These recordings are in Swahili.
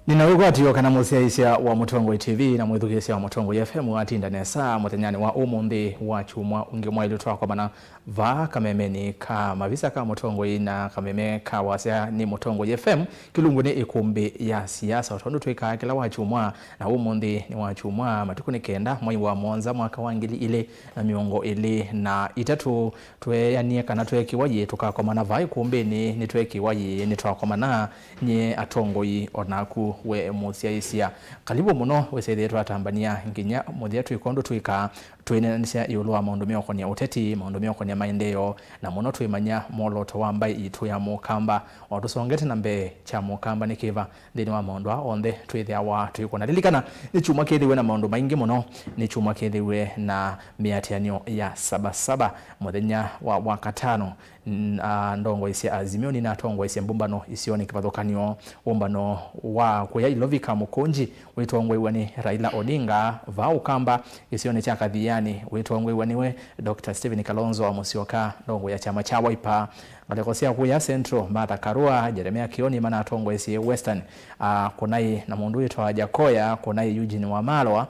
Ninawigwatio kana musiaisia wa Mutongo TV na mwithukisia wa Mutongo FM atinda nesa mutenyani wa umundi wa chumwa ungi mwailu twakwa bana va kamemeni ka mavisa ka Mutongo na kameme ka wasia ni Mutongo FM kilungu ni Îkûmbî ya siasa utondo twika kila wa chumwa na umundi ni wa chumwa matukuni kenda mwai wa mwanza mwaka wangili ile na miongo ile na itatu twe yanie kana twe kiwaye tukakwa mana va Îkûmbî ni twe kiwaye ni twakwa mana nye atongo onaku we musiaisia kalibu muno wesethetwa Tanzania nginya muthia twikondo twika twinanisia yulu wa maundu meo konia uteti maundu meo konia maendeleo na muno twimanya moloto wa mbai itu ya mukamba watusongete na mbe cha mukamba nikiva thini wa maundu onthe twithia wa twikona lilikana ni chuma kithiwe na maundu maingi muno ni chuma kithiwe na miatianio ya sabasaba muthenya wa wakatano ndongo isia Azimio ni natongo isia mbumbano isioni kipathokanio umbano wa kuya ilovika mukunji witongwe wani Raila Odinga va ukamba isioni cha kathiani witongwe waniwe Dr. Stephen Kalonzo wa Musyoka ndongo ya chama cha Wiper ngalekosia kuya Central Martha Karua Jeremia Kioni mana atongo isia Western kunai na mundu witwa Jakoya kunai Eugene Wamalwa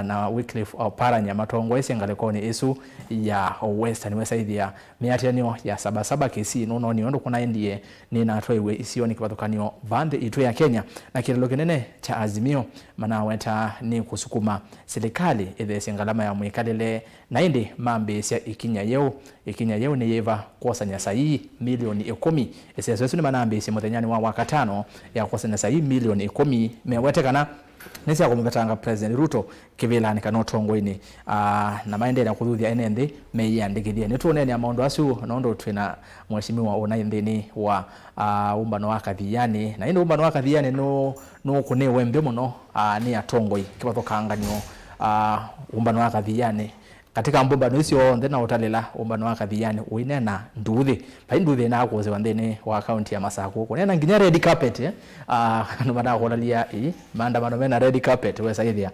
na Wycliffe Oparanya matongo isia ngalekoni isu ya Western wesaithia miatianio ya sabasaba kesi nono ni ondo kuna ndie ni na atwewe isioni kipathokanio vande itu ya Kenya na kilalo kinene cha Azimio mana weta ni kusukuma serikali ithese ngalama ya mwikalele na indi mambe cia Îkinya yeu ni yeva kusanya sahihi milioni 10 eseso ni manambe cia muthenyani wa wakatano ya kusanya sahihi milioni 10 mewetekana nisi akumukatanga President Ruto kivila nikanotongo-ini na maendelea kuthuthia NND meiandikithia nituoneni amaundu acio nondo twina mheshimiwa ona nthini wa umbano wa kathiani na indi umbano wa kathiani no kunewe mbe muno ni atongoi kipathokanganio umbano wa kathiani katika mbumbano icio onthe na utalela umbano wa kathiani uinena nduthi nduthi na akuze wanthini wa county ya Masako kunena nginya red carpet no bana kulalia maandamano mena red carpet wesaithia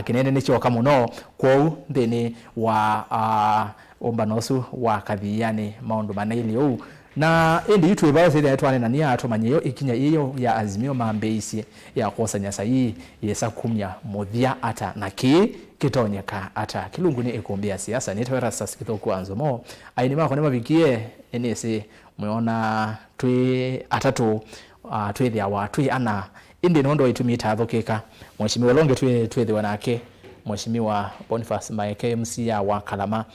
kinene nicio kamuno kwau nthini wa umbano ucio wa kathiani maundu manaili u na indi itu ibao sile etwane na nia atomanyeyo Îkinya iyo ya Azimio mambeisi ya kusanya sahihi yesa kumya muthia ata na kitonyeka ata kilungu ni Îkûmbî ya siasa ni ERASTUS kithoku NZOMO aini mako nemabikie enese muona twi atatu twithia wa twi ana indi nondo itumita thukika mheshimiwa longe twithiwa nake mheshimiwa BONIFACE MAEKE MC wa KALAMA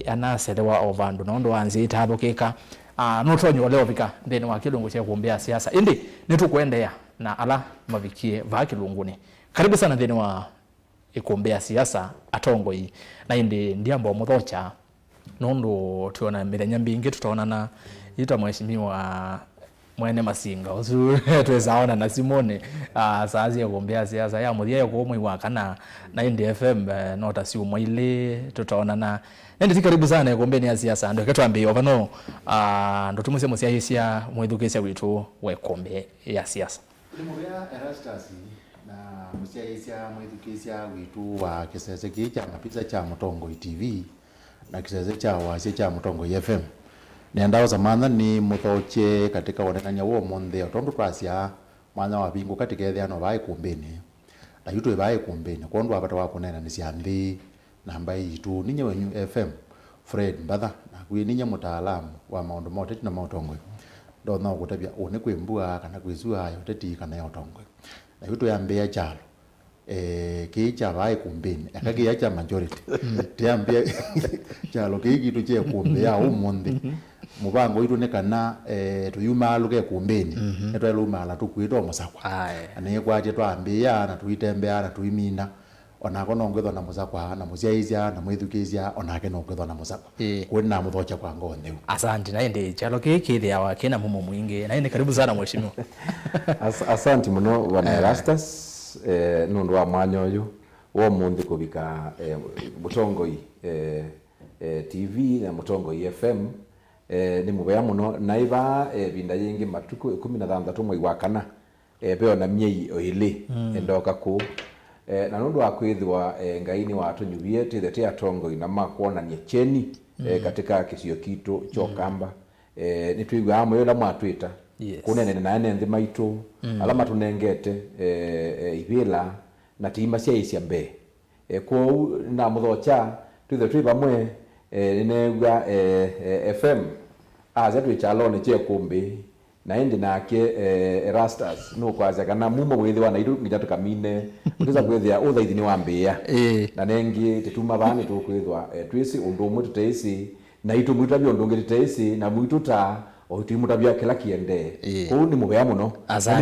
anasethewa ovandu nondo wanzi tathukika notonyo leo vika ndeni wa kilungu cha Îkûmbî siasa indi nitukwendea na ala mavikie va kilunguni karibu sana ndeni wa Îkûmbî siasa atongoi na indi ndiambo muthocha nondo tuona mithenya mbingi tutaonana ita mheshimiwa mwene masinga usu twezaona na Simone saazi ya Îkûmbî siasa ya muthia ya kumwi wa kana na indi FM nota si umwile tutaonana ndi karibu sana Îkûmbî ya siasa ndo ketwambie ovano ndo tumusie musiaisia mwithukisia witu wa Îkûmbî ya siasa limuya ERASTUS na musiaisia mwithukisia witu wa kisese kicha mapita cha Mutongo TV na kisese cha wasia cha Mutongo FM nendao zamana ni muthoche katika wonekanya wo monthe otondu twasia mwana wa bingu katika ethiano va Îkûmbî na yutu va Îkûmbî kondo apata wa kunena ni ciambi namba itu ninye wenyu FM Fred Mbatha na kwi ninye mutaalamu wa maundu mote na Mutongo ndo no gutabia one kwembua kana kwizua yoteti kana yotongwe na yutu yambia chalo kicha va Îkûmbî akagia cha majority tiambia chalo kigitu che Îkûmbî ya umundi mubango itu nekana tuyuma luke Îkûmbî etweluma la tukwitwa musakwa ane kwaje twambia na tuitembea na tuimina onako nongwethwa na musakwa na musiaisia na mwithukisia onake nongwethwa na musakwa kwina muthocha kwa ngotheu asante na ende chalo kithia wa kina mumo mwingi na ende karibu sana mheshimiwa asante muno wa ERASTUS nundu wa mwanya uyu wo mundi kubika Mutongo TV na Mutongo FM ni mubea muno naiva binda yingi matuku 16 mwai wa kana beo na miei oili endoka ku na nundu wa kwithwa ngaini wa tunyuvie tithete atongo ina makuona ni cheni katika kisio kitu chokamba ni twigwa amwe la mwatwita kunene na nthi maitu alama tunengete ibila na tima cia isia mbe ko na muthocha twithe twi bamwe nenegwa FM aza twi chalone che Îkûmbî na indi nake ERASTUS no kwaza kana MUMO withiwa na iru nginya tukamine utiza kwithia uthaithini wa mbia na nengi tituma bani tukwithwa twisi undu umwe tutesi na itu mutabio ndungi tutesi na muitu ta o timutabia kila kiende ko ni mubea muno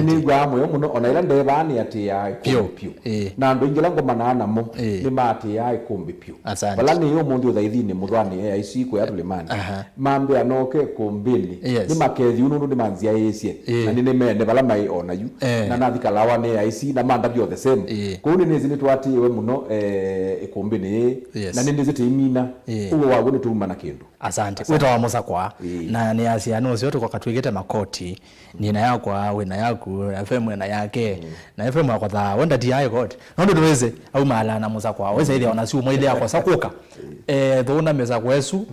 ni gwa moyo muno ona ira nde bani ati ya Îkûmbî na ndu ingila ngoma na namo ni mati ya Îkûmbî pio bala ni yo mundu uthaithini muthwani aici ko ya tulimani mambe anoke Îkûmbî ni makethi unu ndi manzia yesie na ni mene bala mai ona yu na nathika lawa ni aici na manda bio the same ko ni zini twati we muno Îkûmbî ni na ni ziti imina uwe wago ni tuma na kindu asante wito wa musakwa na ni asiano cio tukwa katwigite makoti nina yakwa wina yaku FM na yake na FM yakwa tha wenda DI court nondo tuweze au mala na musakwa weze ile ona si umwile yakwa sakuka thona meza kwesu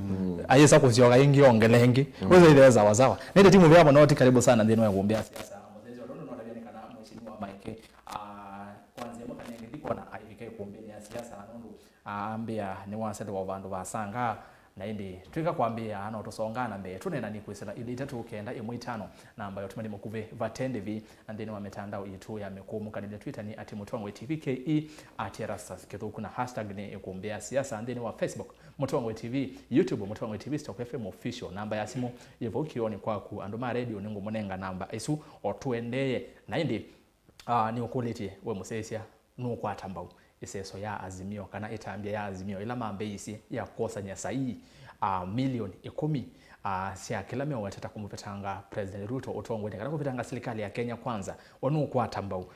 ayesa kuzioga ingi ongelengi weze ile za wazawa nende timu vyamo noti karibu sana ndino ya kuombea siasa mwenzi rondo ndo ndani kana mheshimiwa MAEKE kwanza mwaka nyingi ndiko na IVK kuombea siasa nondo ambia ni wasete wa vandu vasanga na indi twika kwambia ana tusongana mbe tunena ni kwisela ili 395 namba yotumani mukuve vatendevi andeni wa mitandao yitu ya mekumu kanile Twitter ni @mutongwe_tv @ERASTUS kithuku na hashtag ni Îkûmbî siasa andeni wa Facebook Mutongwe TV YouTube Mutongwe TV Stock FM official namba ya simu yevokioni kwaku anduma radio ningu munenga namba isu otuendeye na indi ni ukuliti we musesia nuko atambau iseso ya Azimio kana itambia ya Azimio ila mambe isi ya kosa nyasai milioni 10 sia kila meo watata kumupetanga President Ruto otongwe kana kupetanga serikali ya Kenya kwanza wanu kwa tambau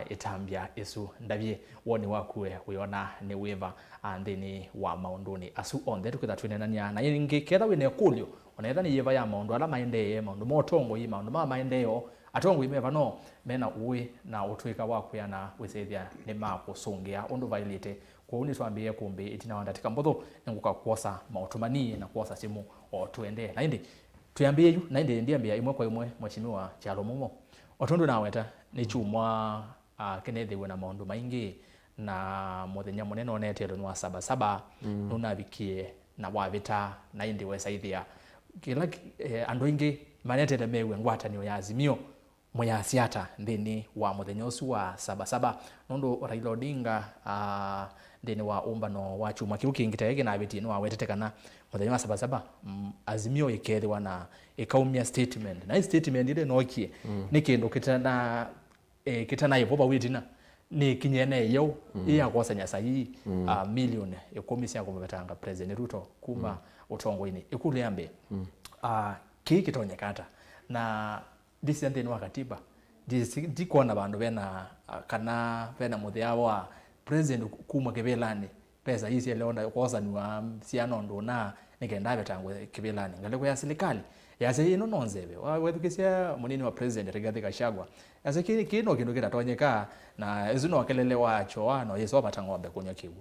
itambia isu ndavye woni wakuwe uyona ni weva andeni wa maunduni asu onde tukitha twinenania na ingi ketha wine kulyo onetha ni yeva ya maundu ala maende maundu motongo yi maundu ma maendeo atongo imeva no mena uwe na utwika wako yana wezethia ni makusongia undu vailite kwa uni twambie Îkûmbî itina wandatika mbotho nguka kuosa mautumani na kuosa simu o tuende na indi tuyambie yu na indi ndiambia imwe kwa imwe mheshimiwa KYALO MUMO otundu na weta ni chumwa kenethiwe na maundu maingi na muthenya munene onetelo ni wa 77 nunavikie na wavita na indi wesaithia kila andu ingi manetele mewe ngwatanio ya Azimio Moyasiata ndeni wa muthenya usu wa 77 nondo Raila Odinga ndeni wa umbano wa chuma kiu kingitege na biti no awetete kana muthenya wa 77 Azimio ikethwa na ikaumia statement na statement ile nokie ni kindu kitana ivoba witina ni kinyene yo iya kosa nyasai milioni 10 cia kumvetanga President Ruto kuma utongwe-ini ikuliambe kiki tonyekata na disi ndeni wa katiba diko na bandu bena kana bena muthia wa President kuma kibelani pesa hizi leona kosa ni wa siano ndo na nikenda betangwe kibelani ngaleko ya serikali yase ino nonzebe wethukisia munini wa President Rigathi Gachagua yase kino kindu kitatonyeka na ezuno wakelele wacho wano yeso batangombe kunywa kiwu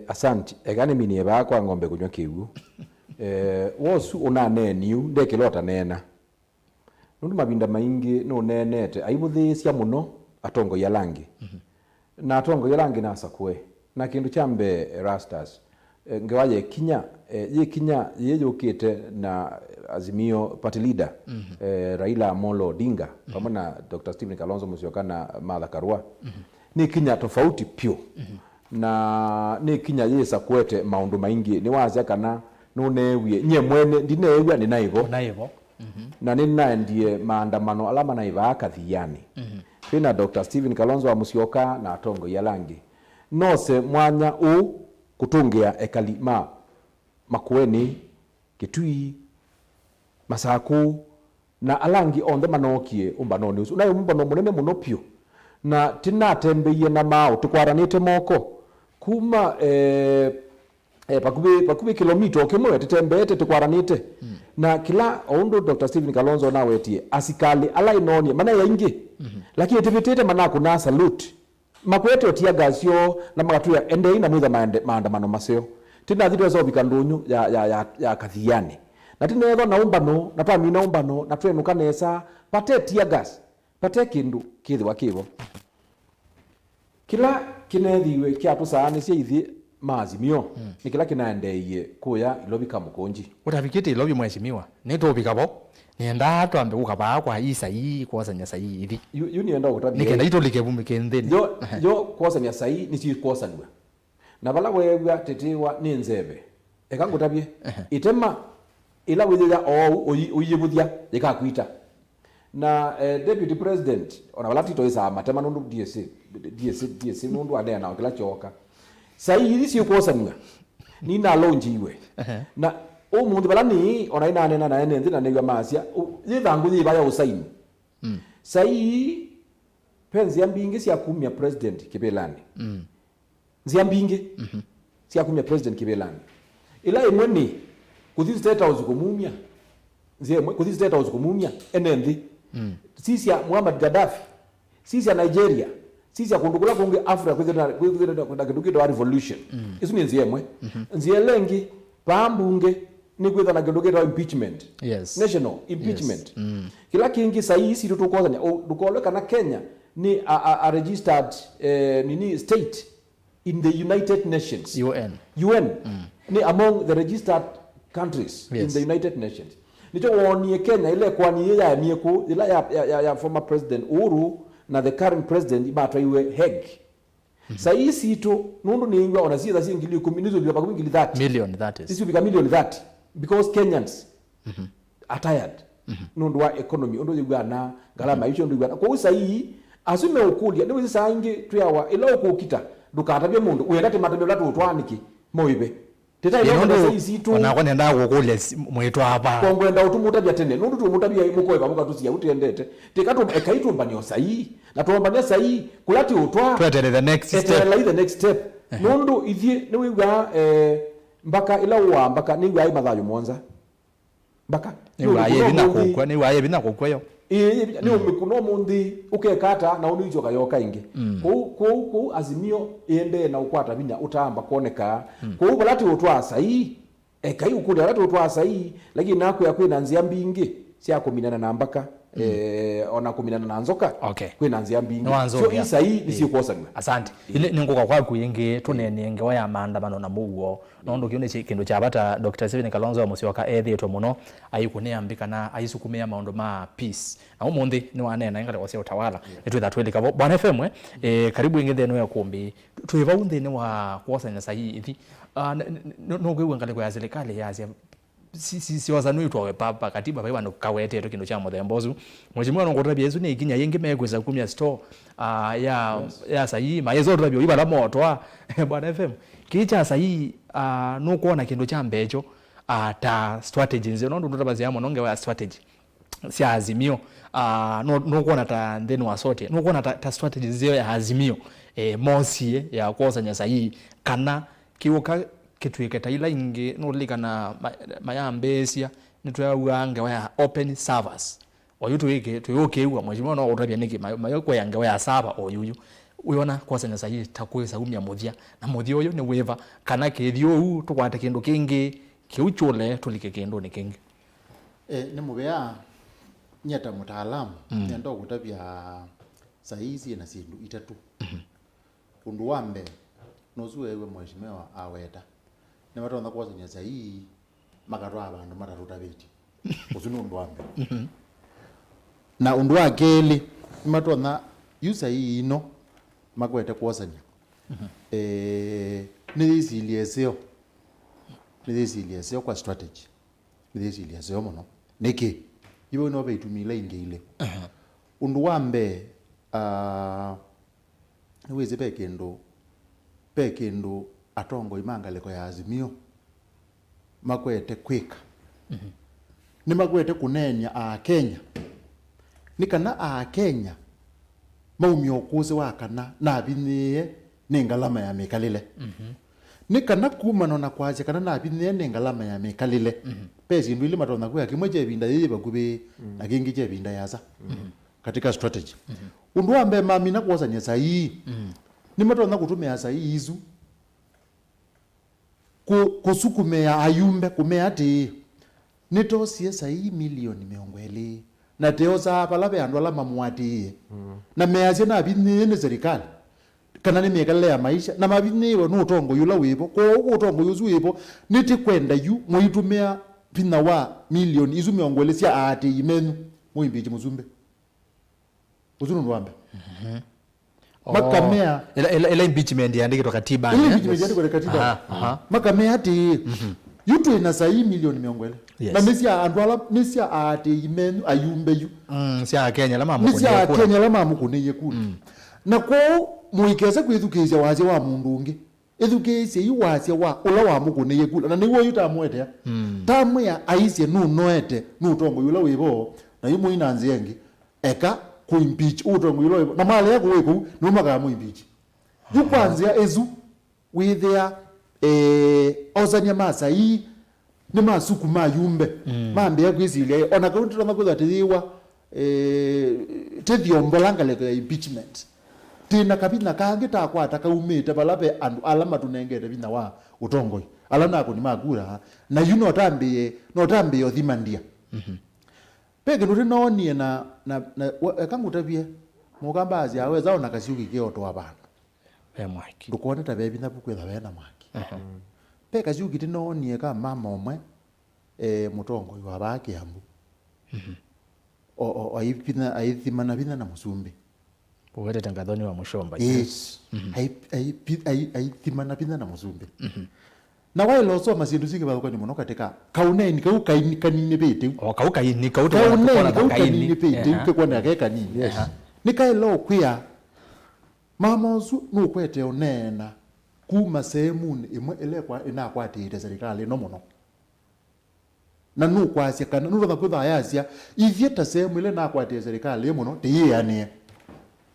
asante egani minie bakwa ngombe kunywa kiwu wosu unane niu ndekilota nena nundu mabinda maingi no nenete aibuthisia muno atongo yalangi na atongo yalangi na sakwe na kindu chambe ERASTUS ngewaje Îkinya Îkinya yeyukite na Azimio party leader Raila Amolo Odinga pamoja na Dr. Stephen Kalonzo Musyoka na Martha Karua ni Îkinya tofauti pio na ni Îkinya yesa kwete maundu maingi ni waza kana nunewie nye mwene ndinewa ni naivo na nina ndiye maandamano alama na iva kathiani fina Dr. Stephen Kalonzo wa Musyoka na atongo yalangi nose mwanya u kutungia ekalima makueni kitui masaku na alangi ondhe manokie umbanoni usu nayo mbano munene munopio na tinatembeye na mao tukwaranite moko kuma pakubi kilomita okimwe tetembete tukwaranite na kila ondo Dr. Stephen Kalonzo na wetie asikali ala inoni mana ya ingi lakini tivitete manako na salute makwete otia gasio na magatuya ende ina mwitha maandamano maseo tina thito zo bikandunyu ya kathiani na tinetho na umbano na twamina umbano na twenuka nesa pate tear gas pate kindu kithwa kibo kila kinethiwe kia tusaani cia ithi maazimio ni kila kinaendeiye kuya ilobi kamukonji utafikiti ilobi mheshimiwa nitubikabo nienda twambe gukaba kwa isai kwasanya sai ithi yu nienda gutabia nikenda itulike bumike nthini yo kwasanya sai ni ci kwasanwa na bala wewa tetiwa ni nzebe eka ngutabie itema ila withia uyibuthia ikakwita na deputy president ona bala tito isa matema nundu DSC nundu adea na kila choka sai ithi ci kwasanwa ni na lonjiwe na umuntu bala ni ona ina nena na ene nthina negwa masia yithangu yiba ya usaini sai penzi ambingi cia kumia president kibelani ziambingi cia kumia president kibelani ila imwe ni kuthi state house kumumia ziemwe kuthi state house kumumia enendi sisi ya Muhammad Gaddafi sisi ya Nigeria sisi ya kundukula kungi Africa kwenda kindu wa revolution isu ni ziemwe nzielengi pambunge ni kwenda na kindu wa impeachment national impeachment kila kingi sahi isi tutukozanya dukole kana Kenya ni a registered nini state in the United Nations UN ni among the registered countries in the United Nations nicho wonie Kenya ile kwani ya mieko ila ya former president Uhuru na the current president ibatwa iwe Hague sahi isi to nundu ni ingwa ona sia ngili 10 nizo bila pakumi ngili 30 million that is this will become million 30 because Kenyans are tired nundu wa economy ndo yugwa na galama hicho ndo yugwa kwa sahi asume ukulia ndio saa ingi tuyawa ila ukukita dukatabye mundu uyendate matabyo latu utwaniki moibe teta ino sahi situ ona kwa nenda gukule mwetu hapa kongwenda utumutabya tene nundu tumutabya mukoeba mukatusia utiendete tekatu ekaitu mbanyo sahi na tuombania sahi kulati utwa twetele the next step nundu ithie ni wigwa mbaka ila uwa mbaka ni wai mathayo monza mbaka ni waye bina kokwa yo ni umikuno mundi ukekata na unijo kayoka ingi ku azimio ende na ukwata binya utamba kuoneka ku balati utwa sahi ekai ukuli balati utwa sahi lakini nako ya kwina nzia mbingi cia kuminana na mbaka ona kuminana na nzoka kwina nzia mbingi so isai nisikuosanga asante ile ningoka kwa kuyingi tunenenge waya maandamano na mugo nondo kione kindu cha bata Dr. Steven Kalonzo wa musiwaka ethietwe muno ayikuneambika na ayisukumia maondo ma peace na umundi ni wanena ingale wase utawala nitwitha twelika bwana FM karibu ingi theno ya kumbi twiva unthini wa kuosanya sahi ithi no gwe ngale kwa serikali ya si wazanui twawe papa katiba baiwa no kawete to kindu cha muthembozu mheshimiwa no ngotabia yesu ni ikinya yengi megweza kumia store ya sahi mayezo rabio ibala moto bwana FM kicha sahi no kuona kindu cha mbecho ta strategies no ndo tabazi yamo nonge wa strategy si azimio no kuona ta then wasote no kuona ta strategies ya azimio mosie ya kuosanya sahi kana kiuka kitwike taila ingi no likana mayambesia nitwawange wa open servers oyutu wike tuyokewa mheshimiwa no utabia niki mayoko yange wa server oyuyu uyona kwasanya sahi takwesa umya muthia na muthia uyu ni weva kana kithio u tukwate kindu kingi kiuchule tulike kindu ni kingi ni mubea nyata mutaalamu nendo gutabia saizi na sindu itatu undu wambe nozuewe mheshimiwa aweta ni matonda kwasanya sahi magatwa abandu matarutabiti usunu undu wambe na undu wa keli ni matonda yusa ino makwete kwasanya nithilieseo kwa strategy nithilieseo muno niki iwe no beitumila inge ile undu wambe niweze pekendo atongo imangaleko ya azimio makwete kwika ni makwete kunenya a Kenya nikana a Kenya maumio kuze wakana na biniye ningalama ya mekalile nikana kumano na kwaje kana na biniye ningalama ya mekalile pesi ndwile matonda kwa kimweje binda yeye bakube na kingi je binda yaza katika strategy undu ambe mami na kuosanya sahi ni matonda kutumia sahi izu kusukumea ayumbe kumea ati nito siasa hii milioni miongweli na teo za palabe andu ala mamwati na meaje na bini ni serikali kana ni mekale ya maisha na mabini we no tongo yula wibo ko utongo yuzu wibo niti kwenda yu muitumia bina wa milioni izu miongweli sia ate imenu muimbije muzumbe uzunu nwambe makamea ila impeachment yandikitwa katiba ile impeachment yandikitwa katiba makamea ati yutu ina sahi milioni miongwele na nisia andwala nisia ate imenu ayumbe yu sia Kenya lama mukuni nisia Kenya lama mukuni yekuni na ko muikeza kwithukizia waje wa mundu ungi ithukizia yu waje wa ula wa mukuni yekula na niwo yuta mwete tamu ya aisye nu noete nu tongo yula wibo na yu muina nziengi eka kuimpeach utongo yula wibo na mali yako weku numaga mu impeach yu kwanzia ezu with their ozanya masa hii ni masuku mayumbe mambe ya kwizile ona kaunti na makuza tiwa tediombolanga le impeachment tina kabina kange takwata kaumete balabe andu alama tunengere bina wa utongoi alana ko ni magura na yuno tambe othimandia pege nuri na kangu tabie mugambazi aweza ona kasiuki kioto abantu mwaki ndukone tabebi na bukwetha bena mwaki peka jugi tinonie ka mama omwe mutongo wa baki ambu aithimana bina na musumbi uwete tangadhoni wa mushomba yes aithimana bina na musumbi na wale loso masindu sike ba kwani munoka teka kauneni kaukaini kanine bete kaukaini kautona kanine bete ukekwana keka nini yes nikailo kwia mama usu nukwete onena kuma sehemu imwe elekwa inakwatire serikali no muno na nukwasya kana nurotha kutha yasia ithieta sehemu ile nakwatire serikali muno tiyane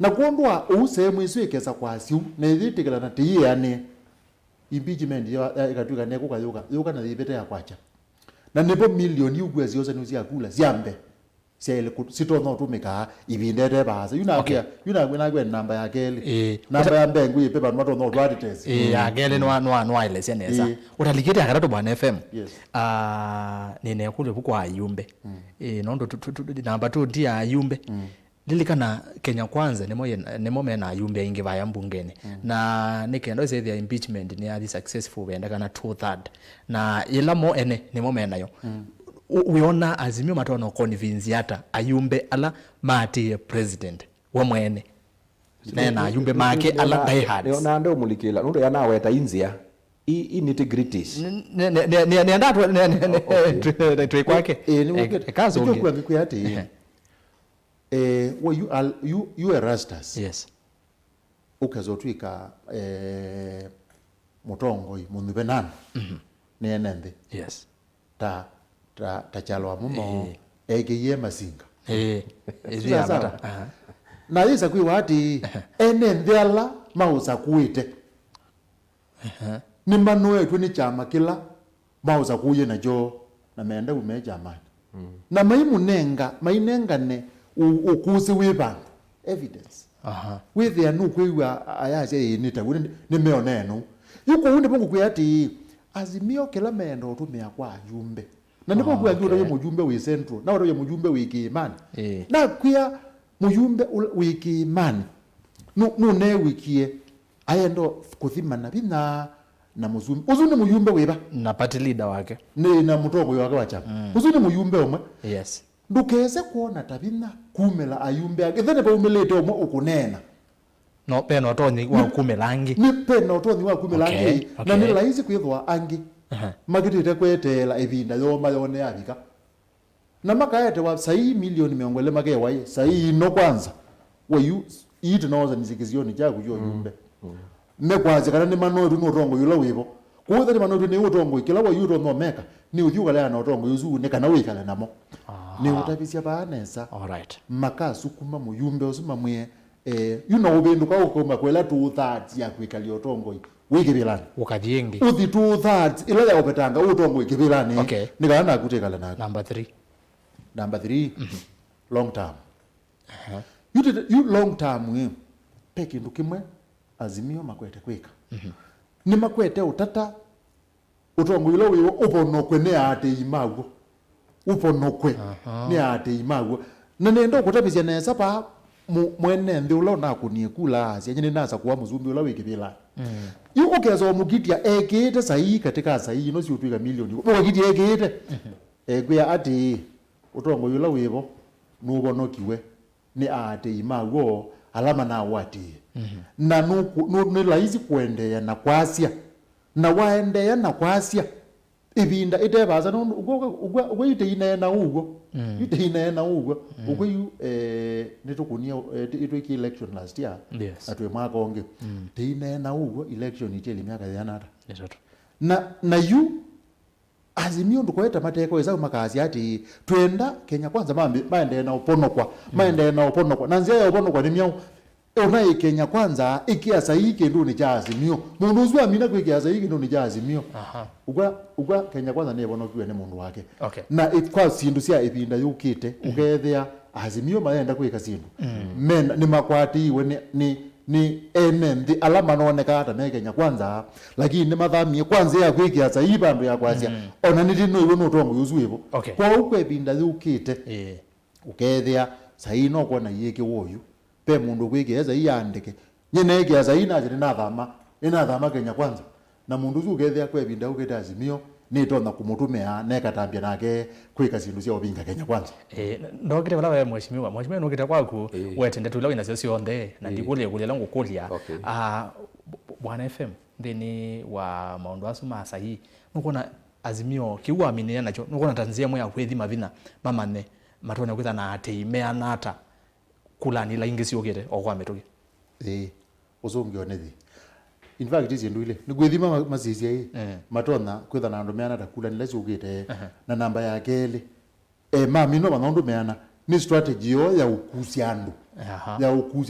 na kuondwa u sehemu isu ikesa kwasiu na ithitikala na tiyane impeachment ya ikatuka ne kukayuka na thibete ya kwacha na nebo milioni ugwe zioza nuzi akula ziambe sele sitono tumika ibindete baza yuna gwe namba ya gele namba ya mbengu ipepa mato no twati test ya gele no ile seneza utalikita akarato bwana FM nene kule buko ayumbe nondo namba 2 dia ayumbe lilikana Kenya kwanza nemo mena ayumbe ingi vaya mbungene na nikendo say the impeachment ni ali successful wenda kana 2/3 na ila mo ene nemo mena yo uiona Azimio matono convince hata ayumbe ala mati president wa mwene na ayumbe make ala die hard na ndo mulikila ndo yana weta inzia nitty gritties ni andatu tui kwake kazo ngi kwa ngikuyati you ERASTUS yes ukazotwika mutongo munube nana nenende yes ta KYALO MUMO ege masinga izia na yisa kwiwati enendela mauza kuite ni manu yetu ni chama kila mauza kuye na jo na menda umeja amani na mainengane ukuzi wiba evidence with the anu kwiwa ayaje nita ni meoneno yuko unde bongo kuyati Azimio kila mendo tumia kwa yumbe na ndipo kwa ngira yo mujumbe we central na ro yo mujumbe we Ikimani na kwia mujumbe wiki imani no ne wikie ayendo kuthimana bina na muzumbe uzuni muyumbe weba na party leader wake na mutongo wake wa chama uzuni muyumbe omwe yes ndukeze kuona tabina kumela ayumbe ake thene pa umelete omwe ukunena no peno toni wa kumelangi ni peno toni wa kumelangi na ni rahisi kwithwa angi magitite kwetela evinda yoma yone yabika na makaete wa sahi milioni miongwele make wae sahi no kwanza wayu ito noza nizikizioni cha kujo yumbe mekwaze kana ni manodu no tongo yula wibo kuza ni manodu ni utongo kila wa yuto no meka ni uvyuka la na tongo yuzu ne kana wikala namo ni utapisia baanesa all right makasu kuma muyumbe osuma mwe you know ubendu ka ukoma kwela 2/3 ya kwikali otongo wikibilani ukajingi uthi 2/3 ile ya opetanga utongo ikibilani okay nikana kutekala na number 3 long term you long term peke ndukimwe Azimio makwete kwika ni makwete utata utongo ile wiwo ubono kwene ate imago uponokwe ni ate imago na nendo kutabizia neza pa mwene nthi ula nakunie kula asia nyine nasa kuwa muzumbi ula wikibila yuko kezo mugitia ekete sahi katika sahi no si utwiga milioni mugitia ekete egwe ati utongo yula wibo nubonokiwe ni ate imago alama na wati na no laizi kuendea na kwasia na waendea na kwasia ibinda itebaza no ugo ite na ugo ite na ugo ugo nitukunia itwiki election last year atwe mwaka onge ite na ugo election iteli miaka yanata na yu Azimio ndukoeta mateko ezao makazi ati twenda Kenya kwanza maende na uponokwa na nzia ya uponokwa ni miao ona Kenya kwanza ikiasa hiki ndo ni cha Azimio mundu uzwa mina kwa ikiasa hiki ndo ni cha Azimio ugwa Kenya kwanza ne bonokwe ne mundu wake na kwa sindu cia ipinda yukite ugethea Azimio maenda kwa kasindu men ni makwati iwe ni enendi alama noneka hata me Kenya kwanza lakini ni mathamie kwanza ya kwikiasa hii bandu ya kwasia ona ni dino iwe no tongo yuzuibo kwa ukwe binda yukite ukethea sai no kwa na yeke woyu pe mundu kwigeza iyandike nyene igeza ina jiri nathama Kenya kwanza na mundu zugethia kwebinda uketa Azimio nitona kumutumia nekatambia nake kwika sindu cia obinga Kenya kwanza ndokite bala we mheshimiwa nokita kwaku wetende tulawi na sio onde na ndikule kule langu kulia bwana FM ndeni wa maondo asuma sahi nukona Azimio kiuamini nacho nukona tanzia moya kwethi mavina mamane matona kwitha na ateimea nata kula ni la ingisi ogere okwa metoke uzongione thi in fact izi nduile nigwithima mazizia hii matona kwitha na andu meana takula ni lesi ugite na namba ya kele mami no bandu meana ni strategy yo ya ukusi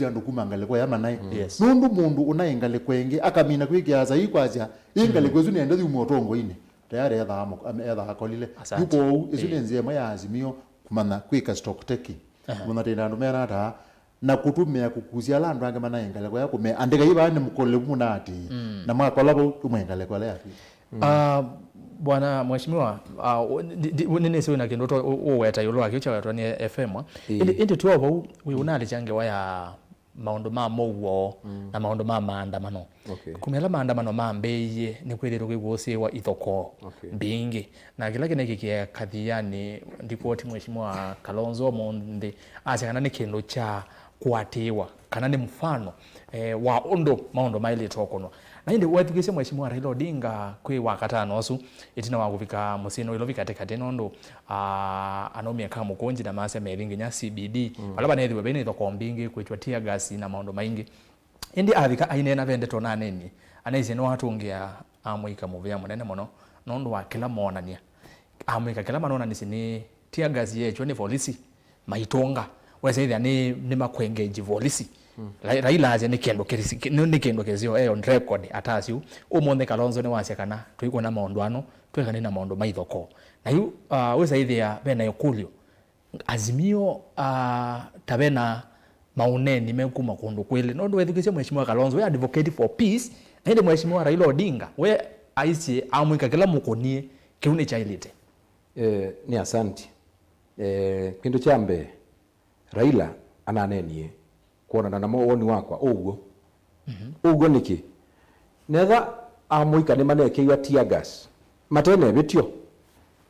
andu kumangale kwa yama nai nundu mundu unaingale kwenge akamina kwikiaza ikwaza ingale kwezu ni enda umotongo ine tayari edha akolile yuko izu nzema ya Azimio kumana kwika stock taking muna tena andu meana ta na kutumia kukuzia landu ange mana ingale kwa yako me andika iba ni mukole munati na makola bo kumengale kwa lea bwana mheshimiwa nini sio na kindoto uweta yulo wake ucha watu ni FM indi tu abo unali change waya maondo mamowo na maondo maandamano kumela maandamano mambeye ni kwelero kwigose wa ithoko bingi na kila kineki kia kathiani ripoti mheshimiwa Kalonzo Monde acha ni kendo cha kuatewa kana ni mfano wa maondo maile tokono na indi wathikise mheshimiwa Raila Odinga kwi wakatano osu itina wakufika musino ilovika tekate nondo anomia kama mukonji na masa meringi nya CBD balaba nethi webene thoko mbingi kwitwa tear gas na maondo maingi indi athika ainena vende tona neni anaize no atungia amwika muvya munene muno nondo wa kila monania amwika kila manona ni tear gas yecho ni polisi maitonga wese ni makwengeji polisi Raila aje ni kendo kezio on record atasiu umonde Kalonzo ni wase kana tuiko na maondwano twekane na maondo maithoko na yu wesa ithia bena yokulio Azimio tabena mauneni mekuma kundu kweli no ndwethikise mheshimiwa Kalonzo we advocate for peace na inde mheshimiwa Raila Odinga we aisi amwika kila mukonie kiune cha ilite ni asanti kindu chambe Raila ananenie kuona na mawoni wakwa ugo niki netha amuika ni maneke ya tear gas matene bitio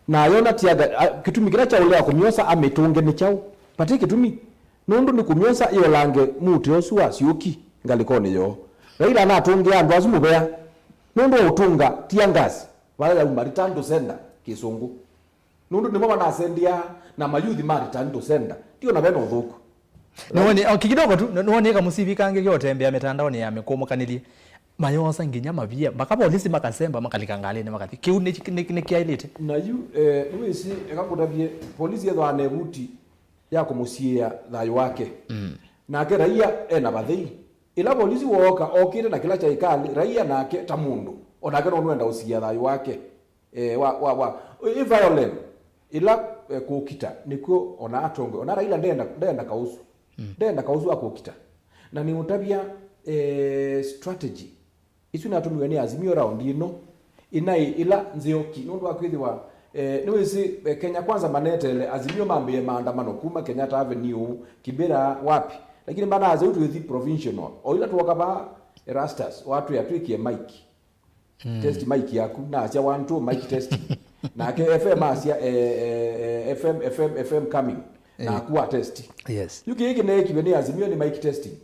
na yona tear gas kitumi kira cha ule akumyosa ametunge ni chao pati kitumi nundu ni kumyosa iyo lange muti osua siuki ngalikoni yo Raila na atunge andu azumubea nundu utunga tear gas wala umaritando senda kisungu nundu ni mama na sendia na mayuthi maritando senda tio na beno thuku Nwone kidogo tu nwone kama musivi kange kyotembea mitandaoni ya mekomokanilie mayosa nginya mavia bakaba polisi makasemba makalikangale ne makati kiune kiailite na yu wisi ekakutavie polisi yetho anebuti ya kumusia thayo wake na ke raia ena bathei ila polisi woka okire na kila cha ikali raia nake ta mundu onake no nwenda usia thayo wake violent ila kukita niko ona atongo ona Raila ndenda kausu ndenda kausu akukita na ni utabia strategy isu natumiwe ni Azimio round ino inai ila nzioki nundu akwithiwa niwezi Kenya Kwanza manetele Azimio mambe maandamano kuma Kenyatta Avenue Kibera wapi, lakini bana aza utu hithi provincial oila tuwaka ba ERASTUS watu yatwikie mic test mic yaku na asia wantu mic test na ke FM asia FM coming na kuwa test yes yuki hiki ne kibeni Azimio ni mic testing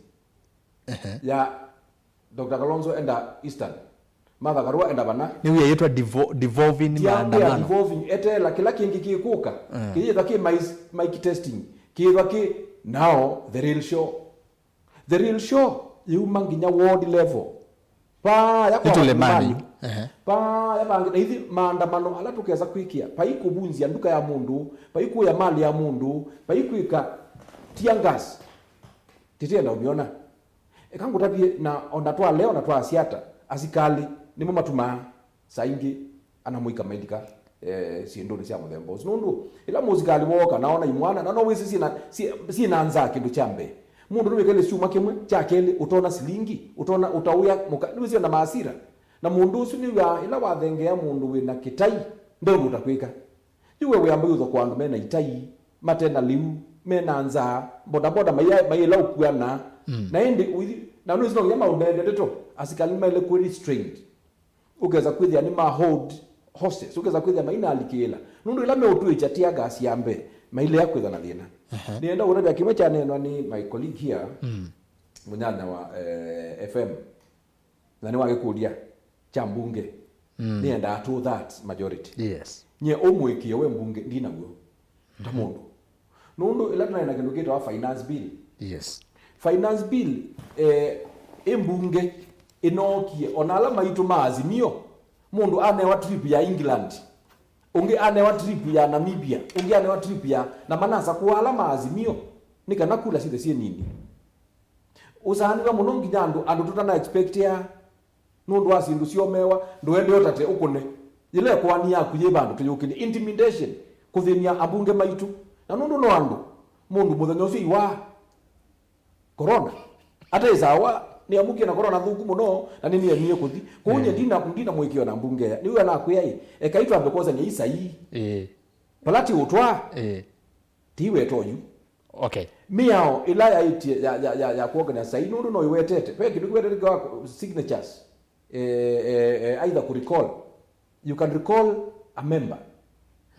ya Dr. Kalonzo enda Eastern Martha Karua enda bana ni ûYÄETEWA devolving maandamano devolving etela kila kingi kikuka kije taki mic testing kije now the real show you manginya ward level pa ya kwa TULIMANI pa ya bangi hivi maandamano ala tukeza kwikia pa ikubunzia nduka ya mundu pa iku ya mali ya mundu pa ikuika tiangas titienda umiona ekangu tapie na onatwa leo na twa siata asikali ni mama tuma saingi anamuika medical siendoni cia muthemba nundu ila muzikali woka naona imwana na no wisi sina anza kindu chambe mundu niwekele ciuma kimwe cha keli utona silingi utona utauya niwisi na maasira na mundu usu niwa ila wathengea mundu wina kitai ndio utakwika yuwe we ambaye utho kwandu mena itai matena liu mena anza boda mayela ukuana na ende na nuzi no yama unende deto asikali maile ku restrained ugeza kwithia ni ma hold hostage ugeza kwithia maina alikela nundu ila me utu ichatia gas yambe maile yakwitha na thina nienda urabia kimwe cha neno ni my colleague here munyanya wa FM na ni wagikudia cha mbunge nienda to that majority yes nye omwekie we mbunge ndinaguo ndamundu nundu ila tunaina kindu kitwa finance bill yes finance bill embunge inokie onala maitu ma Azimio mundu anewa trip ya England unge anewa trip ya Namibia unge anewa trip ya na manasa kuala ma Azimio nikana kula sithe sie nini usanira muno nginya andu tutana expect ya nundu asindu siomewa nduende otate ukune ile kwani yaku yebandu tuyukini intimidation kuthinia abunge maitu na nundu no andu mundu muthenya ucio iwa corona ata isawa ni amukie na corona thuku muno na nini enie kuthi kuunye ndina mwikio na mbunge ni uya na kuyai ekaitwa ambekoza ni isai palati utwa tiwe tonyu okay miao ilaya iti ya kuorganize sai nundu no iwetete pe kidu kwetete kwa signatures either ku recall you can recall a member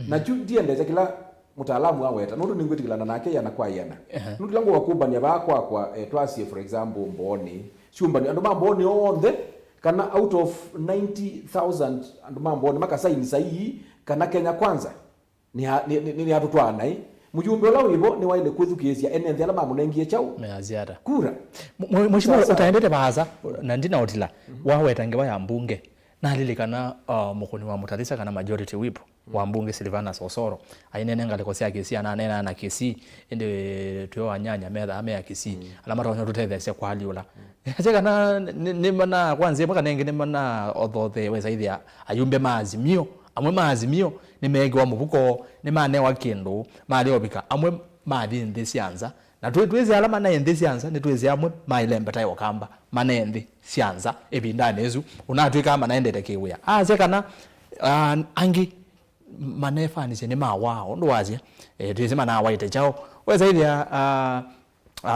na ndiendeze kila mutaalamu aweta nundu ningwitikilana nake yana kwa yana nundu langu wakubania bakwa kwa twasie for example mboni shumba andu mboni on kana out of 90,000 andu mboni maka saini sahihi kana Kenya Kwanza ni hatu twana mujumbe la wibo ni waile kwithukiesia enenthi ala mamunengie chau meaziara kura mheshimiwa utaendete baza na ndina otila wawetangewa ya mbunge na lilikana mukuni wa mutalisa kana majority whip wa mbunge Silvanus Osoro ainene ngalikosea kesi ananena na kesi ende tuyo wanyanya metha ame ya kesi alama tonyo tutethese kwa aliula cheka na ni mana kwanza mpaka nenge ni mana othothe weza ithia ayumbe maazimio amwe maazimio ni mege wa mubuko ni mane wa kindu mali obika amwe mathi nthi cianza na tweze alama na nthi cianza ni tweze amwe mailemba tayo kamba manenthi cianza ebindane ezu unatwika ama naendete kiwia cheka na angi manefani ni mawao ndo wazi tweze mana waite chao weza ithia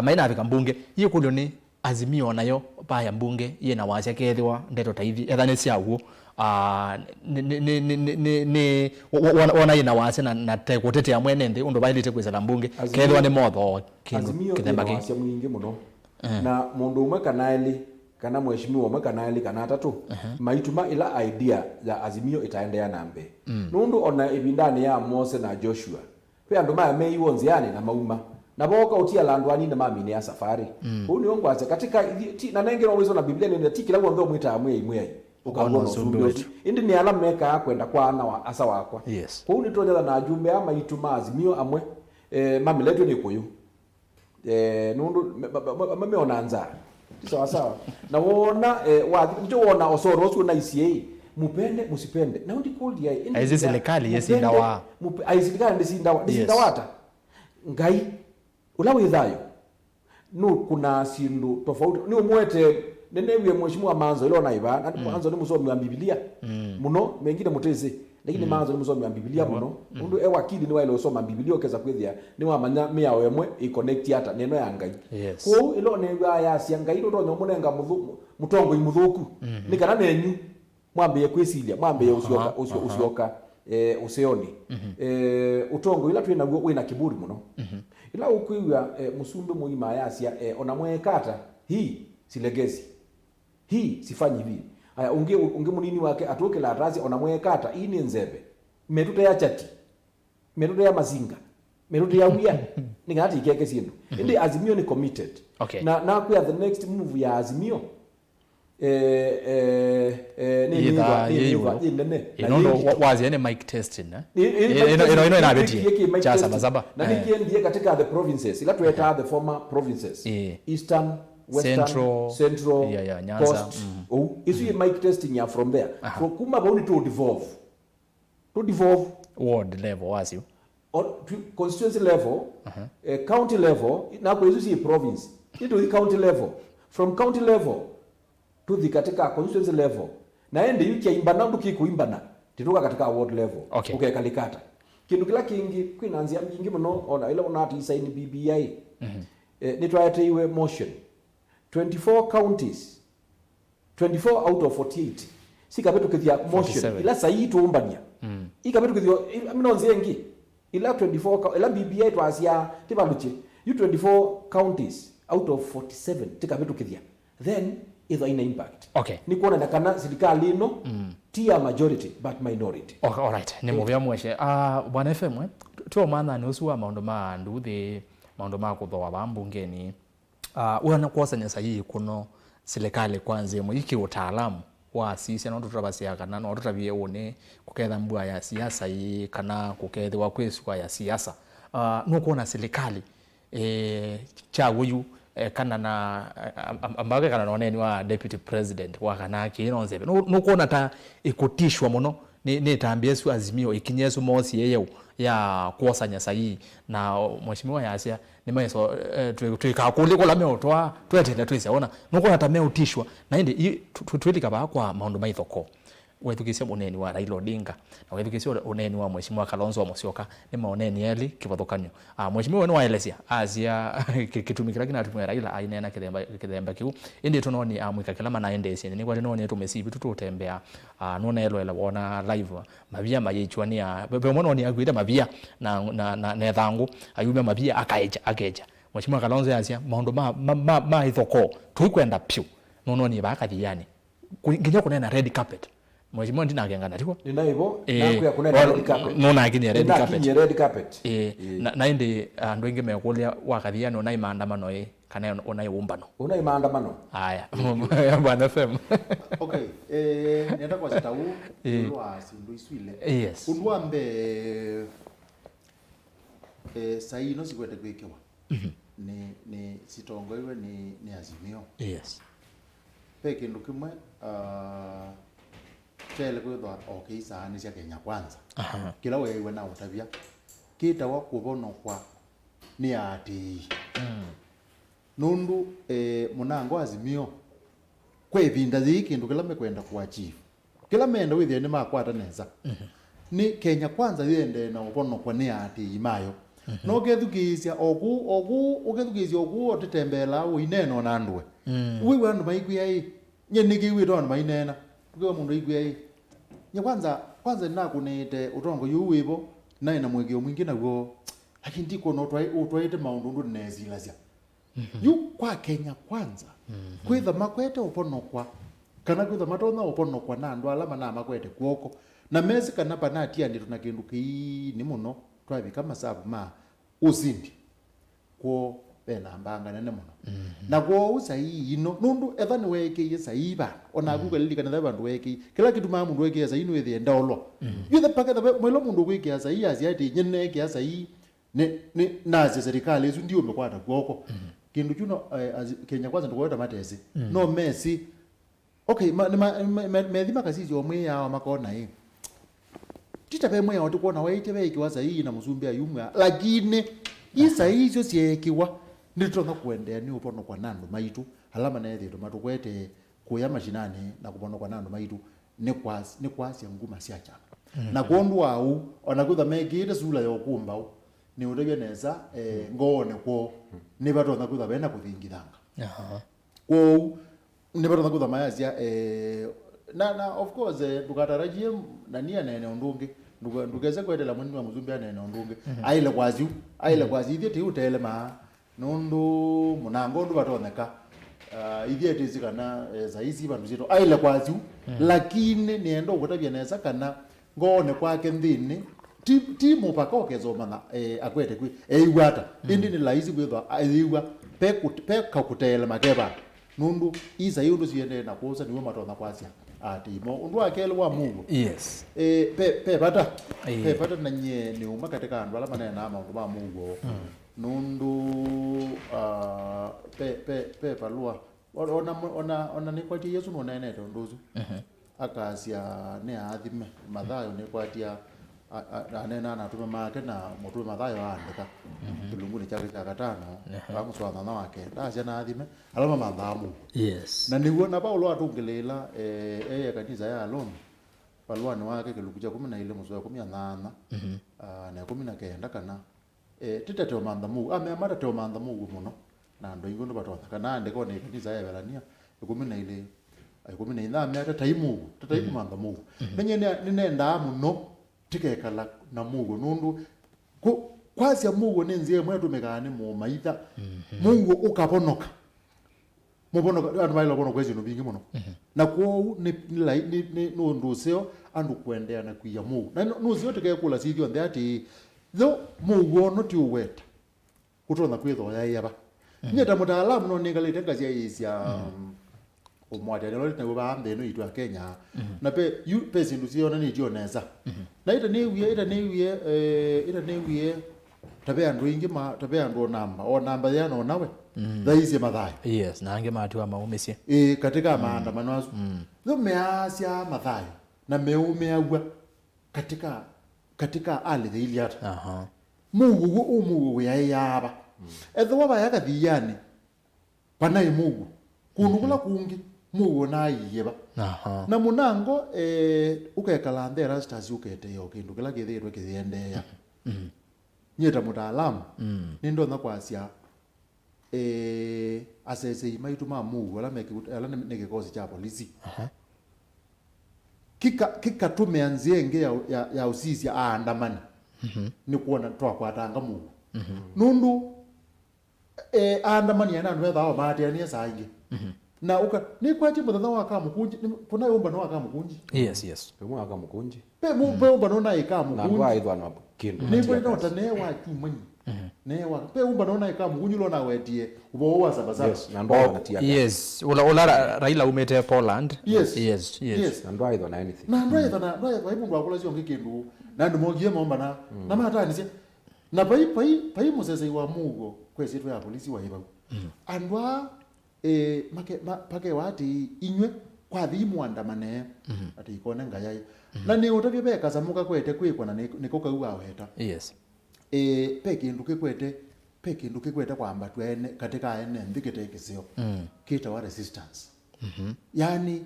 maina afika mbunge yikulyo ni Azimio nayo pa ya mbunge yena wacha kethwa ndeto taithi ethane ciaguo ni wana ina wase na tekotetea mwene ndi undu bailite kwizala mbunge kethwa ni motho kithemba ki mwingi muno na mundu umwe kanaeli kana mheshimiwa umwe kanaeli kana atatu maituma ila idea ya Azimio itaendea nambe nundu ona ibindani ya Mose na Joshua pe andu maya meiwo nziani na mauma na boka utia landwani na mami ni ya safari uni ongwaza katika na nengero uwezo na Biblia ni tikila ndo mwita amwe imwe ukaona usumbi indi ni ala meka kwenda kwa ana wa asa wakwa yes uni toja na ajumbe ama ituma Azimio amwe mami letu ni kuyu nundu mami onanza sawa sawa na wona njo wona Osoro usu na ICA mupende musipende na undi cold yai hizi serikali yesi ndawa serikali ndisi ndawata ngai ulawe idhayo no kuna sindu tofauti ni umwete nenewe mheshimiwa manzo ile onaiba na manzo ni musomi wa Biblia muno mengine muteze lakini manzo ni musomi wa Biblia muno undu e wakili ni waile usoma Biblia okeza kwithia ni wamanya miao yemwe i connect hata neno ya Ngai ko ilo ne ya cia Ngai ndo nyomunenga mutongo imuthuku ni kana nenyu mwambe kwisilia mwambe usioka useoni utongo ila twina guo wina kiburi muno ila ukuiwa musumbe muima yasia ona mwekata hii si legacy hii sifanyi hivi aya unge munini wake atoke la razi ona mwekata hii ni nzebe metuta ya chati metuta ya mazinga metuta ya uya ningati ikeke sindu ndi Azimio ni committed na kwa the next move ya Azimio wazi ene mic testing ino inabeti chasa mazaba na nikiendie katika the provinces ila tueta the former provinces eastern western central Nyanza isi mic testing ya from there from kuma bauni to devolve ward level wazi or constituency level county level na kwa isi province into the county level from county level to the katika constituency level na ende yuki imbana nduki kuimbana tituka katika ward level kalikata kindu kila kingi kwinanzia mingi muno ona ile ona ati sign BBI ni twaete iwe motion 24 counties 24 out of 48 sikabetu kithia motion ila sayi tuumbania ikabetu kithio minonzengi ila 24 ila BBI twasia tibaluche you 24 counties out of 47 tikabetu kithia then either ina impact ni kuona na kana serikali ino tia majority but minority all right ni muvya mweshe bwana FM tuo maana ni usuwa maondo ma nduthi maondo ma kuthoa bambungeni uana kwasanya sahihi kuno serikali kwanza mu iki utaalamu wa sisi na tuturabasia kana no tutabie one kuketha mbua ya siasa hii kana kukethwa kweswa ya siasa no kuona serikali cha huyu kana na ambaga kana noneni wa deputy president wa kana kinonze no kuona ta ikutishwa muno ni tambie su Azimio ikinyesu mosi yeye ya kuosanya sahihi na mheshimiwa yasia ni maiso twikakuli kula meotwa twetele twisiona no kuona ta meutishwa na indi twilika ba kwa maundu maithoko wethukisia uneni wa Raila Odinga na wethukisia uneni wa mheshimiwa Kalonzo Musyoka ni maoneni eli kivathukanyo mheshimiwa ni waelesia azia kitumikira kina atumwe Raila ainena kithemba kiu indi tunoni amwika kalama na endesi ni kwa noni tumesibi tututembea nona elo wona live mavia mayichwania bebe mono ni agwida mavia na thangu ayume mavia akeja mheshimiwa Kalonzo azia maundu ma ithoko tuikwenda pyu nono ni bakathiani nginya kunena red carpet mheshimiwa ndina agengana tiko ninaivo nakuya kunena red carpet nona akinye red carpet na indi andu ingi mekulia wakathiani ona imandamano kana ona iumbano una imandamano haya bwana FM nenda kwa sitau lwa sindu iswile unwambe sai no sikwete kwekewa ni sitongoiwe ni Azimio peke ndu kimwe chele kwethwa isaani cia Kenya kwanza kila wewe na utabia kita wa kubono kwa ni ati nundu munango Azimio kwe vinda ziki ndu kila mekwenda kuachieve kila menda withie ni makwata neza ni Kenya kwanza yende na ubono kwa ni ati imayo no gethukizia ogu ugethukizia ogu otitembela uineno na ndwe wiwe andu maigwia nyenigi wito andu mainena kwa mundu igwia nya kwanza nakunete utongo yu wibo na ina mwegio mwingi naguo lakini ndiko no utwaite maundu ndu nezilasia yu kwa Kenya kwanza kwitha makwete uponokwa kana kwitha matona uponokwa na andu alama na makwete kuoko na mezi kana panatia ndi tuna kindu ni muno twabi kama sabu ma uzindi ko bena mbanga nene muno na ko usai ino nundu ethani weke yesa iba ona Google lika na bandu weke kila kitu ma mundu weke yesa ino ethe ndolo yuthe paketha mwelo mundu weke yesa yasi ati nyene ke yesa ne nazi serikali ezu ndio mekwata kuoko kindu chuno Kenya kwanza ndukweta matezi no Messi medhima kasisi omwe ya makona titabe mwe watu kuona waite weke wasa hii na mzumbi ayumwa lakini isa hizo siekiwa nitona kuendea ni upono kwa nandu maitu alama na yetu matukwete kuya mashinani na kupono kwa nandu maitu ni kwasi nguma siacha na kondu au onakutha megire sula yokumba ni utebye neza ngone ko ni bato nakutha bena kuthingithanga ko ni bato nakutha mayazia na of course tukatarajie nania nene ondungi ndugeze kwetela mundu wa muzumbi nene ondungi aile kwazi ithie ti utele ma nundu munango ndu batoneka ithie tizi kana zaizi bandu zito aile kwazi lakini niendo ukutabia neza kana ngone kwake nthini ti mupaka okezomana akwete kwi eigwata indi ni laizi kwithwa aigwa pe kakutele makeba nundu iza yundu siende na kuza niwe matona kwasia atimo undu akele wa Mungu yes pe pata nanye ni uma katika andu ala manena ama undu ba Mungu nundu pe palua ona ni kwati Yesu no nene to nduzu akasia ne athime mathayo ni kwatia anena na tume make na mutume mathayo andika tulungu ni chake cha gatano bamuswana na wake ndacia na athime alama mathamu yes na niguo na Paulo atungilela kanisa ya Roma palwani wake kilungu cha 12 muzo 18 na 19 kana titeteo mantha Mungu amemata teo mantha Mungu muno na ndo ingo ndo batotha kana ndiko ni kanisa ya Berania 12 12 ata taimu mantha Mungu nenye ninenda muno tikekala na Mungu nundu kwasia Mungu nenzie mwetu mekani mu maitha Mungu ukaponoka mubonoka andu bailo bono kwezi no bingi muno na ko ni nundu seo andu kwendea na kuya Mungu na nuzi yote kekula sithio nthi ati tho Mungu no ti uweta kutona kwitho ya yaba nyeta mutaalamu no ningalite ngazia isia umwate lolo tena ba mbeno itu ya Kenya na pe sindu siona ni tioneza na ita ni wiye tabe andu ingi tabe andu namba yana nawe thaizi mathayo yes na ange matu maumesie katika maandamano asu tho measia mathayo na meumeagwa katika ali thiliata Mungu ya yaba etho waba yakathiyani panai Mungu kunugula kungi Mungu na yeba na munango ukekala nthi ERASTUS ukete yo kindu kila githirwe kithiendeya nyeta mutaalamu nindo na kwasia asese maitu ma Mungu ala ne kikosi cha polisi kika tumeanzie nge ya usisi aandamani ni kuona twakwatanga Mungu nundu aandamani yana andu betha maatiania saingi na ni kwaje muthatha wa kamukunji kuna yomba no akamukunji yes pemwe akamukunji pe yomba no na ikamukunji na ngwa ithwa na kindu ni kwa no tane wa chumanyi ne wa pe yomba no na ikamukunji lo na wetie ubo wa sabaza yes na ndo anatia yes ula Raila umete Poland yes na ndo ithwa na anything na ndo ithwa na ibu akula sio ngikindu na ndo mogie momba na mata ni na pai musese wa Mungu kwesi tu ya polisi wa hiba andwa pake wati inywe kwa thimu andamane ati ikone ngayai na ni utavye beka samuka kwete kwikwa na niko kauwa weta yes pe kindu kikwete kwamba twene katika ene ndikete kisio kita wa resistance yani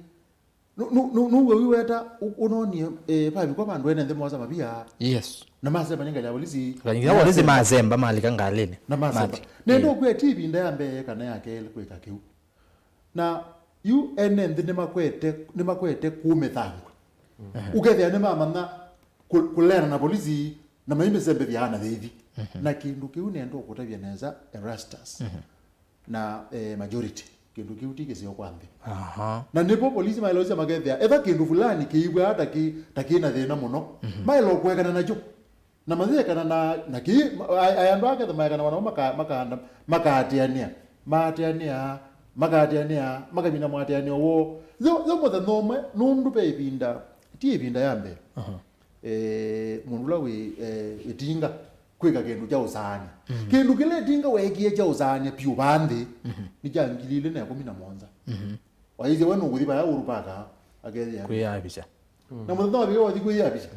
nuwe wiweta unonie pabi kwa bandu ene ndemo za mabia yes na masema nyanga ya polisi kanyinga polisi mazemba malika ngalene na masema nendo kwe TV ndayambe kana yake kweka kiu na UN ndi nimakwete kumethangwa ukethia ni mama kulera na polisi na maime sembe vyana thithi na kindu kiu nendo kutavya neza ERASTUS na majority kindu kiu tikisio kwambe na nipo polisi mailoza magethia etha kindu fulani kiibwa hata takina thina muno mailo kwekana nacho na mathekana na ki ayandu ake thamaikana wana makatiania makabina mwatiania wo zo mothe nomwe nundu pe ibinda yambe mundu lawi itinga kwika kindu cha usani kindu kile tinga wekie cha usani piu bandi ni jangilile na 17 waize wenu kuthiba ya urupaka agethia kuyabisha na muthe no bigo thikuyabisha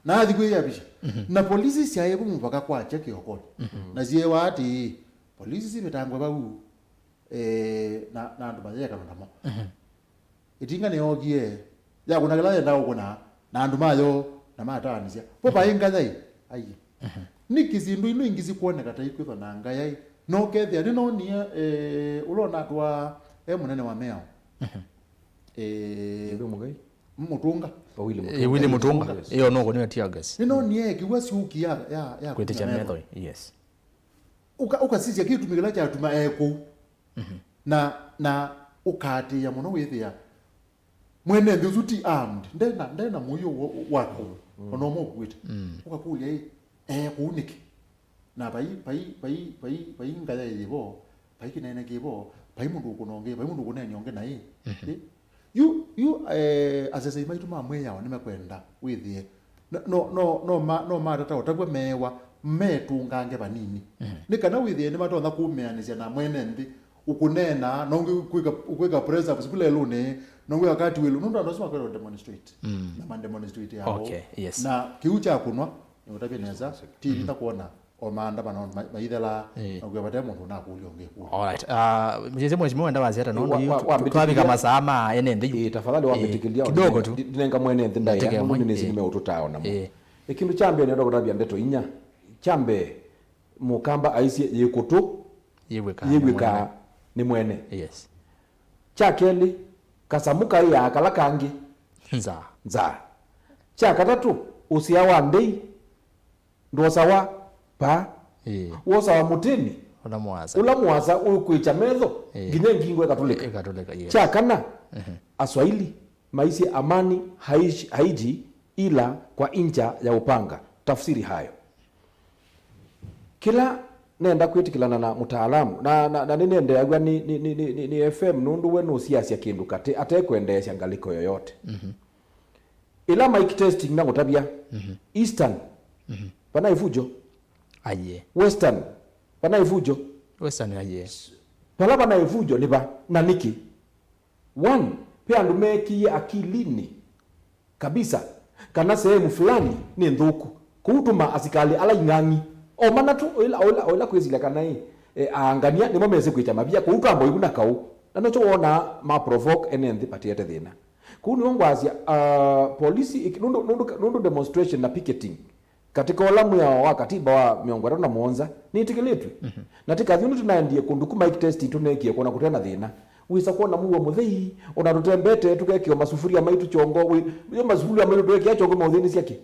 na thikuyabisha na polisi siaye kumupaka kwa cheki okoni na zie wati polisi simitangwa bau na andu matheka ndamo itinga ne ogie ya kuna kala yenda ukuna na andu mayo na mataanisia po bainga thai ai nikizindu ino ingizi kuoneka ta ikwitho na ngayai no kethia ni no nie urona twa munene wa meo mugai mutunga Willy Mutunga iyo no ni tiagas ni no nie kiwa siuki ya kweticha metho yes ukasisia kitu migala cha tuma eko na ukati ya muno withia mwene nduzuti armed ndena muyo wako ono mo kwita ukakulia kuuniki na pai ngaya yibo pai kinene kibo pai mundu kunonge pai mundu kunene nyonge na hii you asese maitu mamwe yao nimekwenda withie no tata otagwe mewa metungange banini nikana withie ni matonda kumeanisia na mwene ndi ukunena nonge kweka press up sibule lune nonge wakati welu nundu anasema kwa demonstrate na demonstrate yao okay yes na kiucha kunwa utabeneza tiri takuona omanda bana maithela ngwe batemo na kulionge alright mjeze mheshimiwa nda wazeta nondo twabi kama sama enende tafadhali wametikilia kidogo tu dinenga mwene ndaya mundu nezime ututao na ikindu chambe ne dogotabia ndeto inya chambe mukamba aisie yekutu yewika ni mwene yes chakeli kasamuka ya kalakangi nza cha katatu usiawa ndei ndo sawa pa wosa wa mutini ulamwaza ukwicha metho nginya ngingo ekatulika cha kana aswahili maisi amani haiji ila kwa incha ya upanga tafsiri hayo kila nenda kwitikilana na mutaalamu na ninende agwa ni FM nundu wenu siasa kindu kate atekwendesha ngaliko yoyote ila mic testing na gutabia eastern pana ifujo aye western pana ifujo western aye pala pana ifujo niba na niki one pia ndumeki akilini kabisa kana sehemu fulani ni ndhuku kutuma asikali ala ingangi o mana tu oila kwezila kana angania ni momeze kwita mabia kukambo iguna kau nanocho wona ma provoke enenthi patiete thina kuni ongwazia polisi nundu demonstration na picketing katika olamu ya wakatiba wa miongo na monza ni itikiletwe na tikathinu tunaendie kundu ku mic test tunekie kuona kutena thina wisa kuona muwe muthei ona tutembete tukekio masufuria maitu chongo yo masufuria maitu tukekia chongo muthini siake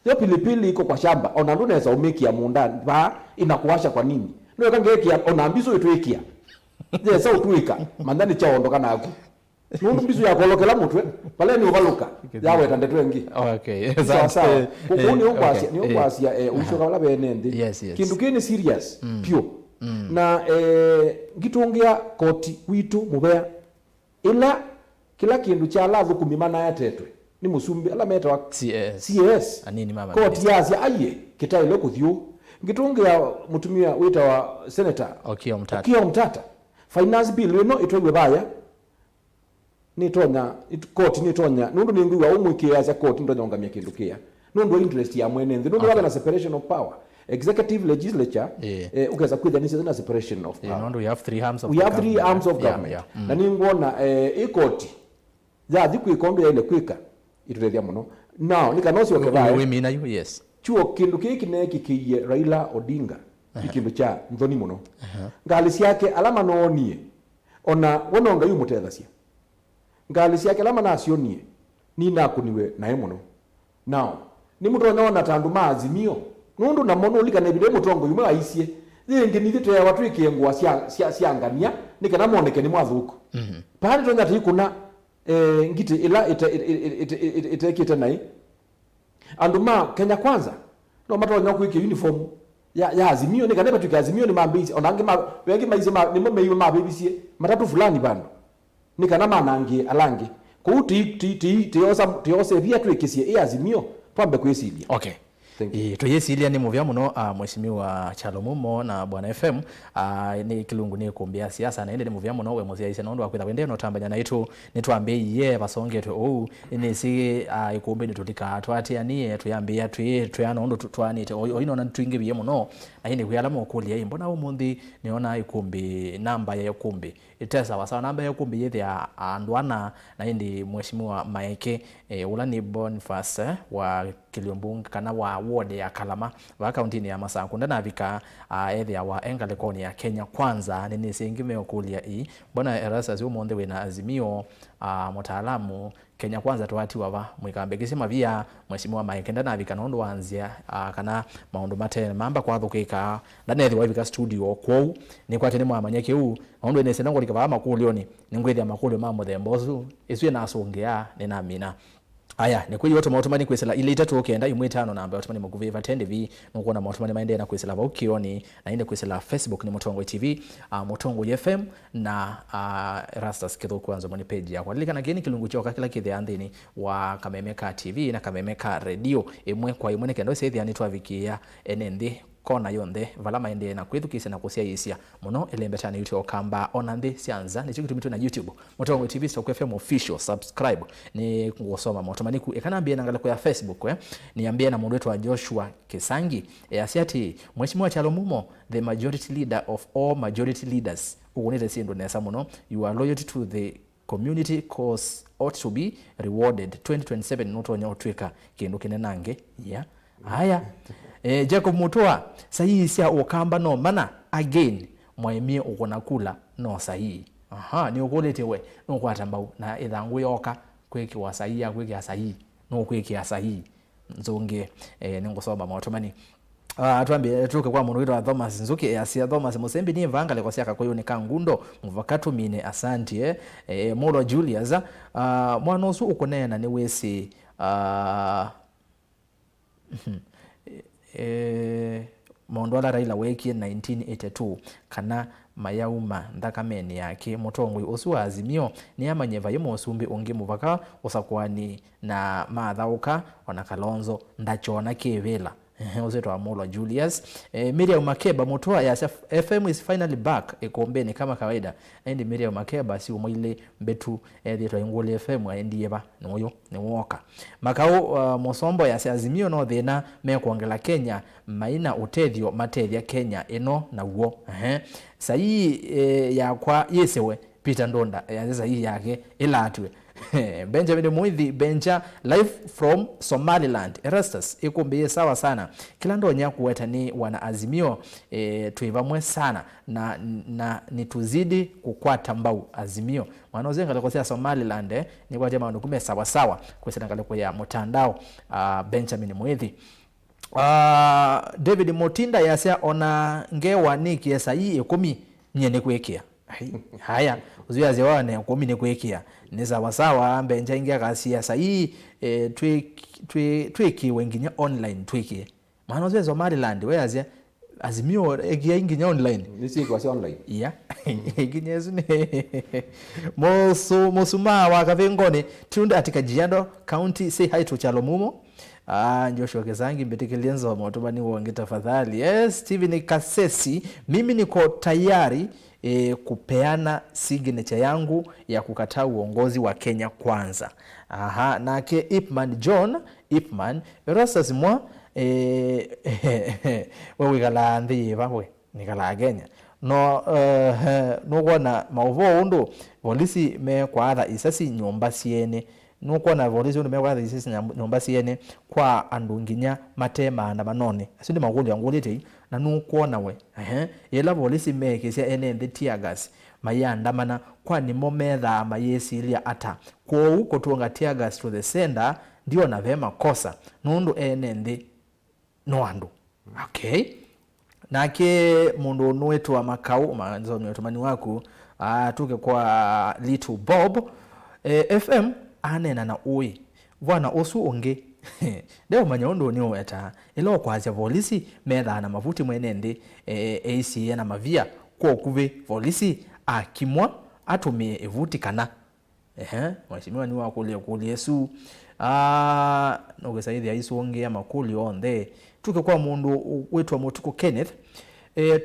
yo pilipili iko kwa shamba ona ndo nesa umekia munda ba inakuwasha kwa nini ndio kangekia ona ambizo itwekia je sa utwika mandani chaondo kana aku nundu mbizo ya kolokela mutwe pale ni uvaluka yawe tandetwe ngi okay sasa kukuni ongwasia ni ongwasia ushoka wala benende kindu kini serious pure na gitungia koti witu mubea ila kila kindu cha lathu kumimana yatetwe ni musumbi ala meta wa CS anini mama koti yasia aye kitaile kuthio gitungia mutumia wita wa senator Okiya Omtata finance bill no itwe baya nitonya koti nitonya nundu ningiwa umwikia za koti ndo nyongamia kindu kia nundu interest ya mwene nundu wala na separation of power executive legislature ukeza kwitha nisi na separation of power nundu we have three arms of government na ningona ikoti ya thiku ikombe ile kwika itulethia muno now nikanosi okebaya we mean you yes chuo kindu kiki neki kiye Raila Odinga ikindu cha nthoni muno ngali ciake alama noonie ona wononga yu mutethacia ngali ciake alama nacionie ni nakuniwe nae muno now ni mutonya ona tandu ma Azimio nundu na mono likana bide mutongo yume aicie zingi ni thite ya watu ikiengwa cia ngania nikana moneke ni mwathuku pali tonya tikuna ngiti ila itekite nai anduma Kenya kwanza no matonya kuike uniform ya Azimio nikana batu ya Azimio ni mambisi onange wengi maize ni mumeiwe mabibisie matatu fulani bando nikana manangi alangi kuti tiosa via tuikisie Azimio pambe kwesilia okay tuyesilia ni muvya muno mheshimiwa Kyalo MUMO na bwana FM ni kilungu ni kumbia siasa na ende ni muvya muno we muzia ise nondo akwitha wende no tambanya naitu nitwambe basongetwe ni si Îkûmbî nitutika twatianie tuyambia tuyana ondo twanite oino na twinge biye muno na hini kuyalama okulia mbona umundi niona Îkûmbî namba ya Îkûmbî itesa wasawa namba ya Îkûmbî yethia andwana na indi mheshimiwa MAEKE ula ni BONIFACE wa Kiliumbunga kana wa ward ya KALAMA wa kaunti ya Masaku ndana vika ethia wa engalekoni ya Kenya kwanza nini singime okulia bona ERASTUS umonde wina Azimio MUTAALAMU Kenya kwanza twatiwa va mwikambe gisema via mheshimiwa MAEKE ndana vika nondo wanzia kana maundu matene mamba kwa thukika ndana ethi wavika studio kwou ni kwa tene mwamanyeke u nondo ene senango likava makulioni ningwethia makulio mambo thembozu iswe na asongea nina mina aya ni kweli wote mautumani kwesela ile itatu okenda imwe 5 namba otumani muguviva 10 vi nukuona mautumani maende na kwesela vaukioni na inde kwesela Facebook ni Mutongo TV Mutongo FM na ERASTUS kitho kwanza moni page yako lika na geni kilungu choka kila kithe andini wa Kamemeka TV na Kamemeka Radio imwe kwa imwe kendo sethi anitwa vikia enende kona yonde vala maende na kwithukise na kusia yisia muno elembetana YouTube okamba onande sianza ni chikitumito na YouTube Mutongo TV Stock FM official subscribe ni ngosoma motomani ku ekanambia nangala kwa Facebook niambie na mundu wetu wa Joshua Kisangi asiati mheshimiwa Chalo MUMO the majority leader of all majority leaders ugonete sindo nesa muno you are loyal to the community cause ought to be rewarded 2027 notonya otweka kindu kinenange haya Jacob Mutua sahihi sia okamba no mana again mwaimie ukona kula no sahihi ni ukoletewe no kwatambau na ithangu yoka kweki wa sahihi ya kweki ya sahihi no kweki ya sahihi nzonge ningosoma mautumani tuambie tuke kwa mundu wa Thomas Nzuki asia Thomas Musembi ni vangale kwa siaka koyo ni kangundo muvakatu mine asanti Molo Julius mwanosu ukonena ni wesi Mondwala Raila weki 1982 kana mayauma ndakameni yake Mutongwe osu wa Azimio ni amanyeva yemo osumbi ungi muvaka osakwani na mathauka ona Kalonzo ndachona kevela uzeto wa Molo Julius Miriam Makeba Mutua ya FM is finally back Îkûmbî kama kawaida and Miriam Makeba si umile mbetu editwa ingole FM endieba noyo ni woka makao Mosombo ya Azimio no thina me kuongela Kenya maina utethio matethia Kenya eno na uo sai ya kwa yesewe Peter Ndonda ya sai yake ilatwe Benjamin Muithi Benja live from Somaliland ERASTUS Îkûmbî sawa sana kila ndonya kuweta ni wana Azimio tuivamwe sana na nituzidi kukwata mbau Azimio wanozenga lekosea Somaliland ni kwa jamaa ndukume sawa sawa kwesena kaleko ya mtandao Benjamin Muithi David Motinda yasia ona ngewa niki esa hii Îkûmbî nyene kuekea haya uziwaze wane Îkûmbî ne kuekea ni sawa sawa benja ingia kasi ya sahi twiki wenginya online twiki maana uziwaze Somaliland weazia Azimio egia inginya online nisi kwa si online eginya ezune Mosuma wa Kavengoni tunda atika Jiando County say hi to Chalo MUMO Joshua Kisangi mbetekele NZOMO otubani uonge tafadhali Steven Kasesi mimi niko tayari kupeana signature yangu ya kukataa uongozi wa Kenya kwanza nake Ipman John Ipman ERASTUS mwa wewe kala ndiye bawe nikala Kenya no gona mauvo undo polisi me kwa adha isasi nyomba siene nuko na polisi undo me kwa adha isasi nyomba siene kwa andunginya matema na manone asindi maguli angulite na nuko nawe yela polisi me kisia ene tear gas mayandamana kwa ni mometha mayesilia ata kwa uko tuonga tear gas to the sender ndio na vema kosa nundu ene noandu nake mundu nuetu wa makau manzo myotomani waku tuke kwa Little Bob FM anena na ui bwana osu onge leo manyondo ni weta ilo kwaza polisi metha na mavuti mwenende AC na mavia kwa kuve polisi akimwa atumie evuti kana mheshimiwa ni wakule Yesu nogesaidhi aisonge ya makuli onde tuke kwa mundu wetu wa Mutuku Kenneth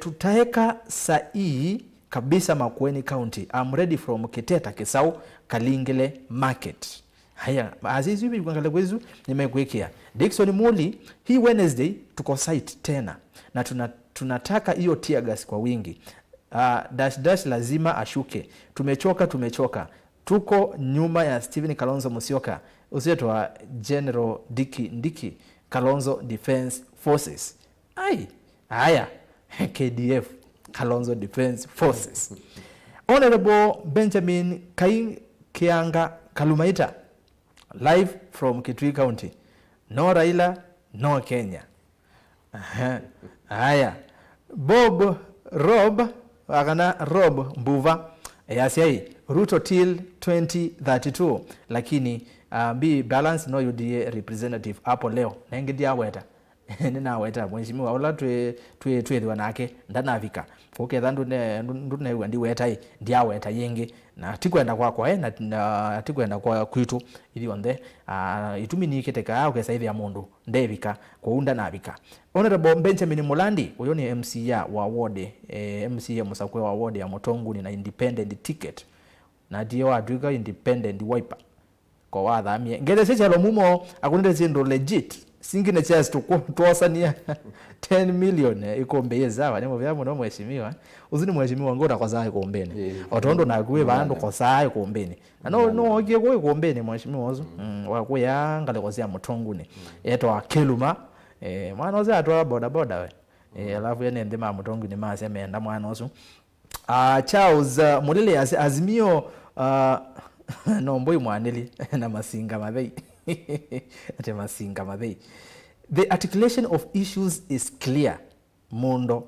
tutaeka sahi kabisa Makueni County I'm ready from Kiteta Kisau Kalingele Market haya azizi hivi kuangalia kwezu nimekuwekea Dickson Muli hii Wednesday tuko site tena na tunataka hiyo tear gas kwa wingi dash lazima ashuke. Tumechoka. Tuko nyuma ya Stephen Kalonzo Musyoka. Usietwa General Ndiki Kalonzo Defense Forces. Haya KDF Kalonzo Defense Forces. Honorable Benjamin Kianga Kalumaita, live from Kitui County. No Raila, no Kenya. Haya Rob Mbuva yasiai Ruto till 2032, lakini be balance no UDA representative hapo leo nengidia weta nina weta mheshimiwa wala twe nake ndanavika foke thandu ne ndi weta ndia weta yengi na tikwenda kwako na tikwenda kwa kwitu ili onde itumi kiteka ukesa hivi ya mundu ndevika kuunda navika. Honorable Benjamin Mulandi uyo ni MCA wa ward MCA musakwe wa ward ya Motongu ni na independent ticket na dio adwika independent wiper kwa wathamie ngede secha MUMO akunde zindo legit singine chance tuosania 10 million Îkûmbî zawa nemo vya muno mheshimiwa uzini mheshimiwa ngora kwa zaa Îkûmbî otondo na kuwe bandu kwa saa Îkûmbî no ogie kwa Îkûmbî mheshimiwa ozo wakuya ngale kwa zia Motongu ni etwa keluma mwana ozo atwa boda we alafu yene ndema Motongu ni mase ameenda mwana ozo Charles mulile Azimio no mboi mwanili na masinga mathei ate masinga mathei. The articulation of issues is clear mundo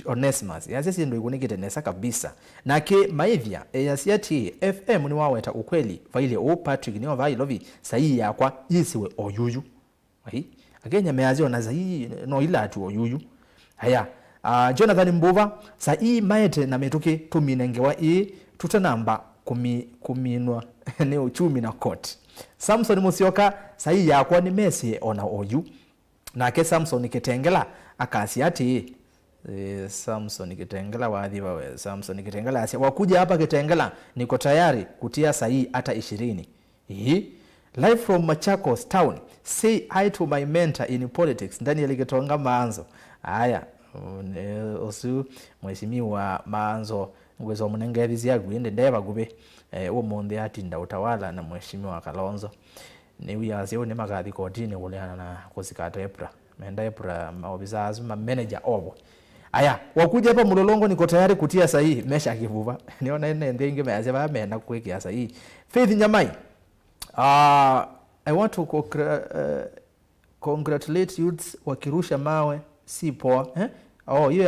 Onesimus yasisi ndo ikunikite nesa kabisa na ke maithia yasiati FM ni waweta ukweli vaile o Patrick ni wavai lovi sahi yakwa yisiwe oyuyu agenya meazio na sahi no ila atu oyuyu. Haya Jonathan Mbuva sahi maete na metuke tuminengewa tutanamba kuminwa ni uchumi na court. Samson Musyoka sahi yakwa ni mesi ona oyu na ke Samson Kitengela akasiati Samson Kitengela waadhiwa we Samson Kitengela asia wakuja hapa Kitengela niko tayari kutia sahi hata 20 live from Machakos town. Say hi to my mentor in politics ndani ya Ligetonga Maanzo. Haya osu mheshimiwa Maanzo ngwezo munengerizi agwinde ndeba gube uwo monde atinda utawala na mheshimiwa Kalonzo ni uyaze ne magathi kotini kuleana na kusikata Epra menda Epra maobiza azuma manager obo. Aya wakuja hapa Mulolongo niko tayari kutia sahihi mesha kivuva niona nende inge meaze ba mena kuwekea sahihi. Faith Nyamai I want to congratulate youths wakirusha mawe si poa hiyo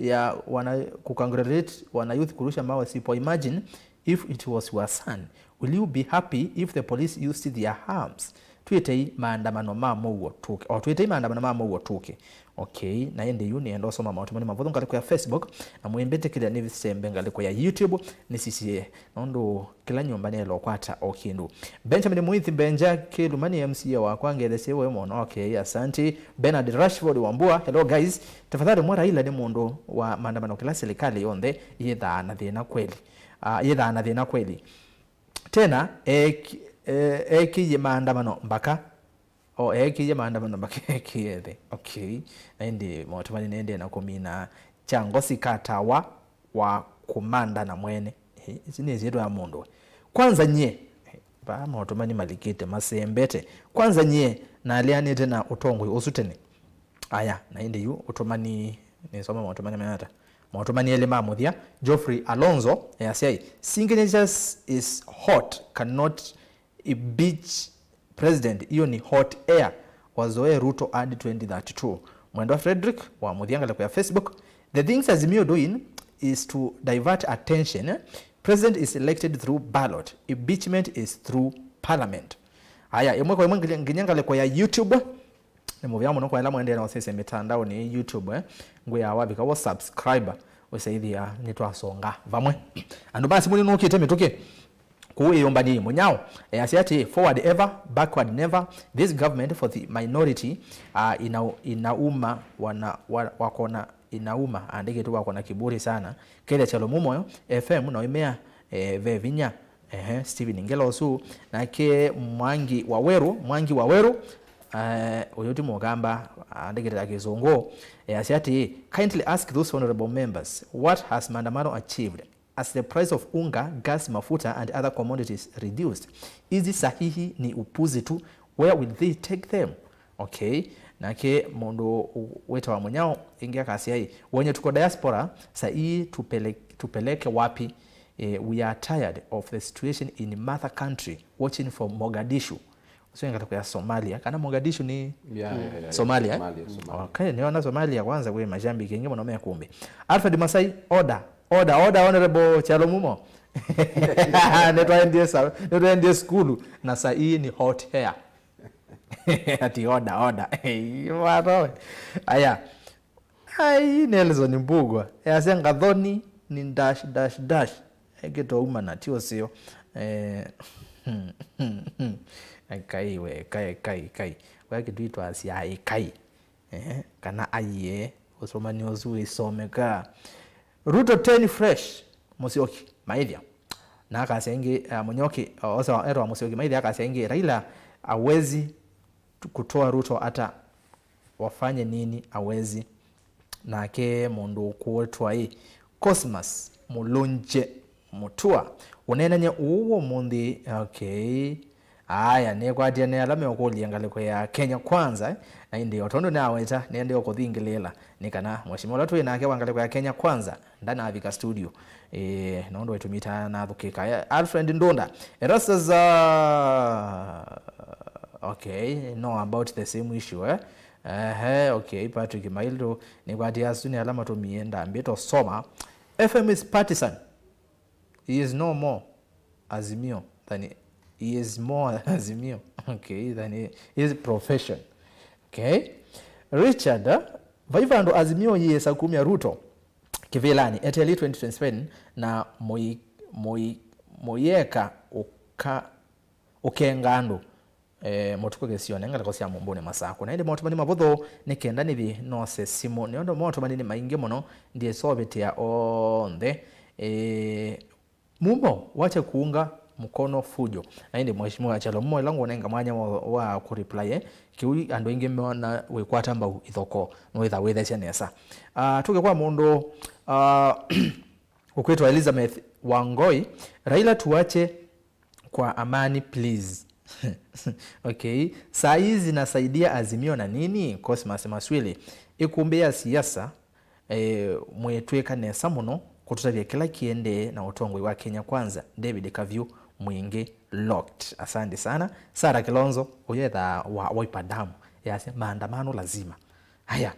ya wana congratulate wana youth kurusha mawe si poa. Imagine if it was your son, will you be happy if the police used their arms? Tuitei maandamano mamo wotuke tuitei maandamano mamo wotuke. Okay na ende yuni endo soma mautumani mavudhu ngaliko ya Facebook na muembete kila nivi sembe ngaliko ya YouTube ni sisi nondo kila nyumbani ya lokwata okindu. Benjamin Muithi Benja Kilumani MCA wa kwange lesewe mono. Okay asante. Bernard Rashford Wambua, hello guys, tafadhali mwa Raila ni mundo wa maandamano kila serikali yonde yedha na dhina kweli tena eki maandamano mbaka eki maandamano mbaka ekiyethe. Okay ndi mautumani nende na kumina changosi katawa wa kumanda na mwene zine zetu ya mundu kwanza nye ba mautumani malikite masembete kwanza nye na aliani tena utongwe usutene. Aya na ndi yu utumani nisoma mautumani menata mautumani ele mamuthia Geoffrey Alonzo yasai signatures is hot cannot beach president. Hiyo ni hot air wazoe Ruto hadi 2032. Mwendo Frederick wa mudhianga kwa Facebook. The things Azimio doing is to divert attention. President is elected through ballot. Impeachment is through parliament. Haya yemwe kwa nginyanga kwa ya YouTube ni muvyamo no kwa ela mwende na osese mitandao ni YouTube ngwe ya wabika wa subscriber wesaidhia nitwasonga vamwe andu basi muli nukite mituke kuiyomba ni munyao asiati forward ever backward never. This government for the minority inauma wakona inauma andike tu wakona kiburi sana kile chalo MUMO FM na imea vevinya Steven Ngelo su na ke mwangi wa weru oyoti mugamba andikira kizungu asiati kindly ask those honorable members what has maandamano achieved as the price of unga, gas, mafuta and other commodities reduced. Hizi sahihi ni upuzi tu, where will they take them? Okay, nake mondo weta wa mwenyao ingia kasi hii wenye tuko diaspora sahi tupeleke wapi? We are tired of the situation in mother country watching from Mogadishu. Sio ngata kwa Somalia kana Mogadishu ni Somalia. Somalia. Okay, niona Somalia kwanza kwa Mozambique ngemo na Îkûmbî. Alfred Masai order honorable Kyalo MUMO. Netwaendie school na saa hii ni hot hair. Ati order. Waro. Aya. Ai Nelson Mbugwa. Yase ngadhoni ni dash. Egeto uma na tio sio. Kai. Kwa kitu itwa asia kai. Kana aye usomani uzuri someka. Ruto 10 fresh Musyoki maithia na akasenge Munyoki osa ero Musyoki maithia akasenge Raila awezi kutoa Ruto hata wafanye nini awezi nake mundu kuotwa hii Cosmas Mulunje Mutua unenanye uwo mundi. Okay, aya ne kwatia ne alame okuliengaleko ya Kenya kwanza na ndio tondo naweta nende okuthingilela nikana mheshimiwa latu nake wangaleko ya Kenya kwanza ndana avika studio naondo wetumita na thukika Alfred Ndonda ERASTUS okay no about the same issue okay Patrick Maildo ni kwatia suni alama tumienda mbito soma FM is partisan. He is no more Azimio than he is more Azimio, okay, than his profession. Okay, Richard vaivando Azimio yesa kumya Ruto kivilani eteli 2027 na moyeka ukengando motuko gesione ngala kosia mumbone masako na inde moto mani mabotho nikenda nithi no sesimo niondo moto mani mainge mono ndiye sobetia onde MUMO wache kuunga mkono fujo na inde mheshimiwa Kyalo MUMO lango nenga mwanya wa ku reply kiui ando inge meona we kwatamba ithoko no itha wethesya nesa tuke kwa mundu ukwetwa Elizabeth Wangoi Raila tuache kwa amani please. Okay, saa hizi nasaidia Azimio na nini? Cosmas Maswili ikumbia siasa mwetweka nesa muno kututavya kila kiende na utongwe wa Kenya kwanza. David Kavyu mwingi locked. Asante sana. Sara Kilonzo uyetha waipa damu yase maandamano lazima. Haya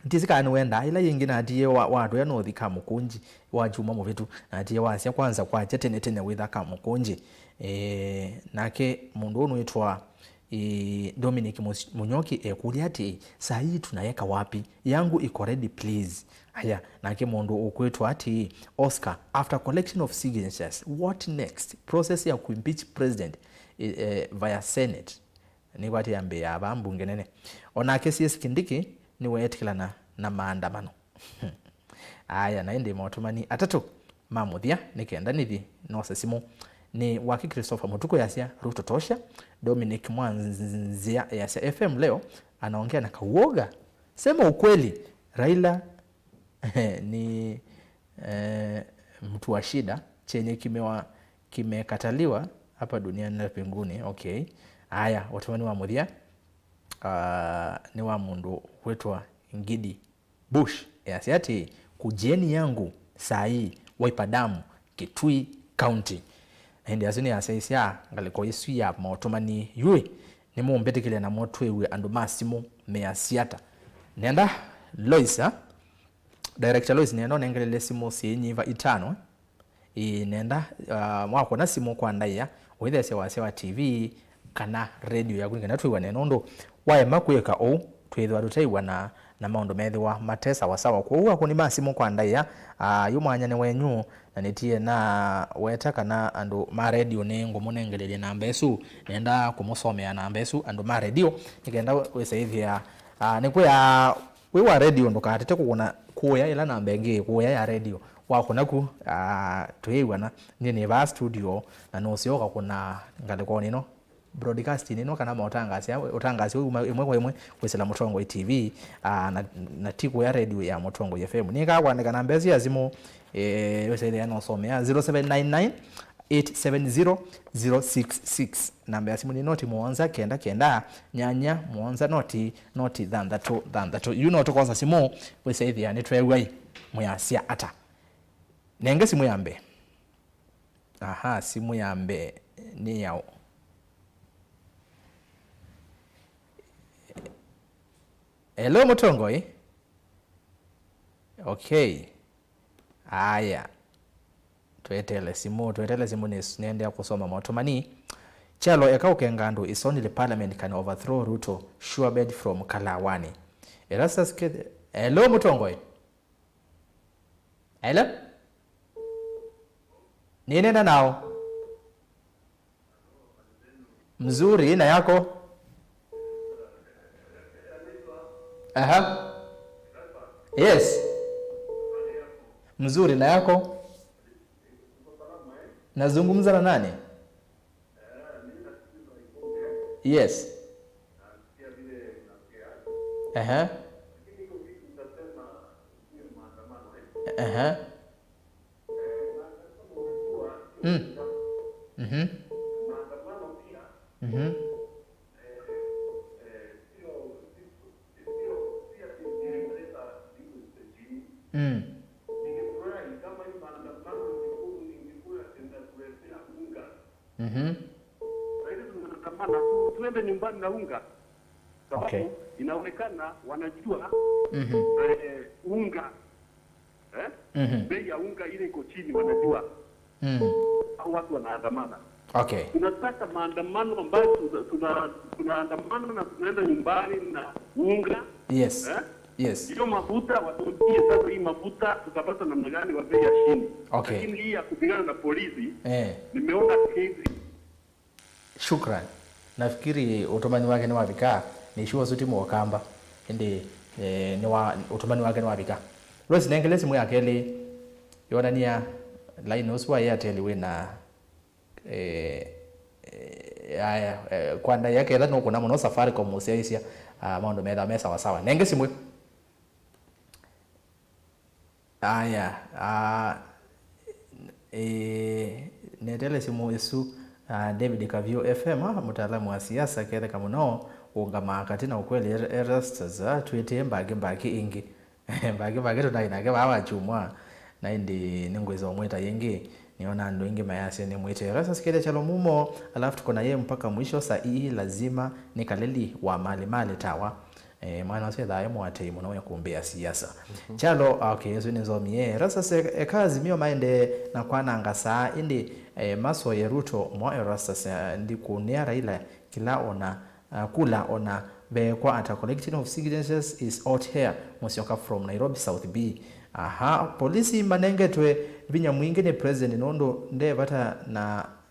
ntisika anuenda ila yingine atiye watu yanothika mukunji wajuma mu vitu atiye wasya kwanza kwa tene withaka mukunji nake mundu onu itwa Dominic Munyoki kuli ati saa hii tunaweka wapi yangu iko ready please. Haya nake mundu ukwetwa ati Oscar after collection of signatures what next process ya kuimpeach president via senate ni kwati ambe ya bambunge nene onake CS Kindiki ni wetikilana na maandamano. Aya naende motomani atatu mamuthia nikenda nithi no sesimo ni waki Christopher Mutuko yasia Ruto tosha. Dominic Mwanzia yasia FM leo anaongea na kauoga sema ukweli Raila ni mtu wa shida chenye kimekataliwa hapa duniani na pinguni. Okay, haya watumani wa muthia ni wa mundu wetwa Ngidi Bush yasiati kujeni yangu saa hii waipa damu Kitui County ndi asini asaisia ngaliko yesu ya motomani yue ni mumbetikile na motwewe andu masimo measiata nenda Loisa director Lois nenda nengelele simo sinyiva itano nenda mwako na simo kwa ndaya wethese wasewa TV kana radio ya kuninga natwe wanenondo wae makweka o twethwa tutaiwa na maondo methwa matesa wasawa kwa kuni masimo kwa ndaya yumwanya ne wenyu na nitie na weta kana andu ma radio nengo munengelele na mbesu nenda kumusomea na mbesu andu ma radio nikenda wesethia nikwa we wa radio ndo katete kuona kuya ila na mbenge kuya ya radio wako naku twewana ni ba studio na no sioka kuna ngaliko nino broadcast nino kana utangasi imwe kwa imwe kwesela Mutongo TV na tiku ya radio ya Mutongo FM nika kwandika namba ya simu wesele yanosomea 0799 870-066 namba ya simu ni noti muonza kenda nyanya muonza noti dhandatu tokoza simu wese ithi ya nitwewai muyasia ata nenge simu yambe simu yambe ni yao hello Mutongo okay aya tuetele simu niende kusoma motomani chalo ekaukengandu is only the parliament can overthrow Ruto sure bed from Kalawani ERASTUS hello Mutongo hello ninena nao mzuri na yako yes mzuri na yako nazungumza na nani? Yes. Tuende nyumbani na unga. Okay. Inaonekana wanajua unga bei ya unga ile iko chini wanajua. Au watu wanaandamana. Okay. Tunataka maandamano ambayo tunaandamana na tunaenda nyumbani na unga. Yes. Yes. Hiyo mafuta watuambie sasa hii mafuta tutapata namna gani wa bei ya chini. Okay. Lakini hii ya kupigana na polisi nimeona hizi. Shukran. Nafikiri utumani wake ni wabika ni shuwa suti mwakamba ndi ni utumani wake ni wabika Rose nengele simu yake li yona niya line uswa ya teli na kwanda yake la no kuna mono safari kwa museisia maondo meda mesa sawa nenge simu netele simu yesu David Kavio FM mutaalamu wa siasa kile kama no ungama katina ukweli ERASTUS tuite mbage ingi mbage tunainage baba chumwa na ndi ningwezo mweta yengi niona ndo ingi mayase ni mwete ERASTUS kile chalo MUMO alafu tuko na yeye mpaka mwisho saa hii lazima nikaleli wa mali tawa maana sasa dae mwate muno ya kuombea siasa chalo okay yesu NZOMO ERASTUS Azimio maende na kwana ngasa indi maso ya Ruto mwa ERASTUS ndi kunia Raila kila ona kula ona be kwa ata collecting of signatures is out here Musyoka from Nairobi South B polisi manengetwe vinya mwingine president nondo nde bata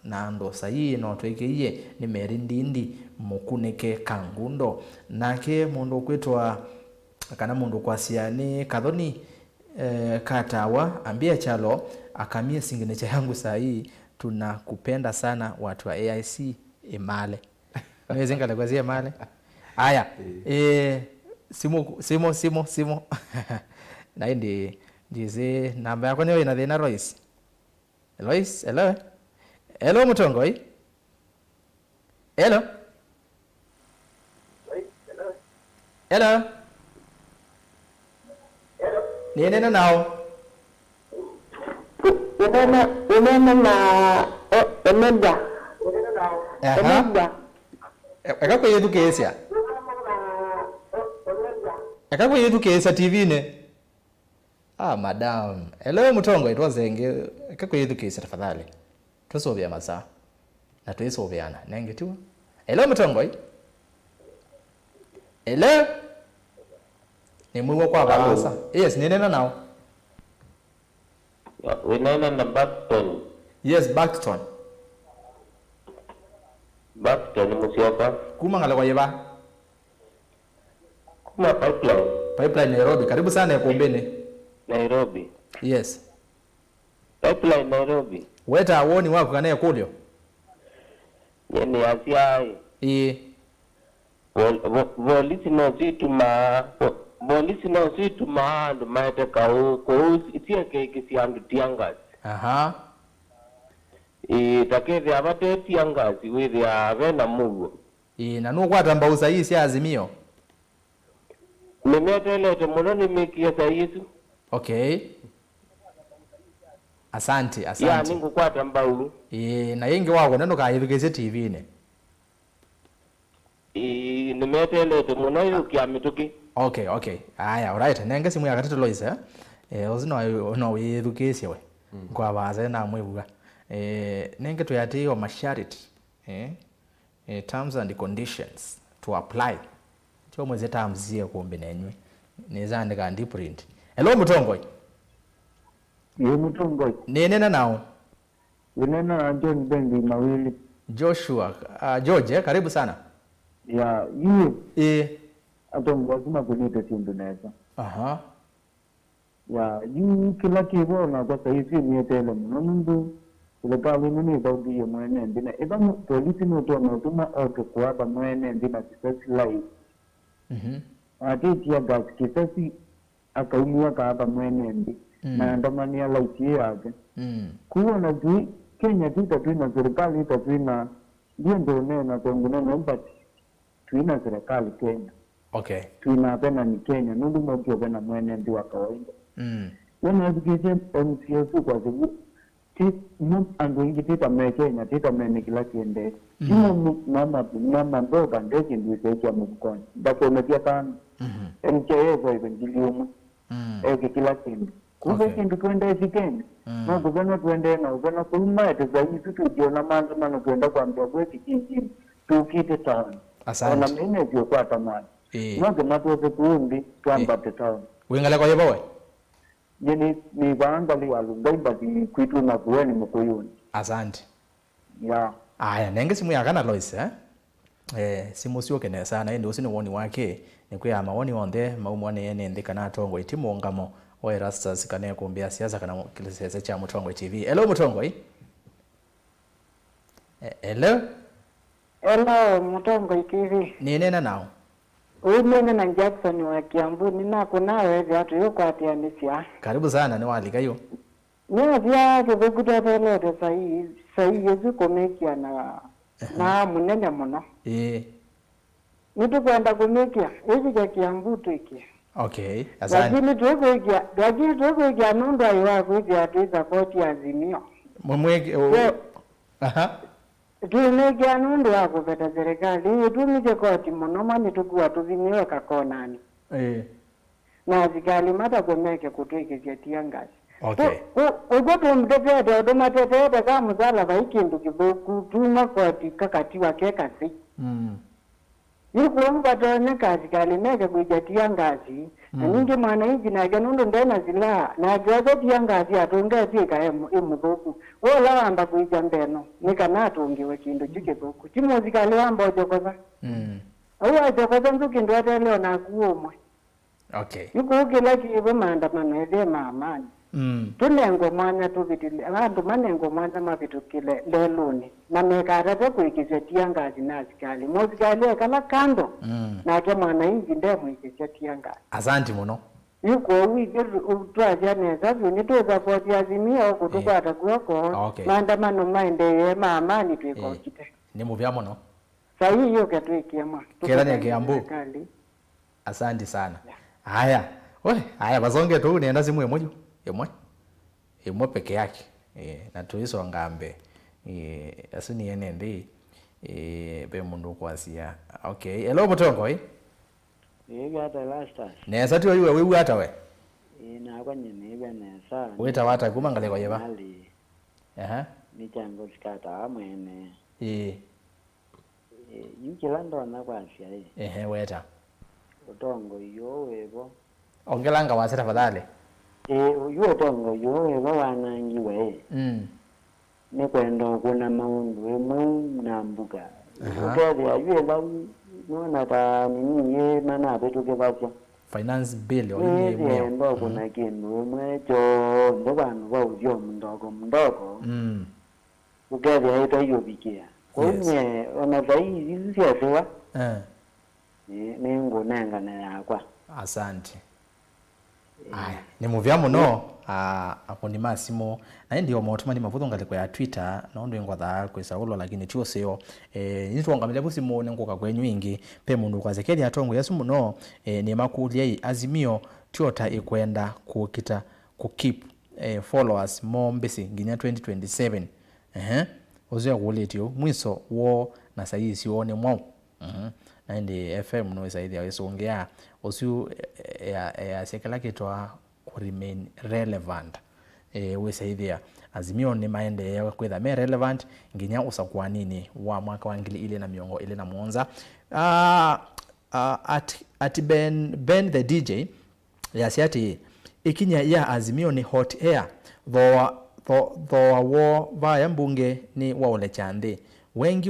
na ndo sayi no twekeiye ni merindindi mukuneke kangundo nake mundu kwetwa kana mundu kwasiani kadhoni katawa ambia chalo akamie signature yangu sayi tunakupenda sana watu wa AIC Emale niweze ngalakwazia Emale aya simu na ndi ndize namba yako niyo ina thina Royce hello Mutongo hello nene nao Unena na Emenda. Akako yedu kesia. Akako yedu kesia TV ne. Madam. Hello Mutongo itwazenge. Akako yedu kesia tafadhali. Tusobya masa. Na tuisobyana. Nenge tu. Hello Mutongo. Hello. Ni mwiwo kwa balasa. Yes, nena nao. Winena na Buxton. Yes, Buxton. Buxton Musyoka. Kuma ngala kwa yeba. Kuma pipeline. Pipeline Nairobi. Karibu sana ya Îkûmbî. Nairobi. Yes. Pipeline Nairobi. Weta awoni wako kana ya kulio. yani asiai polisi no situma andu maete kau ko itia ke andu tiangazi takethia abate tiangazi withia avena mugo na nukwata mbausa hii cia Azimio nimetelete muno nimikie saisu. Okay, asante ya ningu kwata mbau na yengi wako nendo kaithukise TV ne nimetelete muno yukia mituki. Okay aya alright nenge simu ya katatu Loisa no withukise we kwa baze na mwibuga nenge tuyati o masharti terms and conditions to apply cho mweze tamzie kumbe nenywe nizandika ndi print. Hello Mutongoi. Mutongoi. Nenena nao. Unena na John Bendi mawili. Joshua, George, karibu sana. Ya, atom lazima kunite Indonesia. Ya, kila kivo na kwa sahizi nietele mnundu. Serikali nini daudi ya mwene ndina. Eba polisi nuto nautuma auto kuwaba mwene ndina kisasi lai. Ati ya gas kisasi akaumia kaaba mwene ndi. Na andamani ya laiti yake. Kuwa na jui Kenya tita tuina serikali tita tuina ndiyo ndone na kuanguna nombati tuina serikali Kenya. Okay. Tuina pena ni Kenya nundu mwakio pena mwene ndi wa kawaida. Wana adikise MCSU kwa sababu andu ingi tita me Kenya tita me nikila kiende. Jimo mama mboga ndeki nduiseikia mkoni. Dako umetia tano. MCA kwa hivyo eke kila kiende. Kuwe kindu tuende Kenya. Na kuzana tuende na uzana kuluma zaidi tutujiona maandamano tuenda kwa mbwa kijijini tukite town. Asante. Na mimi ndio kwa tamani. Ndio matoze kuumbi tuambate town. Wengale kwa yebawe. Yeni ni baangali walungai basi kwitu na kuweni mkoyoni. Asante. Ya. Aya nenge simu yakana Lois simu sio kene sana ende usini woni wake ni kwa mawoni onde maumwane yene ndikana tongo itimo ngamo wa ERASTUS kane kumbia siasa kana kilesese cha Mutongoi TV. Hello Mutongoi. Hello Mutongoi TV. Nena nao. Mimi na Jackson wa Kiambu nina kunawe viatu yuko atianisia. Karibu sana ni walika hiyo. Ni vya kuguda pele sai yezu komekia na munene muno. Nitu kwenda kumekia hizi ya Kiambu tuiki. Okay, asante. Lakini tuko nunda iwa kuja support ya Azimio. Mwemweke Tumekia nundu wako peta serikali tumije koti muno mani tukuwa tuvimiwe kakonani. Na azikali mata kumeke kutuikizia tiangazi. Okay. Ugoto mtetete odomatetete kama mzala vaikindu kiboku tuma koti kakati wake kasi. Yukuomba tone kazi kali meke kuja tiangazi. Na ningi mwana ingi na genundu ndena zila na gaza tiangazi atunga tika emuboku. Ola amba kuja mbeno nika natungiwe kindu kiboku. Timozikali wamba ojokoza. Awa ojokoza nzukindu leo na kuomwe. Okay. Yukukila kiwe maandamano eve maamani. Tulengo mwanya tuvitile abantu manengo mwanya mavitukile leluni na mekarate kuikize tiangazi na asikali mozikali kala kando na ke mwana ingi ndemo ikize tiangazi. Asante muno. Yuko wiki utwaje neza vunito za poti Azimio kutukwata kuoko maandamano maende maamani twiko kite. Ni muvya muno. Sahi hiyo ketwekiema. Kera ni Kiambu. Asante sana. Haya. Haya bazonge tu nienda simu emojo. Emwe peke yake na tuiso ngambe asini yene ndi be mundu kwasia. Okay, hello Mutongoi. Hata ERASTUS Nesa tu wewe hata we na kwanye nibe nesa weta wata kumangale kwa yeba ni chango sikata amwene yikilando na kwasia weta utongo yo webo ongelanga wasira fadhali uyo tongo yo webo wanangiwe ni kwenda kuna maundu emu na mbuga ukezi ayue ba nona ta nini ye mana betuke basya finance bill olinye ndo kuna kindu mwecho ndo bantu ba ujo mdogo ukezi ayita yobikia Kwenye wanadai hizi siasa nengo nanga na yakwa. Asante. Aya, ni muvya muno apo ni masimo na ndio mautumani mavuto ngaliko ya Twitter na ndo ngwatha kwesa ulo lakini tio seo nitwangamile busimo nengoka kwenyu ingi pe mundu kwazekeli atongo yasu muno ni makulia Azimio tiota ikwenda kukita keep followers more mbesi nginya 2027 ozo kuletio mwiso wo na sayisi one mwao na ndi FM no saidi awesongea osu ya sekala kitwa ku remain relevant we saidi ya Azimio ni maendeleo kwetha me relevant nginya usakuwa nini wa mwaka wa 2017 at Ben the DJ yasiati Îkinya ya Azimio ni hot air though war vaya mbunge ni waole chande wengi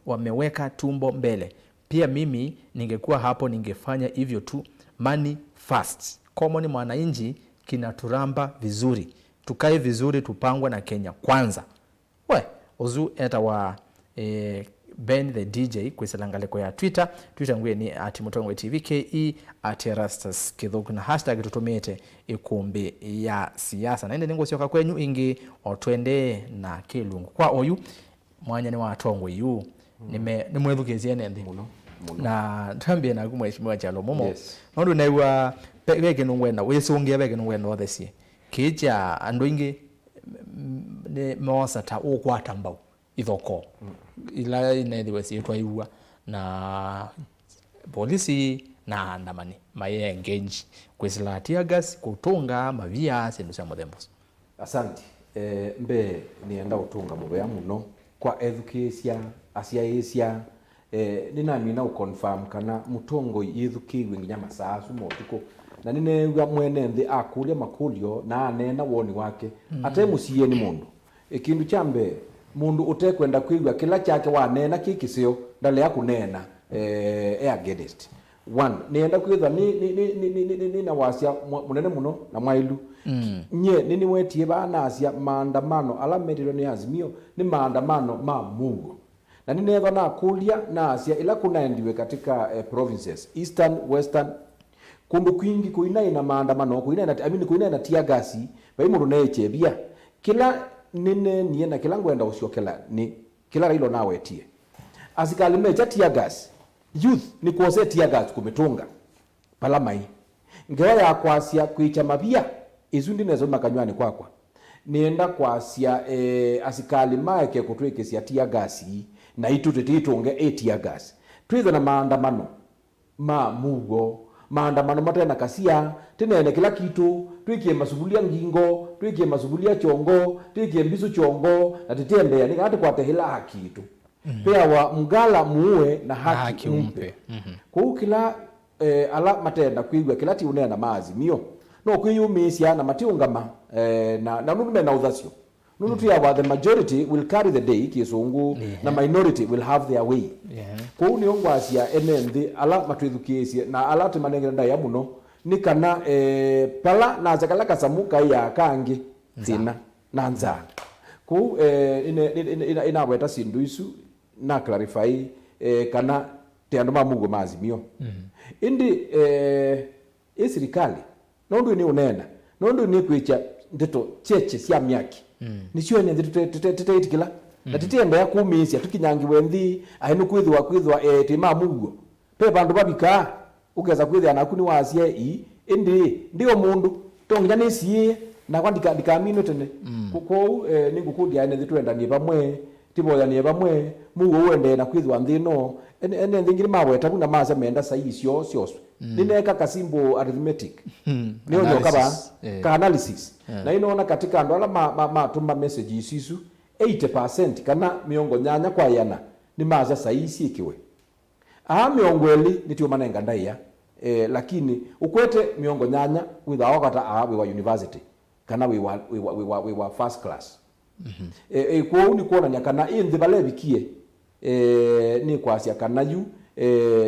wameweka tumbo mbele. Pia mimi ningekuwa hapo ningefanya hivyo tu. Money first. Common mwananchi kinaturamba vizuri. Tukae vizuri tupangwe na Kenya kwanza. Ozu eta wa Ben the DJ kwisalangaleko ya Twitter ngwe ni @mutongwe.tv ke @ERASTUS kithuku na hashtag tutumite Îkûmbî ya siasa. Na ende ningo sioka kwenyu ingi otwende na kilungu. Kwa oyu mwanya ni watongwe yu nimwethukizie nende muno na tambie na kumweshimiwa KYALO MUMO nondu naiwa peke nungwenda wisungia peke nungwenda othesie kija andu ingi ne mosa ta ukwata mbau ithoko ila inethiwe sietwa iwa na polisi na andamani engage kwisila tear gas kutunga mavia sindu cia muthembos. Asante. Mbe nienda utunga mubeya muno kwa education asiaisia ninamina uconfirm kana mutongo yithukiwe nginya masasu motiko na ninegwa mwene nthi akulia makulio na anena woni wake ate musie ni mundu ikindu chambe mundu utekwenda kwigwa kila chake wanena kikisio ndale ya kunena against one nienda kwitha ni na wasia munene muno na mwailu nye nini wetie bana asia maandamano ala medilo ni Azimio ni maandamano ma Mungu na ninetha na kulia na asia ila kunaendiwe katika provinces eastern western kundu kwingi kuina maandamano kuina na tear gas bai mundu nechebia kila nene niena kila ngwenda usiokela ni kila rilo na wetie asikali mecha tear gas youth ni kuose tear gas kumitunga pala mai ngewa ya kwasia kuicha mabia izundi nezo makanywani kwakwa nienda kwasia asikali MAEKE kutwikesia tear gas na itutitunge tear gas twiza na maandamano ma mugo maandamano matena kasia tenene kila kitu twikie masubulia ngingo twikie masubulia chongo twikie mbisu chongo na tetembea nikati kwa tehela kitu pia wa mgala muue na haki umpe kwa kila ala matenda kuigwa kila ti unena maazimio no kwiyumisia na matiungama na nunume na udhasio nunu tu ya the majority will carry the day kisungu na minority will have their way kwa uni ongwasia enenthi ala matwithukiesie na ala timanengera ndai ya muno ni kana pala na zakala kasamuka ya kangi thina na nza ku ina weta sindu isu na clarify kana te andoma mugo maazimio indi serikali nondu ni unena nondu ni kwicha ndito cheche cia miaki nicio ne tetitikila na titienda ya kumisia tukinyangiwe nthi ainu kwithwa tima mugo pe bandu babika ukeza kwithia naku ni wasie indi ndio mundu tonginya ni sie na kwandika ndikamino tene kuko ningukundia ne twenda ni bamwe tiboya ni bamwe mugo wende na kwithwa nthi no ene ngiri maweta buna maza menda saisio sioswe nineka kasimbo arithmetic niyo nyoka ka analysis na inaona katika ndo ala matuma message isisu 80% kana miongo nyanya kwa yana ni maza saisi ikiwe miongo eli nitio manenga ndaia lakini ukwete miongo nyanya witha wakata we wa university kana we wa first class kwa uni kuona nyakana inthi bale bikie ni kwasia kana yu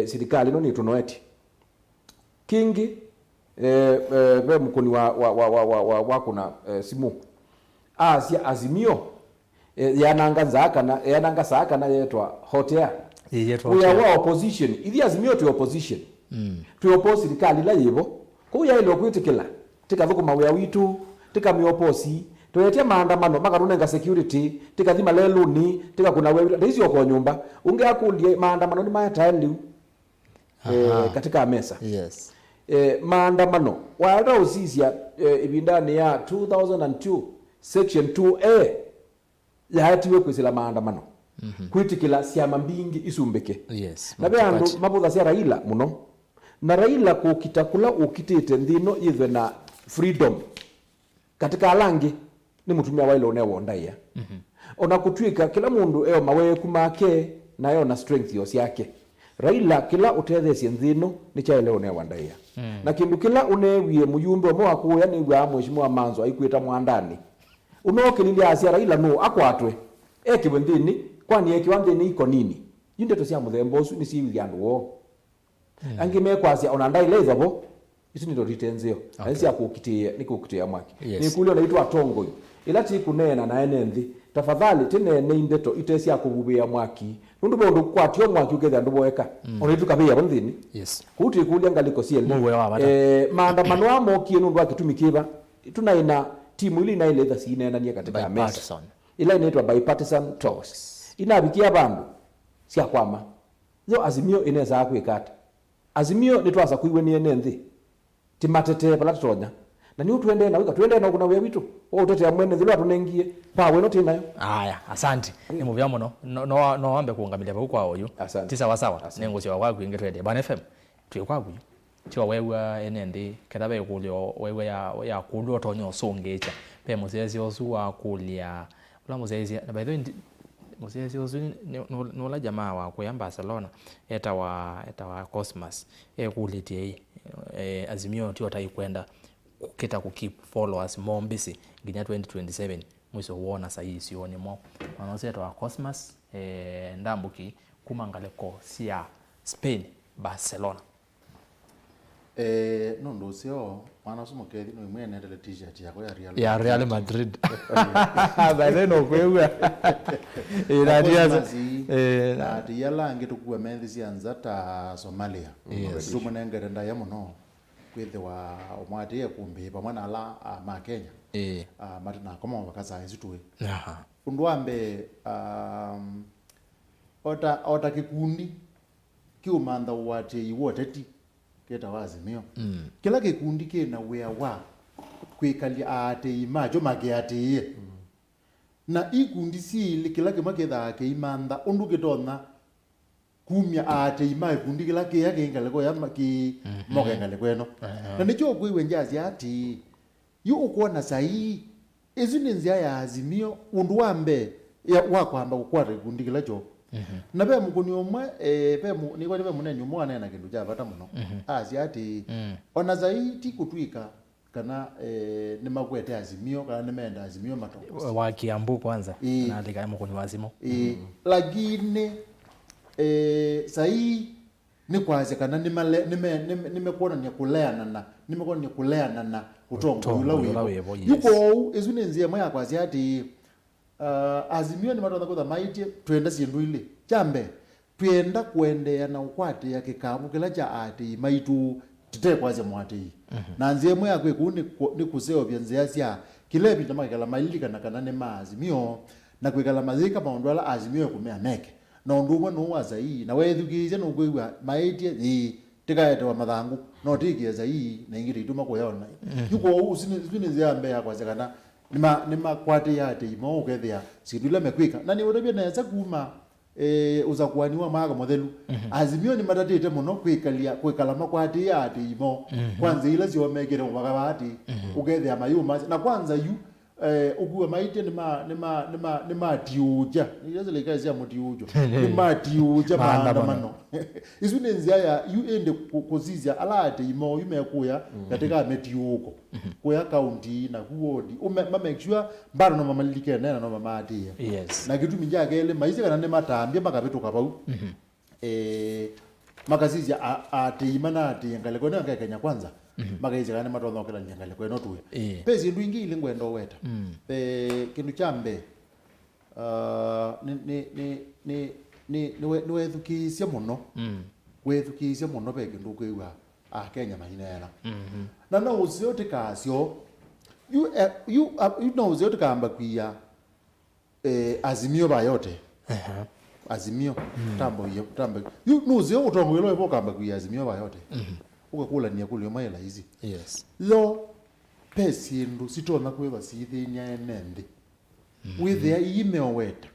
serikali no ni tunoeti kingi be mkoni wa kuna simu asia Azimio yananga sakana yetwa hot air we are opposition ithi Azimio to opposition to oppose serikali la yibo ko ya ile okwitikila tikathukuma wea witu tikamioposi tuetia maandamano makarunenga security tikathima leluni tikakuna wewe ndicio kwa nyumba ungeakulie maandamano ni mayataendiu katika mesa yes maandamano wala usisia ibindani ya 2002 section 2A yahatiwe kwisila maandamano kwitikila siama mbingi isumbeke yes na beandu mabutha cia Raila muno na Raila kukitakula ukitite ndino yithwe na freedom katika alangi ni mutumia wa ile onewo ndaia ona kutwika kila mundu eo maweku make na eo na strength yose yake Raila kila utethesie nthino ni cha ile onewo ndaia na kindu kila unewie muyumbe omwe wakuya ni gwa mheshimiwa Manzo aikwita mwandani unokililia asia Raila no akwatwe ekiwe nthini kwani ekiwanthini iko nini yinde to cia muthembosu ni ciwi andu wo angime kwasia ona ndaile thabo isi ni ritenzo nisi akukitia nikukitia mwaki ni kulio naitwa tongo ila ti kunena na enenthi tafadhali tinene indeto itesi akububia mwaki nundu bondo kwatio mwaki ugetha ndu boeka ona itukabia bonthini yes kuti kulia ngaliko ciel maandamano amokie nundu akitumikiva tunaina timu ile inaile tha sinenania katika mesa ila inaitwa bipartisan talks inabikia bandu cia kwama yo Azimio ineza akwikata Azimio nitwasa kuiwe ni enenthi timatete palatonya na ni utwende na wika twende na kuna wewe witu o utete ya mwene thilo atunengie pawe no tinayo aya asante ni muvya muno no ambe kuungamilia ba kwa oyu ti sawa sawa nengo cia wa kwinge twende bana FM twi kwa guyu tiwa wewe enende kada be kulio wewe ya kulio tonyo songecha pe muzezi osu wa kulia ula muzezi na by the way muzezi osu no la jamaa wa kwa Barcelona eta wa Cosmos kulitie Azimio tio taikwenda kukita kukeep followers more mbisi nginya 2027 mwiso huona sahi sioni mo wanaoseta wa Cosmos ndambuki kumangaleko sia Spain Barcelona no ndo sio mwana somo kethi no imwe nendele t-shirt yako ya Real Madrid by then okwewa iradia na diala ngetukua menthi cianza ta Somalia tumunengere ndaya muno kwithe wa omwati Îkûmbî pamwe na ala ma Kenya matina koma bakaza izitwe undu ambe ota kikundi kiumantha wati ûYΗETEWA keta wa Azimio kila kikundi kina wea wa kwikalia ate imajo magiatie na ikundi sili kila kimaketha keimantha undu kitona kumya ate ima ikundi kila yake ngaleko ya maki mogengaleko eno na nicho kwiwe njazi ati yu ukuona sahi ezine nzia ya Azimio undu wambe ya wakwamba kukwata ikundi kila cho na be mukuni omwe be ni kwa be munenyu mwana na kindu javata muno azi ati ona zaiti kutwika kana ni magwete Azimio kana ni menda Azimio matongo wa Kiambu kwanza na alika mukuni wazimo lakini sahi ni kwaze kana nimekuona ni kuleana na nimekuona ni kuleana na utongo ulawibo yuko ezune nzia moya kwaze ati Azimio ni matonda kwa maiti twenda sindu ile chambe twenda kuendea na ukwate ya kikabu kila cha ati MAITû tete kwaze mwati na nzie moya kwe kuni ni kuseo byanzia sia kile bintu makala malilika na kana ne Azimio na kwekala mazika maondwala Azimio kumea meke na ndumwe no wazai na wethukize no kwigwa maiti ni tikaetewa mathangu no tikie zai na ingiri ituma kuyona yuko usini ziambe ya kwaze kana nima kwate yate imo ukethia sidule mekwika na ni urabia naweza kuma uzakwaniwa maga modelu Azimio ni matatete muno kwikala makwate yate imo kwanza ile zio megere mugabati ukethia mayuma na kwanza yu ukuwa maite ni matiuja niweza leka sia mutiujo ni matiuja maandamano izune nzia ya yu ende kuzizia alate imo yumekuya katika metiuko kuya county na kuodi make sure mbaro no mamalike nena no mamatia yes na kitu minja gele maize kana ne matambia makabeto kapau makazizia ate imana ate ngaleko na Kenya kwanza magaize kana matonda okela ngaleko eno tuwe pezi ndu ingi ile ngwendo weta kindu chambe ni wethukisye muno wethukisye muno be kindu kwiwa Kenya mainena na no usiote kasyo you know usiote kamba kwia Azimio bayote Azimio tambo you know uzio utongwelo ebo kamba kwia Azimio bayote ukakula ni yakuli yomela hizi yes lo pesindu sitona kweva sithinya enende with the email weta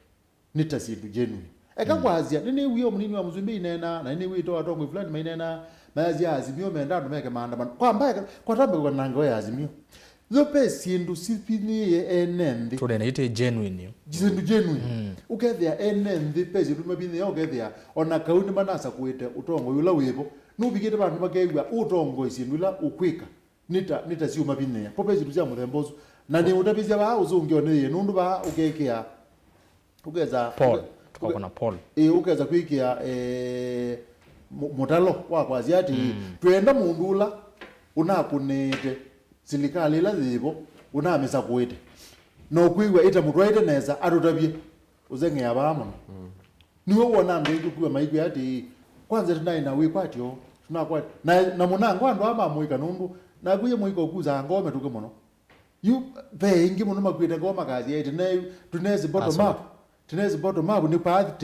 nitasindu genuine ekakwazia nini wiyo munini wa muzumbi inena na nini wito atongo fulani mainena mazi Azimio menda ndo meke maandamano kwamba kwa tambe kwa nango ya Azimio zo pesindu sipiniye enende tudena ite genuine sindu genuine ukethia enende pesindu mabini yo ukethia ona kauni manasa kuite utongo yula wibo nubigite bantu bakegwa utongo isindu la ukwika nita siuma bineya popezi tuzya muthembozo na ni utabizya ba uzungioneye nundu ba ukekea ukeza Paul tukona Paul ukeza kwikia mutalo wa kwazi ati twenda mundula unakunete silikali la zibo unamesa kuite no kwigwa ita mutwaite neza arutabye uzenge abamo niwe wona ndio kuwa maigwe ati kwanza tunaina wikwatyo tunakwati na munango andu amamuika nundu na kuye muiko kuza ngome tuke muno you pe ingi muno makwita ngoma kazi eti tunezi bottom up ni path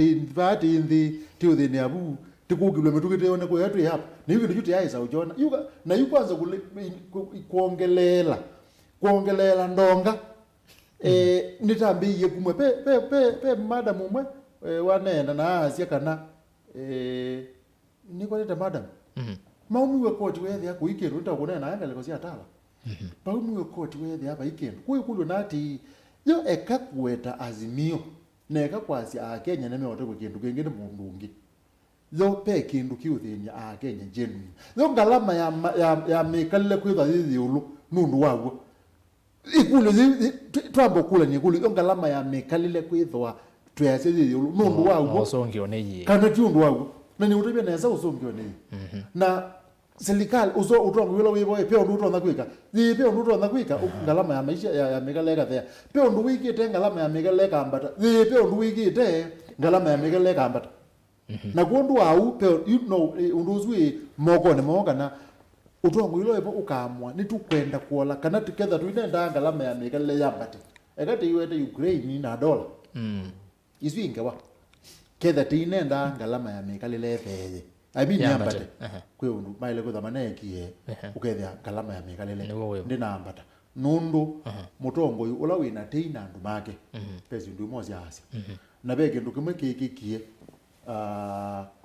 in the to the neabu tikugilwe metukite one ko yetu hapa ni hivi ndio yaisa ujona yuka na yuko kwanza kuongelela ndonga nitambiye kumwe pe madam mwe wanenda na asia kana niko leta madam maumiwe koti wethi yako ikendo utakuna na ngale kosi atala maumiwe koti wethi hapa ikendo kuyo nati yo ekakweta Azimio na ekakwasi Kenya neme wote kindu kingine mundu ungi yo pe kindu kiuthinya Kenya genuine yo ngalama ya mekalle kwitha thithi ulu nundu waguo ikulu twambo kula ni ikulu yo ngalama ya mekalile kwithwa twese thithi ulu nundu waguo osongioneye kana tiundu waguo na ni utebya neza usongioneye na serikali uzo utongo wilo wibo pe ondu utonda kwika thi pe ondu utonda kwika ngalama ya maisha ya megaleka thea pe ondu wikite ngalama ya megaleka ambata thi pe ondu wikite ngalama ya megaleka ambata na kundu au pe you know undu uzwi moko ne moka na utongo wilo wibo ukamwa ni tukwenda kuola kana together tuinenda ngalama ya megaleka ambata ekati iwete Ukraine na dola izwi ingewa ketha tinenda ngalama ya megaleka theye I mean yambate kwe undu maile ko dhamana kie ukethia kalama ya mekalele ndina ambata nundu mutongo ula wina teina ndu make pezi ndu mozi asi na bege ndu kimwe kikie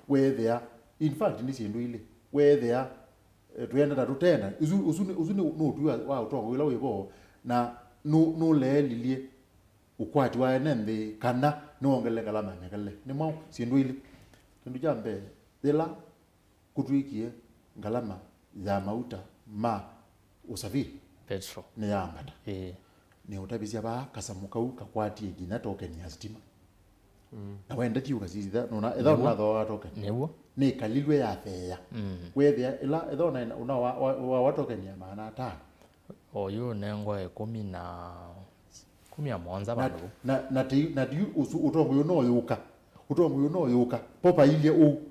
wethia in fact ni sindu ile wethia tuyenda na tutenda uzuni no tuwa wa utongo ula wibo na no le lilie ukwati wa enende kana no ngele kalama ya mekalele ni mau sindu ile ndu jambe dela kutwikie ngalama ya mauta ma usafiri petro ni yambata ni utabizia ba kasamukau kakwatie gina token ya stima na wenda tiuka zizitha nona etha na tho token newo ni kalilwe ya thea wethia ila etha na una wa token ya maana 5 oyo nengo 10 bandu na usu utongo yo no yuka popa ile u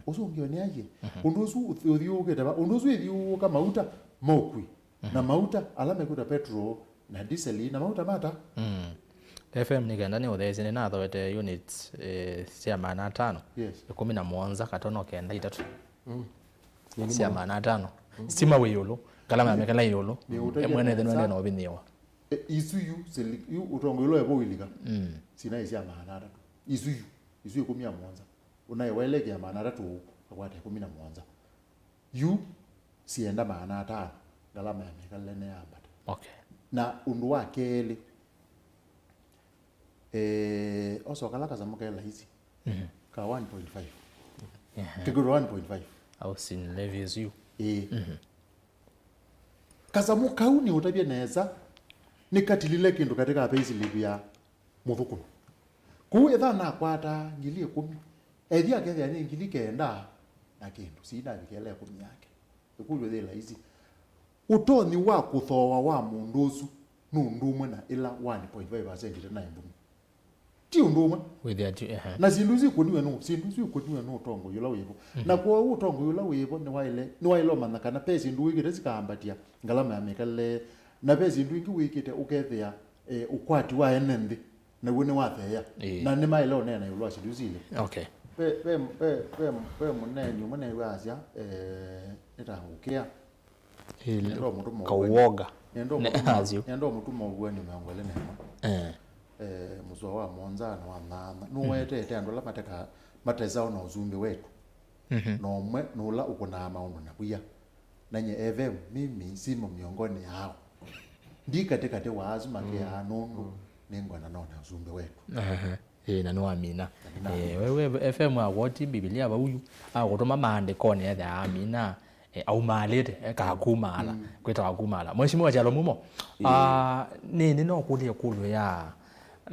usungio ni aje unduzu uthiuke taba unduzu ithiuka mauta mokwi na mauta alame kuta petrol na diesel na mauta mata FM nigenda ni uthezi na thawete units cia maana 5 yes 17 katono kenda 3 cia maana 5 stima wiyulu kalama ya mekala yulu emwene theno no binniwa isuyu yu utongo ilo yabo wilika sina isia maana 3 isuyu 17 unaiwelekea maana 3 akwate 17 yu sienda maana 5 galama ya mekala ne ambata okay na undu wa keli oso kalaka za mukela hizi ka 1.5 kigoro 1.5 au sin levies you kaza mukauni utabia neza nikatilile kindu katika payslip libya muthuku ku etha na kwata ngili 10 ethia kethia ni ngili kenda na kindu sina bikele 10 yake ikulwe thela hizi utoni wa kuthowa wa mundu usu nundu mwe na ila 1.5% tena imbu ti unduma with that na sinduzi kuniwe no tongo yula wibo na kwa utongo yula wibo ni waile manaka na pesi nduigi rezikambatia ngalama ya mekale na pesi nduigi wikite ukethia ukwati wa enendi na wone watheya na ni maile onena yulwa siduzile okay pe munenyu mune wasia etahukia kauoga nendo mutuma ubweni meongole nema muswa wa monzana wa mama nuwete ando la mateza na uzumbi wetu nomwe nula ukuna maono na kuya nanye FM mimi simo miongoni hao ndikatekate wazi make anono nengwana naona uzumbi wetu na no amina wewe FM awoti Biblia ba uyu agotoma mande kone ya amina au malete kakumala kweta kakumala mheshimiwa Jalo MUMO nini no kulia kulo ya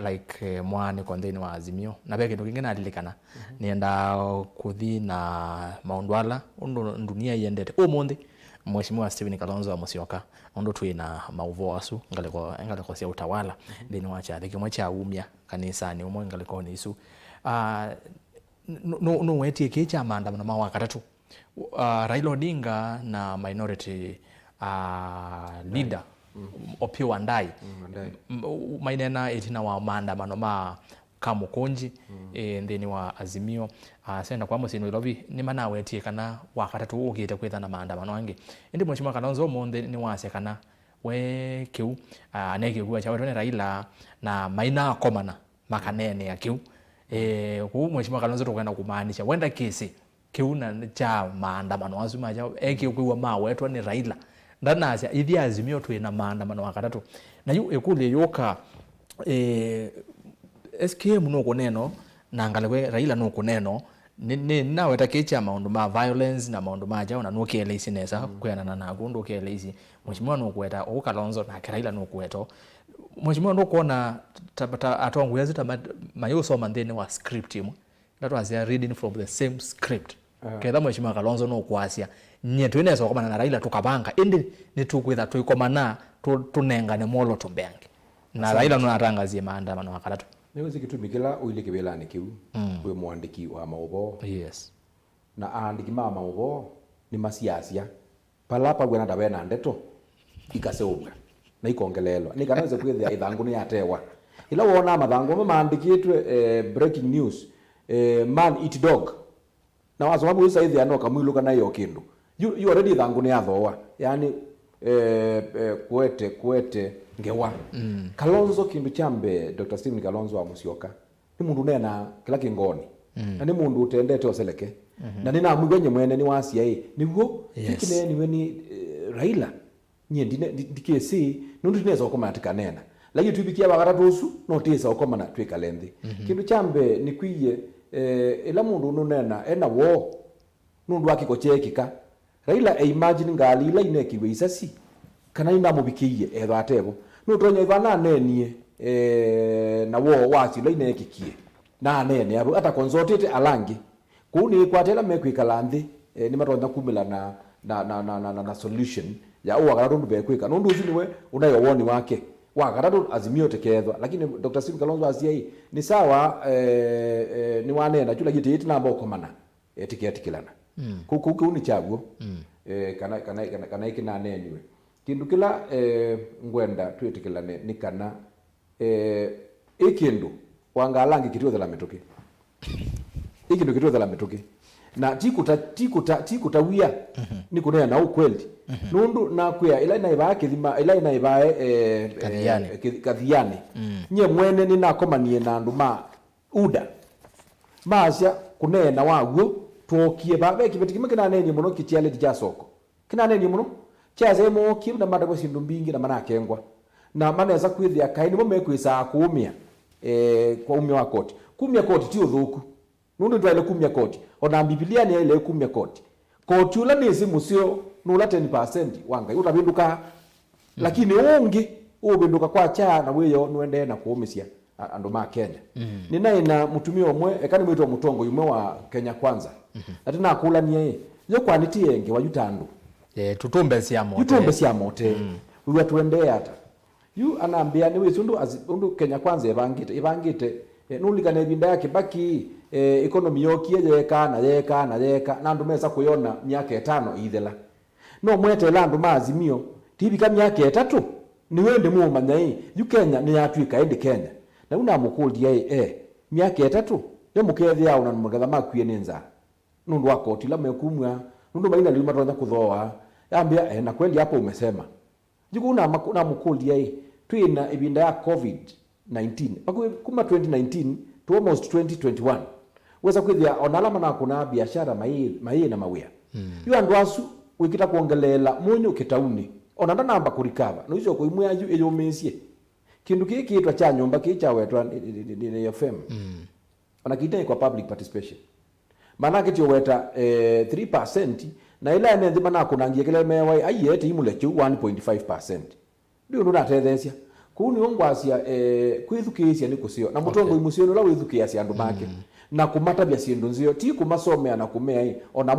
like mwane kondeni wa Azimio na beke ndo kingena adilikana nienda kuthi na maundwala ndo dunia yendete omonde mheshimiwa Stephen Kalonzo Musyoka ndo twina mauvo asu ngaleko sia utawala ndini wacha likimwe cha umya kanisa ni umwe ngaleko ni isu no wetie kicha maandamano mawaka tatu Raila Odinga na minority leader Opiyo Wandayi mainena etina wa maandamano ma kamukonji ndeni wa Azimio senda kwa musino lobi ni mana wetie kana wakatatu ukite kwetha na maandamano ange ndi mheshimiwa Kalonzo monde ni wase kana we kiu neke kuwa cha wetone Raila na maina komana makanene ya kiu ku mheshimiwa Kalonzo tokwenda kumaanisha wenda kesi kiu na cha maandamano azuma cha kuwa mawetu ni Raila ndanasia ithi Azimio twina maandamano wakatatu na yu ekule yoka SKM no kuneno na ngalekwe Raila no kuneno ni nawe takecha maundu ma violence na maundu ma jao na no kelesi nesa kwena na gundo kelesi mheshimiwa no kweta o Kalonzo na Raila no kweto mheshimiwa no kuona atongu yazita mayo soma ndene wa script imu that was reading from the same script kedha mheshimiwa Kalonzo no kwasia nyetu ineza okomana na Raila tukabanga indi nitukwitha tuikomana tunengane molo tumbengi na Raila no atangazie maandamano wakatatu niwe zikitumikila uile kibelani kiu we mwandiki wa maubo yes na aandiki ma maubo ni masiasia palapa gwena ndabena ndeto ikaseubwa na ikongelelwa ni kanaweza kwithia ithangu ni yatewa ila wona mathangu maandikitwe breaking news man eat dog na wasababu isa hithi ano kamwiluka na hiyo kindu you already ithangu ni yathowa yani kwete ngewa Kalonzo kindu chambe Dr. Stephen Kalonzo wa Musyoka ni mundu nena kila kingoni na ni mundu utendete oseleke na nina mugwenye mwene ni wasia niguo kikine niwe ni Raila nye ndikesi nundu tineza okoma atikanena lakini tubikia bakatatu usu no tisa okoma na twikalenthi kindu chambe ni kwiye ila mundu nunena ena wo nundu akikochekika Raila imagine ngali ila inekiwe isasi kana ina mubikiye atebo nutonya ivana nenie na wo wasi ila inekikie na nene abo ata consultate alangi kuni kwatela mekwikala nthi ni matonda kumila na solution ya uwa garatu bekwika nundu uziniwe unayo woni wake wa garatu Azimio tekethwa lakini Dr. Stephen Kalonzo asia ni sawa ni wanena chula gite namba okomana etiketikilana kuku ni chaguo kana ikina neniwe kindu kila ngwenda twetikilane ni kana ikindu wangalangi kitothe la metoke ikindu kitothe la metoke na tikuta wia ni kunena na ukweli nundu na kuya ila inaiba kithima ila inaiba kathiani nye mwene ni nakomanie na andu ma uda maasya kunena waguo twokie babe kibetikime kana neni muno kichiale ja soko kana neni muno chaze mo kim na madabo sindu mbingi na manakengwa na maneza kwithia kaini mo mekwisa kuumia kwa umia wa koti kumia koti ti uthuku nundu twale kumia koti ona Biblia ni ile kumia koti ula nezi musio nula 10% wanga utabinduka lakini ungi ubinduka kwa cha na weyo nuende na kuumisia andu ma Kenya nina mutumia omwe ekani mwitwa mutongo yumwe wa Kenya kwanza ati na kula niye yo kwaniti yenge wa yutandu tutumbe cia mote uwa tuende ata yu anaambia ni wisundu undu Kenya kwanza ibangite nulikane binda yake baki economy yokie yeka na andu mesa kuyona miaka 5 ithela no mwete landu ma Azimio tibika miaka 3 ni wende muumanya yu Kenya ni yatwika indi Kenya na una mukuldia miaka 3 yo mukethi yao na mugatha makwie ninza nundu wako tila mekumwa nundu maina lima tonda kuthoa yambia na kweli hapo umesema juku na mukuldia twina ibinda ya COVID-19 kuma 2019 to almost 2021 weza kwithia onalama na kuna biashara mai na mawia yu andu asu wikita kuongelela munyu kitauni onanda namba kurikava no icio kuimwe aju eyomesie kindu kiki kitwa cha nyumba kicha wetwa ni FM ona kitai kwa public participation maana kitio weta 3% na ila ene nzima na kunangia kile mewa ayete imule chu 1.5% ndio ndo natethesia kuni ongwasia kwithukisia nikusio na mutongo imusio no la withukiasia andu make na kumata bya sindu nzio ti kumasomea na kumea ona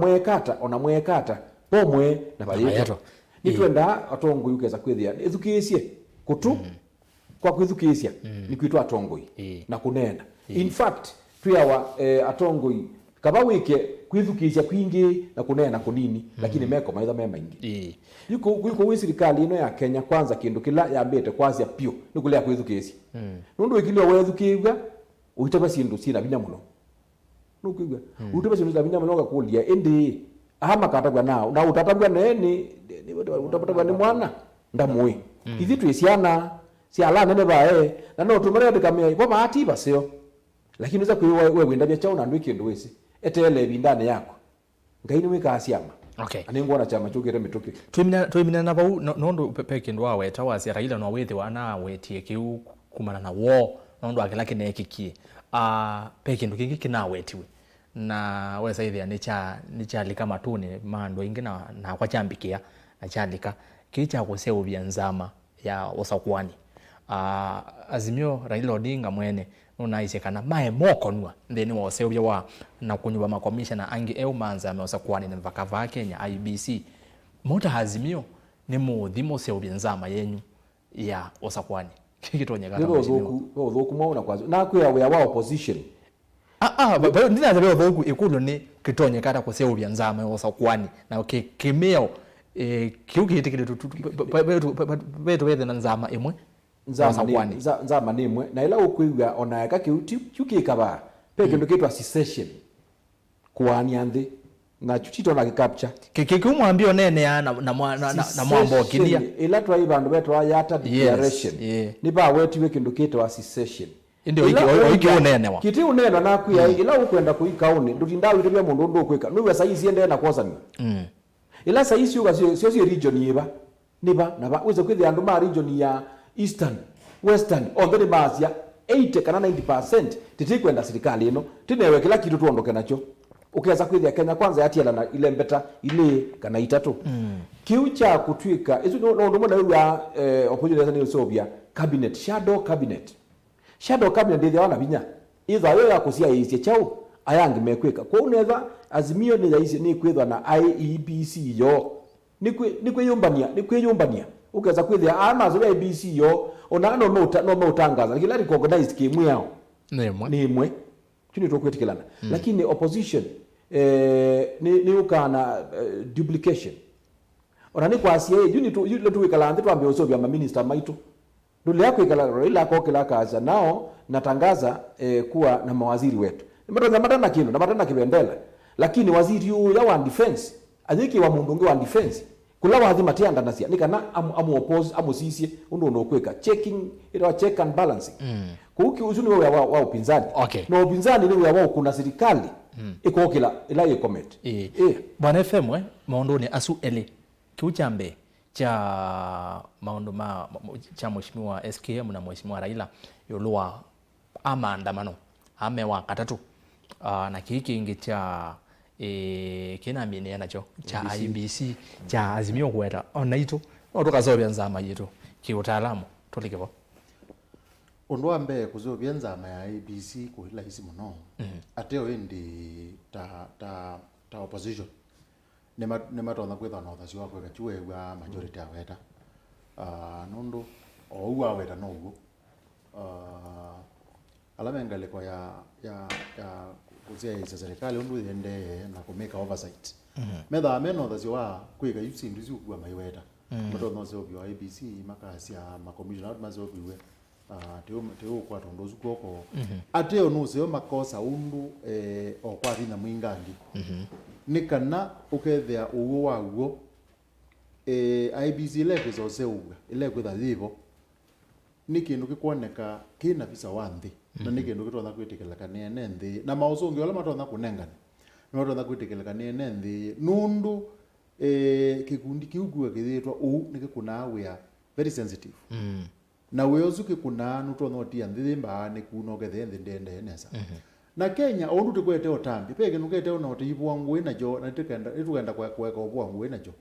mwekata pomwe na bayeto nitwenda atongo yukeza kwithia ithukiesie kutu kwa kwithukiesia ni kwitwa atongo na kunena in fact twiawa atongo kaba wike kwithukiesia kwingi na kunena kunini lakini meko maitha mema ingi yuko wisirikali ino ya Kenya kwanza kindu kila yambete kwasia pio nikulia kwithukiesia nundu ikilio wethukiiga uitaba sindu sina binya muno nukuiga uitaba sindu sina binya muno gakulia indi ahama katagwa nao na utatabwa neni utapata ni mwana ndamui ithi twisiana siala nene bae na no tumere ndikamia kwa maati basio lakini uza kuiwa wewe wenda chao na ndwiki ndo wese etele bindane yako ngaini wika asiama okay anengona chama chukire mituki twimina na bau nondo peke ndo aweta wasi Raila no wethi wana wetie kiu kumana na wo nondo akila kinekiki peke ndo kingi kinawetiwe na wesa ithia ni chalika matuni mando ingi na kwa chambikia na chalika kicha kuseuvya nzama ya usakwani Azimio Raila Odinga mwene nunaise kana mae mokonwa ndeni wa useuvya wa na kunyuwa makomishana angi eumanza me usakwani na mvakava Kenya IBC mota Azimio ni muthimo useuvya nzama yenyu ya usakwani kikitonyeka kama Azimio thoku mauna kwazo na kuya wa opposition bayo ndina zero thoku ikulu ni kitonye kata kuseuvya nzama ya usakwani na kimeo kiukihiti kile betu wethe na nzama imwe nzama ni imwe na ila ukuiga ona yaka kiukikaba peke ndo kitwa secession kuania nthi na chuchito na kicapture kikumwambio nene ya na mwambo kilia ila twa ibandu betu yata declaration ni ba wetu we kindu kitwa secession ndio iki unene wa kiti unene na kuya ila ukwenda kuikauni ndutindawi tebya mundu ndo kweka niwe saisi ende na kwazani ila saisi yuga sio region yiba niba na ba uze kwithia andu ma region ya eastern western ondhe basia 80 kana 90% titikwenda serikali ino tinewe kila kitu tuondoke nacho ukianza kwithia Kenya kwanza yatiala na ile mbeta ile kana itatu kiucha kutwika izo ndo ndo mwana ya opposition ni Soviet cabinet shadow cabinet ndio wana binya iza yo ya kusia isi chao ayangi mekweka kwa unaweza Azimio ni yaisi ni kwethwa na IEBC yo ni kweyumbania ukaza kwethia ana zo IEBC yo ona no utangaza kila recognized kimwe yao ni imwe kini tokwetikilana lakini opposition ni ukana duplication ona ni kwa asia yuni tu wikala ndio ambio so bya minister maitu ndio yako ikala ila kwa kila kaza nao natangaza kuwa na mawaziri wetu nimatana kino namatana kibendela lakini waziri huyu ya defense aziki wa mundu wa defense kula wathi matianga nasia nikana amu oppose amu sisi ndo kweka checking ila check and balancing kuki uzuni wa upinzani na upinzani ni wa kuna serikali iko kila ila ye comment bwana FM maondo ni asu ele kiuchambe cha maondo cha mheshimiwa SKM na mheshimiwa Raila yolua maandamano amewa katatu na kiki ingi cha kina mine nacho cha IBC cha Azimio kweta onaito otukazobya nzama yetu kiutaalamu tulikipo ondwa mbe kuzobya nzama ya IBC kuhila hisi muno ateo indi ta opposition nema tona kwetha no thasi wakwe gachuwe wa majority aweta nundu ou aweta no ugo alama ngaleko ya kuzia serikali undu ende na kumeka oversight metha ameno thasiwa kwika yusi nduzi ukua maiweta mato no zo byo ABC makasi ya ma commissioner mazo biwe teo kwa tondozu koko ateo no seo makosa undu okwari na mwingangi nikana ukethea uwo waguo IBC leke zo seuga ile kwitha thivo ni kindu gikwoneka kina visa wanthi na ni kindu gitona kwitikeleka nene nthi na mausongi wala matona kunengana no matona kwitikeleka nene nthi nundu kikundi kiugua githitwa ni gikuna wea very sensitive na weozu gikuna nutona otia nthi mba ni kuno gethe nthi ndende nesa na Kenya ondu tikwete otambi pege nukete ona otibwa ngwe na jo na tikenda kweka obwa ngwe na jo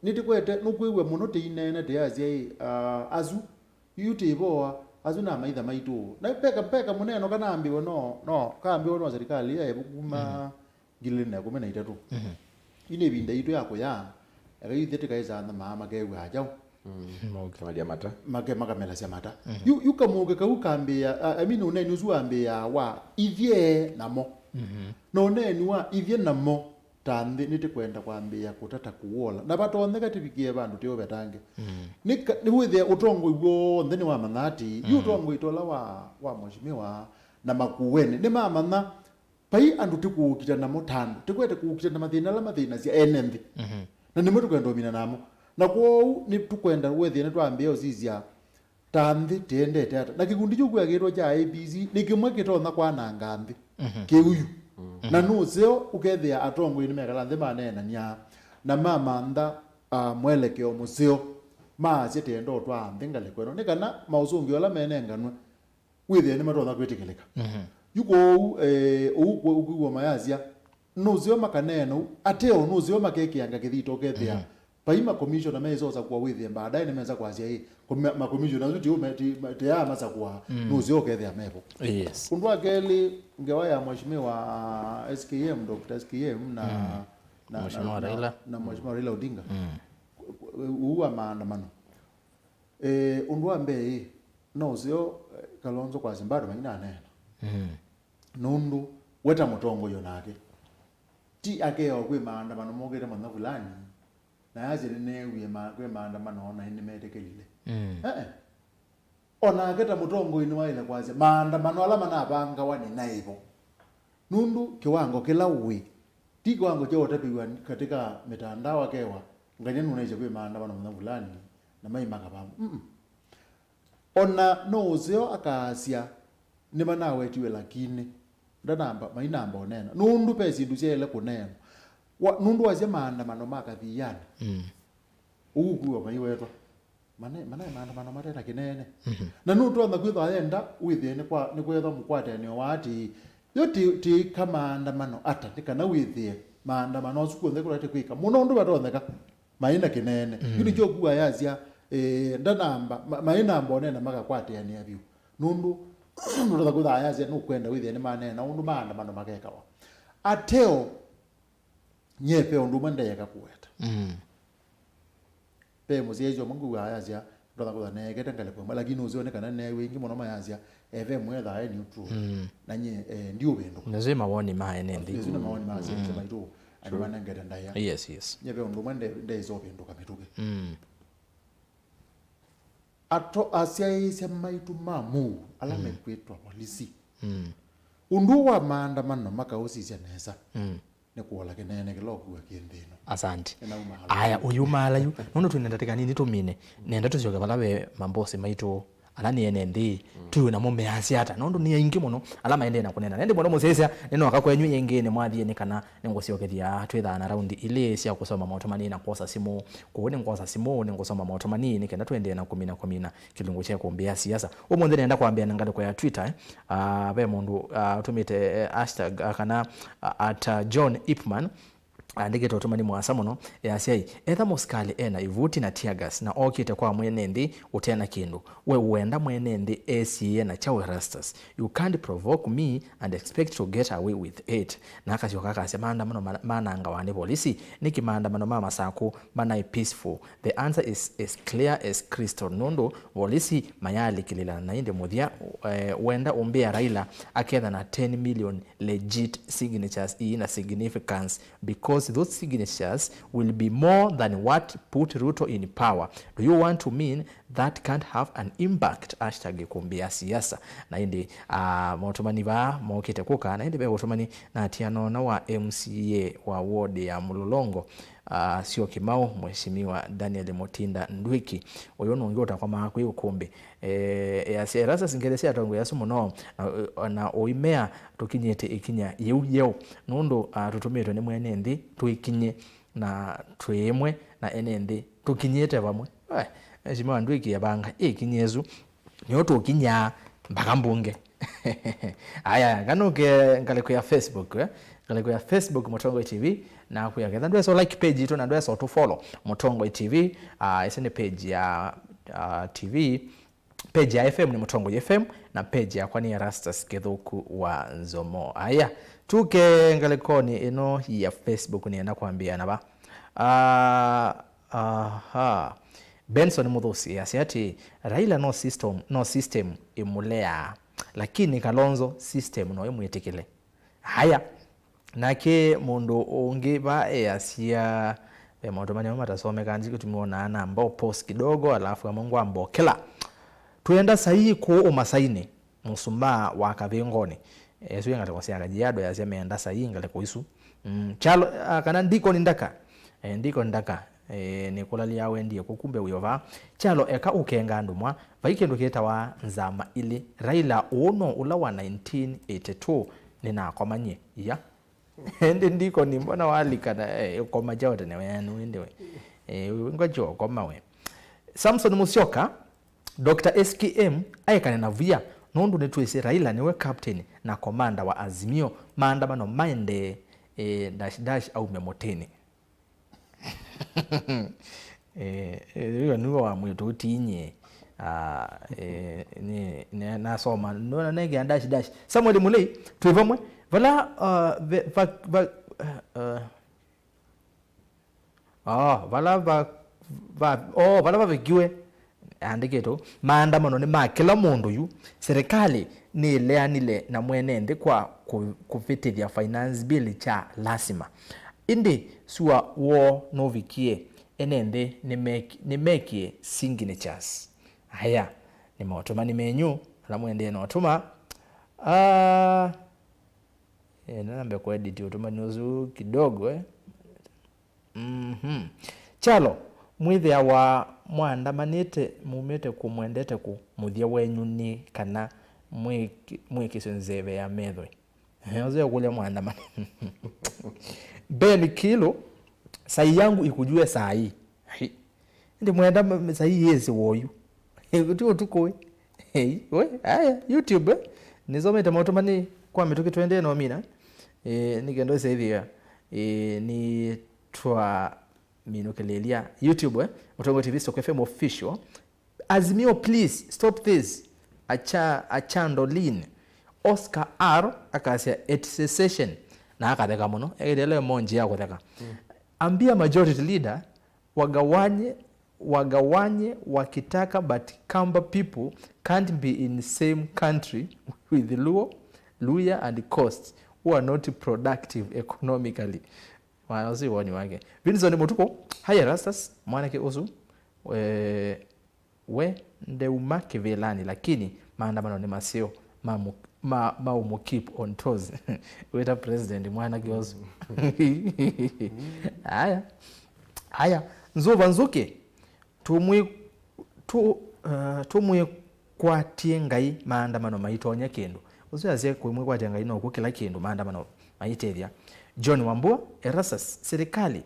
nitikwete nukwiwe muno tinene tiazia azu yutiboa azu na maitha maitu na peka muneno kana ambiwe no kaambiwe no serikali ya bukuma gilina kumena itatu ine binda itu yako ya akayithete kaisa na mama kewe ajao kamalia mata makamela cia mata yukamuge kaukambia I mean uneni uzuambia wa ivye namo no uneni wa ivye namo tanthi nitikwenda kwambia kutata kuwola na batonde katibikie bandu tio betange ni withe utongo igwo nthini wa manati utongo itola wa mheshimiwa na makuweni ni mamana pai andu tikukita na motandu tikwete kukita na mathina cia enenthi na ni mutu kwenda mina namo na kwou ni tukwenda wethe ni twambia uzizia tanthi tiendete ata na kikundi kyu agirwo cha ABC ni kimwe kitona kwana ngambi kiuyu na nuseo ukethia atongo ni megala nthi manena nya na mama nda mwelekeo museo ma citendo twa ndingale kweno ni kana mausungi wala menenganwe withe ni matona kwitikeleka yuko ukugwa mayazia nuseo makaneno ateo nuseo makekianga kithito kethia paima commissioner mezoza kwa withe baadaye nimeza kwazia hii ma commissioner zuti umetia masa kwa nuseo kethia mevo yes undwa keli ngewaya mheshimiwa SKM Dr. SKM na Mheshimiwa Raila na Mheshimiwa Raila Odinga uwa maandamano undwa mbe no sio Kalonzo kwa Zimbabwe mangina nena nundu weta mutongo yonake ti akeo kwe maandamano mogere manna fulani na yazire newe kwe maandamano ona ine metekelile ona aketa mutongo ino waile kwaze maandamano alama na banga wani naibo nundu kiwango kilawi ti kiwango cha utapiwa katika mitandao akewa nganyenu unaije kwe maandamano manna fulani na maimaka bamu ona nozeo akasia ni manawe tiwe lakini ndanamba mainamba onena nundu pesi nducele kunena nundu waje maandamano makathiyana ukuwa maiwetwa maandamano mateta kinene na nundu ona kwitha yenda withene kwa ni kwetha mukwate ni wati yoti kama maandamano ata nikana withie maandamano suku ndeko rate kwika muno ndu batoneka maina kinene yuni jokuwa yazia ndanamba mainamba onena makakwate ni abyu nundu nundu kwitha yazia nukwenda withene manena undu maandamano makekawa ateo nyepe undu mandeka kuweta pe muzejo mungu yazia ndoda kwa negeta ngale kwa lakini uzionekana ne wengi muno mayazia eve mwetha aye neutral nanye ndio bendo lazima woni maene ndi lazima maoni mazia sema ito anwana ngeta ndaya yes nyepe undu mande ndezo bendo kamituke ato asia sema itu mamu alame kwetwa polisi undu wa maandamano makausisia nesa ne kuola kinene kiloku akindino asante aya uyumala yu nono tunenda tika nini tumine nenda tuzoka balabe mambosi maitu alani enendi tu na mume asiata nondo ni ingi muno alama ende na kunena nende muno mosesa neno akakwenyu yengene mwathie nekana nengosiokethia twitha na raundi ile cia kusoma mautomani na kosa simu kuone ngosa simu ne ngosoma mautomani nikenda twende na 10 kilungu cha kuombea siasa umonde nenda kuambia ngale kwa Twitter be mundu tumite hashtag kana at John Ipman andike totumani mwasa muno yasiai etha musikali ena ivuti na tear gas na okite kwa mwene ndi utena kindu we uenda mwene ndi ACA na chawe ERASTUS you can't provoke me and expect to get away with it na akashoka kase maandamano mananga wane polisi niki maandamano mama sako mana peaceful the answer is as clear as crystal nondo polisi mayali kilila na inde muthia wenda umbea Raila aketha na 10 million legit signatures in a significance because those signatures will be more than what put Ruto in power. Do you want to mean that can't have an impact? #Îkûmbî Siasa na indi motomani ba mokite kuka na indi be motomani na tiano na wa MCA wa ward ya Mulolongo sio Kimau mheshimiwa Daniel Motinda Ndwiki oyo nonge utakoma ku Îkûmbî ya rasa singelese atongo ya sumo na oimea tukinyete Îkinya yeu nondo tutumito ni mwene ndi tuikinye na twemwe na enendi tukinyete bamwe mheshimiwa Ndwiki yabanga Îkinyezu nyo tukinya mpaka mbunge aya kanuke ngale ya Facebook ngale ya Facebook Mutongo TV na kuyagetha ndwe so like page ito na ndwe so to follow Mutongo TV isene page ya TV page ya FM ni Mutongo FM na page ya kwani ERASTUS Kethuku wa NZOMO aya tuke ngale koni ino ya Facebook nienda kuambia na ba Benson Muthusi asiati Raila no system imulea lakini Kalonzo system no imwetekele haya nake mundu ungi ba asia motomani matasome kanji kutumiona ana ambao post kidogo alafu Mungu ambokela tuenda sahi ko umasaini musumba wa kavengoni yesu yanga takosia kajiado yasemeenda sahi ngale kuisu chalo kana ndiko ndaka Nikolali yawe ndiye kukumbe uyova chalo eka ukenga ndumwa vaikendo ketawa nzama ile Raila ono ula wa 1982 nina komanye ya ende ndiko ni mbona walika na koma jawote ne wenu ndewe ngojo koma we Samson Musyoka Dr. SKM ayekane na via nondo netwese Raila niwe captain na komanda wa Azimio maandamano maende dash au memoteni nuwa mwitu utinye ni nasoma nona nege dash Samuel Mulei tuivamwe vala vala vigiwe andike to maandamano ni ma kila mundu yu serikali ni leanile na mwenende kwa kufitithia finance bill cha lasima indi suwa wo novikie enende ni make signatures haya ni motoma ni menyu ala mwende no tuma nambe kwa edit utuma nuzu kidogo chalo mwithe wa mwandamanite mumete kumwendete ku muthia wenyu ni kana mwikisonzeve ya methwe ozo kule mwandamani Ben Kilo sai yangu ikujue sai ndi mwenda sai yesi woyu tuko tuko we aya YouTube nizome tamotomani kwa mituki twende no mina nikendo save ni twa minokelelia YouTube Mutongo TV Stock FM official Azimio please stop this Achandolin Oscar R akasia at session na akatheka muno egedele monji yako theka ambia majority leader wagawanye wakitaka but Kamba people can't be in the same country with the Luya and the coast who are not productive economically wanazi wani wake Vinson Mutuko haya ERASTUS mwanake usu we nde umake velani lakini maandamano ni masio maumu keep on toes weta president mwana kiosu haya nzuke tumwe kwatie ngai maandamano maitonya kindu uziaze kumwe kwatie ngai no kukila kindu maandamano maitethia John Wambua ERASTUS serikali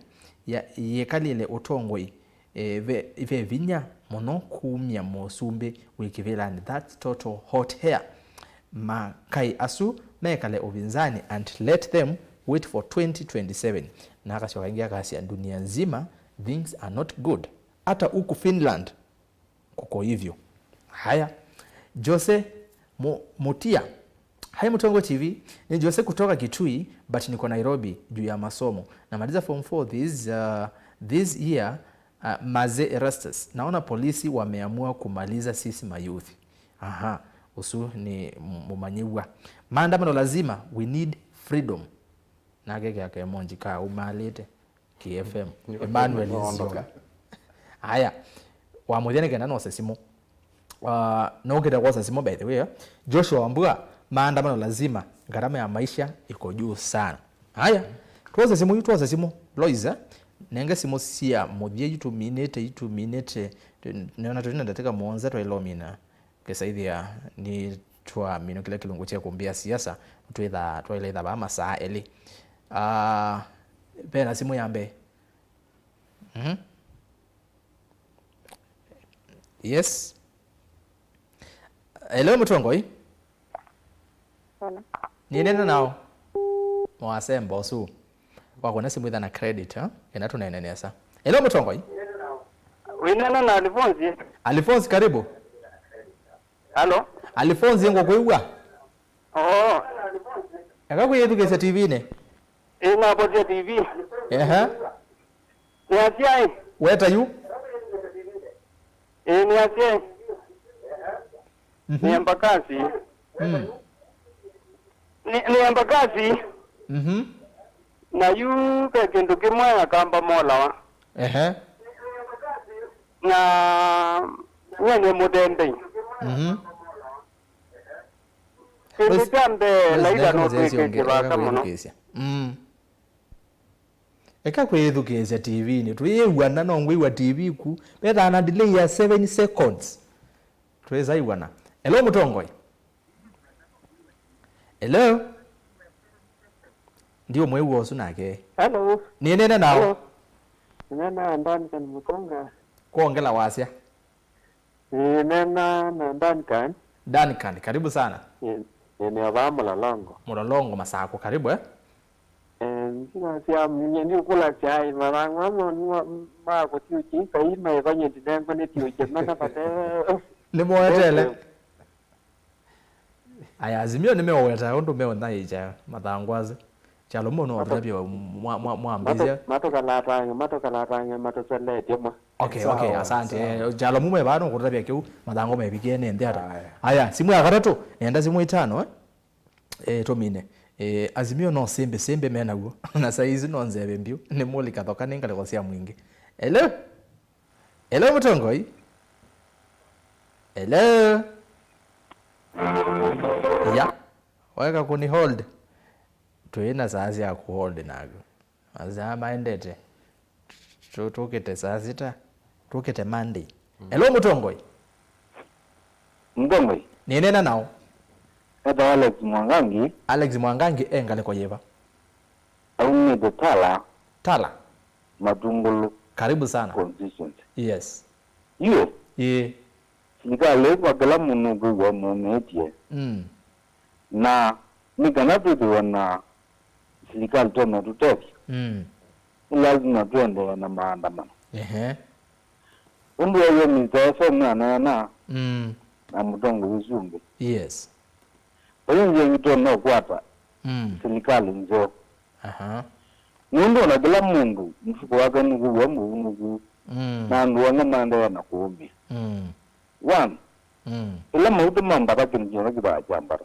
yekalile utongoi ve vinya muno kumya mosumbe wikivelani that's total hot hair makai asu mekale obinzani and let them wait for 2027. Na akashoka ingia kasi ya dunia nzima, things are not good. Hata huku Finland kuko hivyo. Haya, Jose Mutia. Hai Mutongo TV, ni Jose kutoka Kitui, but niko Nairobi juu ya masomo. Namaliza form 4 this year, Maze ERASTUS. Naona polisi wameamua kumaliza sisi mayouth. Aha, usu ni mumanyiwa. Maandamano lazima, we need freedom. Nagege yake monji ka umalete KFM. Emmanuel Nzioka. Haya, wamuthene kenda no sesimo. No kida kwa sesimo by the way. Joshua Wambua, maandamano lazima, gharama ya maisha iko juu sana. Haya, tuwaza simu Loiza, nenge simu siya modhie yitu minete neona tutina dateka mwonza tuwa ilomina kesa idhia ni tuwa mino kila kilungu chia kumbia siasa tuwa ila idha ba masaa eli pena simu yambe yes. Hello Mutongoi. Nienena nao mwasemba osu wako nasi mwitha na credit ena tunaenenesa. Hello Mutongoi. Winena na Alphonse. Alphonse karibu. Hello. Alphonse ngo kuiwa. Oh. Aka kuyedukesa TV ne. Ina bote TV. Niasia. Where are you? Niasia. Ni Embakasi. Ni Embakasi. Na yu kintu kimwe akamba mola wa. Na nyene mudende. Kitambe laida no kweke baka muno. Eka kwedukesa TV ni tuyewana no ngwiwa TV ku beta na delay ya 7 seconds. Tuweza iwana. Hello Mutongoi. Hello. Ndio mwewu osu nake. Hello. Nienena nao. Nena ndani kan Mutonga. Kuongela wasia. Nena na ndani kan. Duncan, karibu sana. Ni abamu Mulolongo masako, karibu Siya mwenye kula chai marangwa ma ko tiuchi kai mai banye tidengo ni tiuchi mana pate. Ni moetele. Aya Azimio ni meweta ondo meona ija matangwaze. Chalo mono otabia mwambizia. Matoka latanga matosele temo. Okay, asante. Chalo mume bano kutabia kiu matango mebike ne ndera. Aya simu ya gatatu enda simu itano tomine. Azimio no sembe mena guo na saizi no nzebe mbio ni moli kathoka ningale kwa sia mwingi. Hello Mutongoi. Hello. Ya. Waka kuni hold. Tuena sasa ya ku hold nago. Azama endete. Tukete sasa tukete Monday. Hello Mutongoi. Mutongoi. Nienena nao. Eda Alex Mwangangi engale kwa yeva. Auni de Tala. Matungulu. Karibu sana. Constituency. Yes. Yes. Yeah. Nikale kwa kala munugu wa mumetie. Na nikanatu tuwana serikali tona tuteki. Lazima tuende na maandamano. Undu ya mitaso na na Mutongo uzumbe. Yes. Wenye ngito no kwata. Serikali nzo. Mundu na kila mundu mfuko wake nugu wa nugu. Na nduwana maandamano na kuombi. One. Ila mautu mambara kinjona kiba jambara.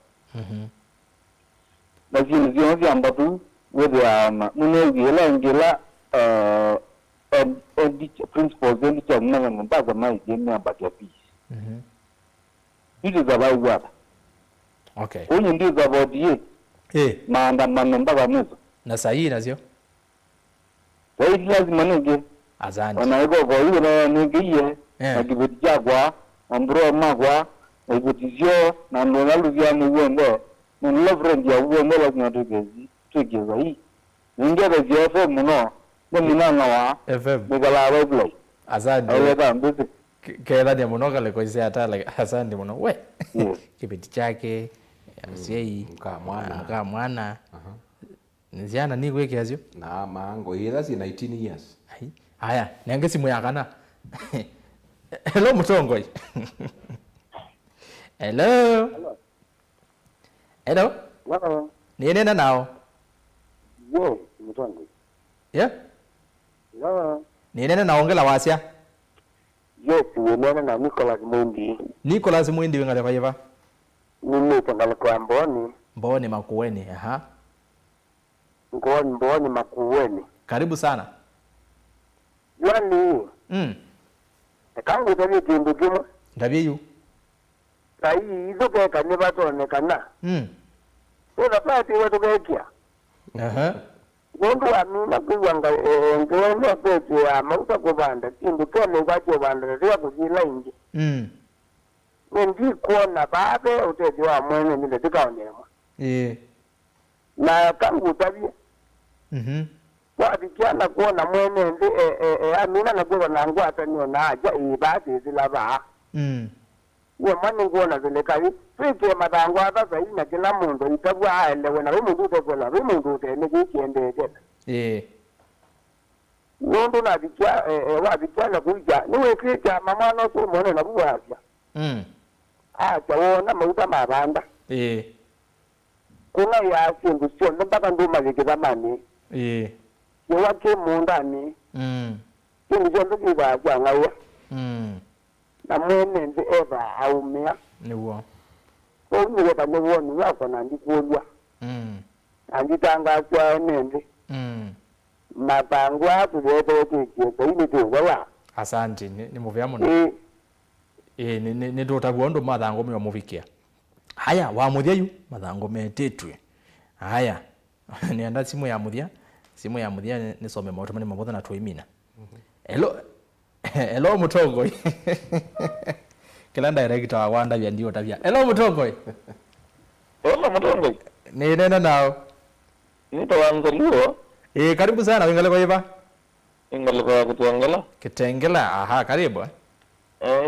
Na kinjona jambatu wewe mune ngila principles and the chairman and baza mai jemia bakia peace. Hizi za bai wapa. Okay. Onye ndio za bodi maandamano mpaka mwisho. Na sahihi nazio. Kwa hiyo lazima nige. Asante. Wanaego kwa hiyo na nige na kibeti kwa ambro magwa ibotizio na ndonalu vya mwendo. Ni leverage ya uongo lazima tugeza hii. Ngebe vya FM no. Muna wa FM. Bigala weblay. Asante. Aweka mbizi. Kela ni munoka le koise ata like asante muno. We. Kibeti chake. Yamsiei. Mka mwana. Nziana ni gweke azio. Na mango ila si 19 years. Haya, nenge simu ya kana. Hello Mutongoi. Hello. Hello. Hello. Ni nena nao? Yo, Mutongoi. Yeah? Hello. Ni nena naongela wasia? Yes, wenena na Nicholas Mwindi. Nicholas Mwindi wengale kwa hiva? Mimi tangale kwa Mboni. Mboni Makueni, aha. Mboni Makueni. Karibu sana. Yani. Kangu tabi timbu kimo. Ndabi yu. Sai hizo ke kaneba tonekana. Una pati watu kekia. Aha. Mundu amina kuwanga ngene pete ya mauta kubanda timbu kene kwacho banda ria kujila ingi. Ndi kuona babe uteji wa mwene nile tikaonema. Na kangu tabi. Wabikiana kuona mwene ndi amina na kuwa na ngwata niona aja ibati zilaba. Ye mani kuona zile kari fike matangwa sasa ina kila mundu itabwa aelewe na mundu tekola mundu tene kiende tena. Mundu na bikia wabikiana kuja niwe kicha mama no so mwene na buwasya. Chaona mauta mabanda. Kuna ya sindu sio mpaka nduma zikizamani. Yewake mundani. Sindu sio ndukiba kwa ngaya. Na mwene ndi eva aumia. Niwo. Niwo kaniwo ni wako na ndikuwa. Anditanga kwa nende. Mapangwa tulete kiki ini tuwa. Asante ni muvya muno. Ni dotaguo ndo mathango mwe muvikia. Haya wa muthia yu mathango metetwe. Haya nienda simu ya muthia. Simu ya muthia nisome mautu mani mabotha na tuimina. Hello Mutongoi. Kila director wa wanda vya ndio tabia. Hello Mutongoi. Hello Mutongoi. Ni nena nao? Ni tawangaluo. Karibu sana wengale kwa hiva? Ingale kwa Kitengela. Kitengela. Aha, karibu.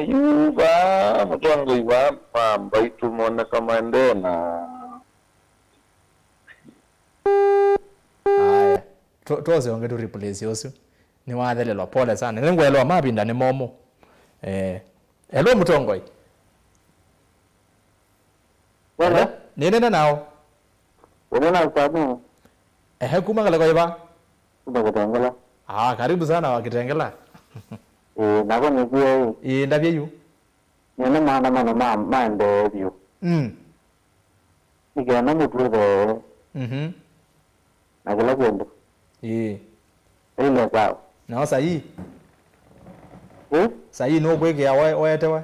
Yuba Mutongoi wa MAITû mona kama ndena. Haya. Tuoze onge tu replace yosu. Ni wathelelwa pole sana. Ningwelwa mabinda ni momo. Hello Mutongoi. Wala ni nena nao? Wala sababu. Kuma ngale kwa hiva? Kitengela. Karibu sana wa Kitengela. Nako ni pia ndabye yu. Nene maana mande yu. Igana mutwe. Nagala kwendo. Ile sawa. Na sahi. Sahi no bwege ya waetewa.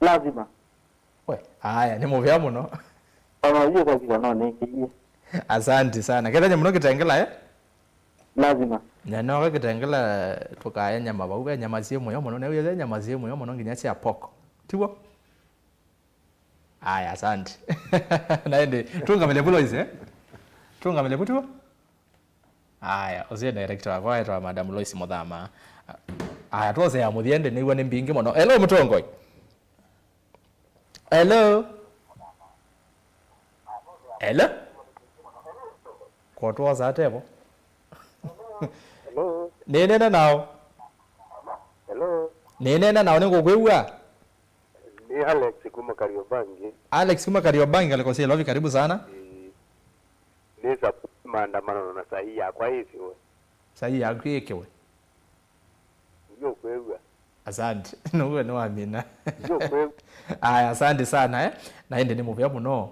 Lazima. Haya ni muvya muno. Hiyo kwa kigano ni kiji. Asante sana. Kenda nyamuno Kitengela Lazima. Nyano Kitengela tukaya nyama baube nyama simu yo muno ne nyama simu yo muno nginya cia poko. Tiwo. Haya asante. Naende tungamele buloize. Tungamele butiwo. Haya ozie director wa kwa Madam Lois Muthama. Haya tuoze ya muthiende niwe ni mbingi muno. Hello Mutongoi. Hello. Hello. Kwa tuoza atebo. Hello. Nene nao. Hello. Nene nao ningo kwewa. Ni Alex kuma Kariobangi. Alex kuma Kariobangi alikosea lovi karibu sana. Nisa maandamano na sahihi kwa hivyo. Sahihi yakwekewe. Yo kwewa. Asante. Nuwe no amina. Yo kwewa. Aya asante sana naende ni muvya muno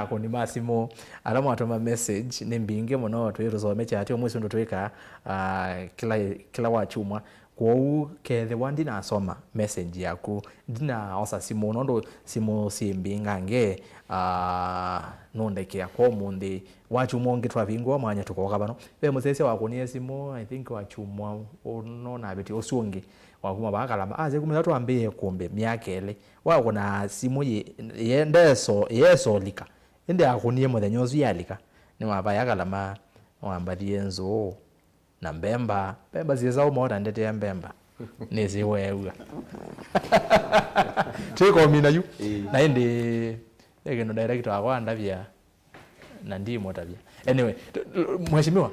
kuni masimo alama atoma message ni mbinge muno twirusome chat yo mwisi ndo twika kila wachumwa kwa kethe wandi na asoma message yaku ndina osa simu nondo simu simbinga nge nondekea kwa mundi wachumwa nge twavingwa mwanya tukoka bano be musese wakunie simu I think wachumwa ono na beti osungi wakuma bakalama aze kumeza tuambie kumbe miakele wako na simu yeso lika ende akunie muthenya ucio yalika ni waba yakalama wambathie nzo na mbemba zieza umoda ndete ya mbemba nezi wewe tiko mina yu na ende egeno director akwa ndavya na ndimo tabia anyway mheshimiwa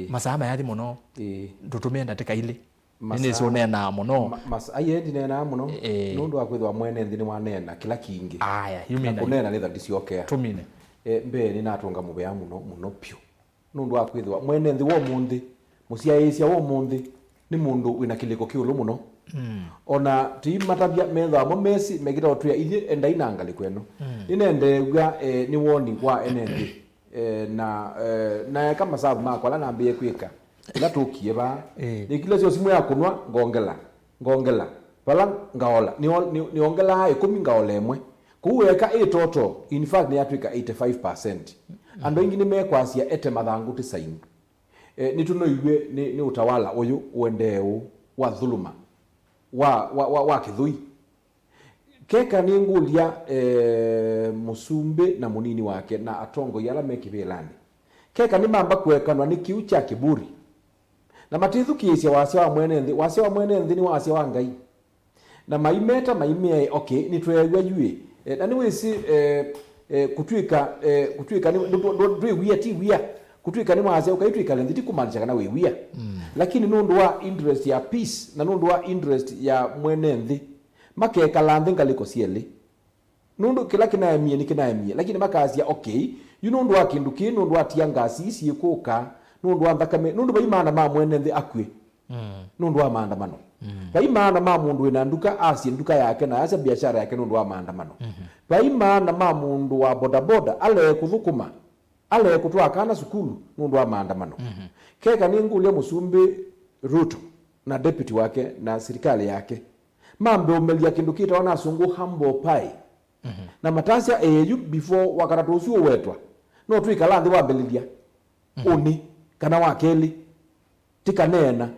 masama yali muno tutumenda teka ile nini sone na muno ayendi nena muno nundu akwithwa mwene nthini wa nena kila kingi aya yumina kunena ni thandi ciokea tumine mbe ni natunga mubea muno pio nundu akwithwa mwene nthi wo munthi musiaisia wo munthi ni mundu wina kiliko kiulu muno ona ti matabia metha mo mesi megita otuya ithie enda inangali kweno inendegwa ni woni kwa enendi na kama sababu mako la nambie kwika ila tukie ba ni kile sio simu ya kunwa ngongela bala ngaola ni ongela 10 ngaola emwe kuweka itoto in fact ni atwika 85% ando ingi ni mekwasia ete mathangu ti saini ni tuno iwe ni utawala uyu uendeu wa dhuluma wa kithui keka ni ngulia musumbe na munini wake na atongo yala mekibelani keka ni mamba kuekanwa ni kiu cha kiburi na matithukiisya wase wa mwene nthi ni wase wa ngai na maimea okay ni twegwa yue na ni wisi kutwika ni wia ti wia kutwika ni wase ukaitwika nthi tikumanisha kana we wia lakini nundu wa interest ya peace na nundu wa interest ya mwene nthi makeka lanthi ngaliko sieli nundu kila kinaemie ni kinaemie lakini makasia okay nundu wa kindu ki nundu wa tiangasi isi ikuka nundu wa thakame nundu baimana ma mwene nthi akwe nundu wa maandamano baimana ma mundu wina nduka asie nduka yake na asia biashara yake nundu wa maandamano baimana ma mundu wa bodaboda ale kuthukuma ale kutwa kana sukulu nundu wa maandamano keka ni ngulia musumbi Ruto na deputy wake na serikali yake mambe umelia kindu kita wana sungu hambo pai na matasia before wakaratusi uwetwa no twikala nthi wambelilia uni kana wakeli tika nena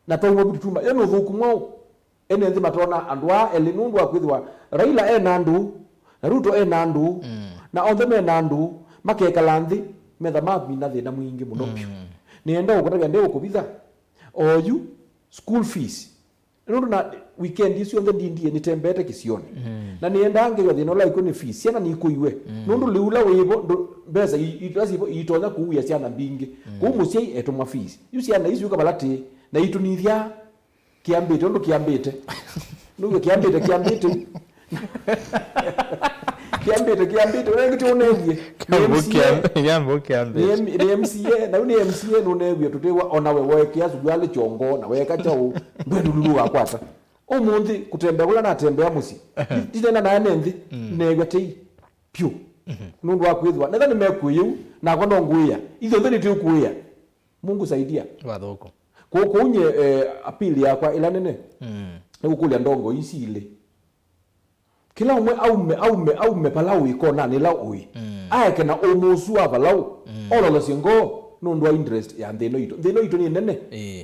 na tongo bituma eno thukumwa ene nthi matona andwa elinundu akwithwa Raila enandu na Ruto enandu na onthe menandu makekala nthi metha mabina thina mwingi muno pio nienda ukutaga ndeo kubitha oyu school fees nundu na weekend icio nthe ndindie nitembete kisioni na nienda ngirwa thina la ikoni fees ciana ni ikuiwe nundu liula wibo mbesa itasibo itonya kuuya ciana mbingi kumucie etuma fees yu ciana icio kabalati na itunithia kiambite nundu kiambite nundu kiambite kiambite wengi tuonevye ni MCA na uni MCA nunevye tutewa ona wewe kiasu gwale chongo na weka chao ndululu akwata omunthi kutembea kula na tembea musi titena na nenthi negwa tei pio nundu akwithwa netha nimekuyu na kono nguya itho theni tu kuya Mungu saidia wathoko kunye apili yakwa ila nene nikukulia ndongo isi ile kila umwe aume palau ikona ni lau ui aeke na omusua palau olo singo nundu wa interest ya ndeno ito ni nene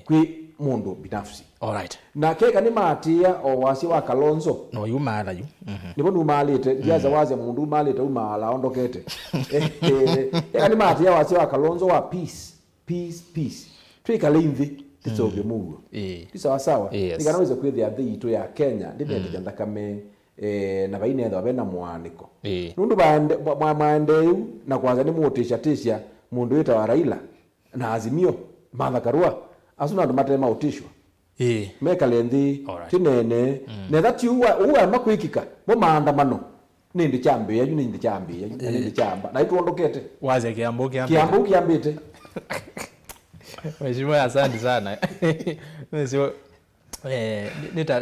kwi mundu binafsi alright na keka ni matia o wasi wa Kalonzo no yumala yu nibo numalite ndiaza waze mundu malite umala ondokete ni matia wasi wa Kalonzo wa peace twika leimvi titsobye mugo tisawa nikanaweza kwithia thi itu ya Kenya ndinende ndakame na baine ndo abena mwaniko nundu maendeyu na kwanza ni mutisha mundu wita wa Raila na Azimio Martha Karua asuna ndo matema utishwa meka lendi tinene ne that you uwa makwikika bo maandamano nindi chambia nindi chamba na ituondokete waze kiambo kiambite mheshimiwa asante sana mheshimiwa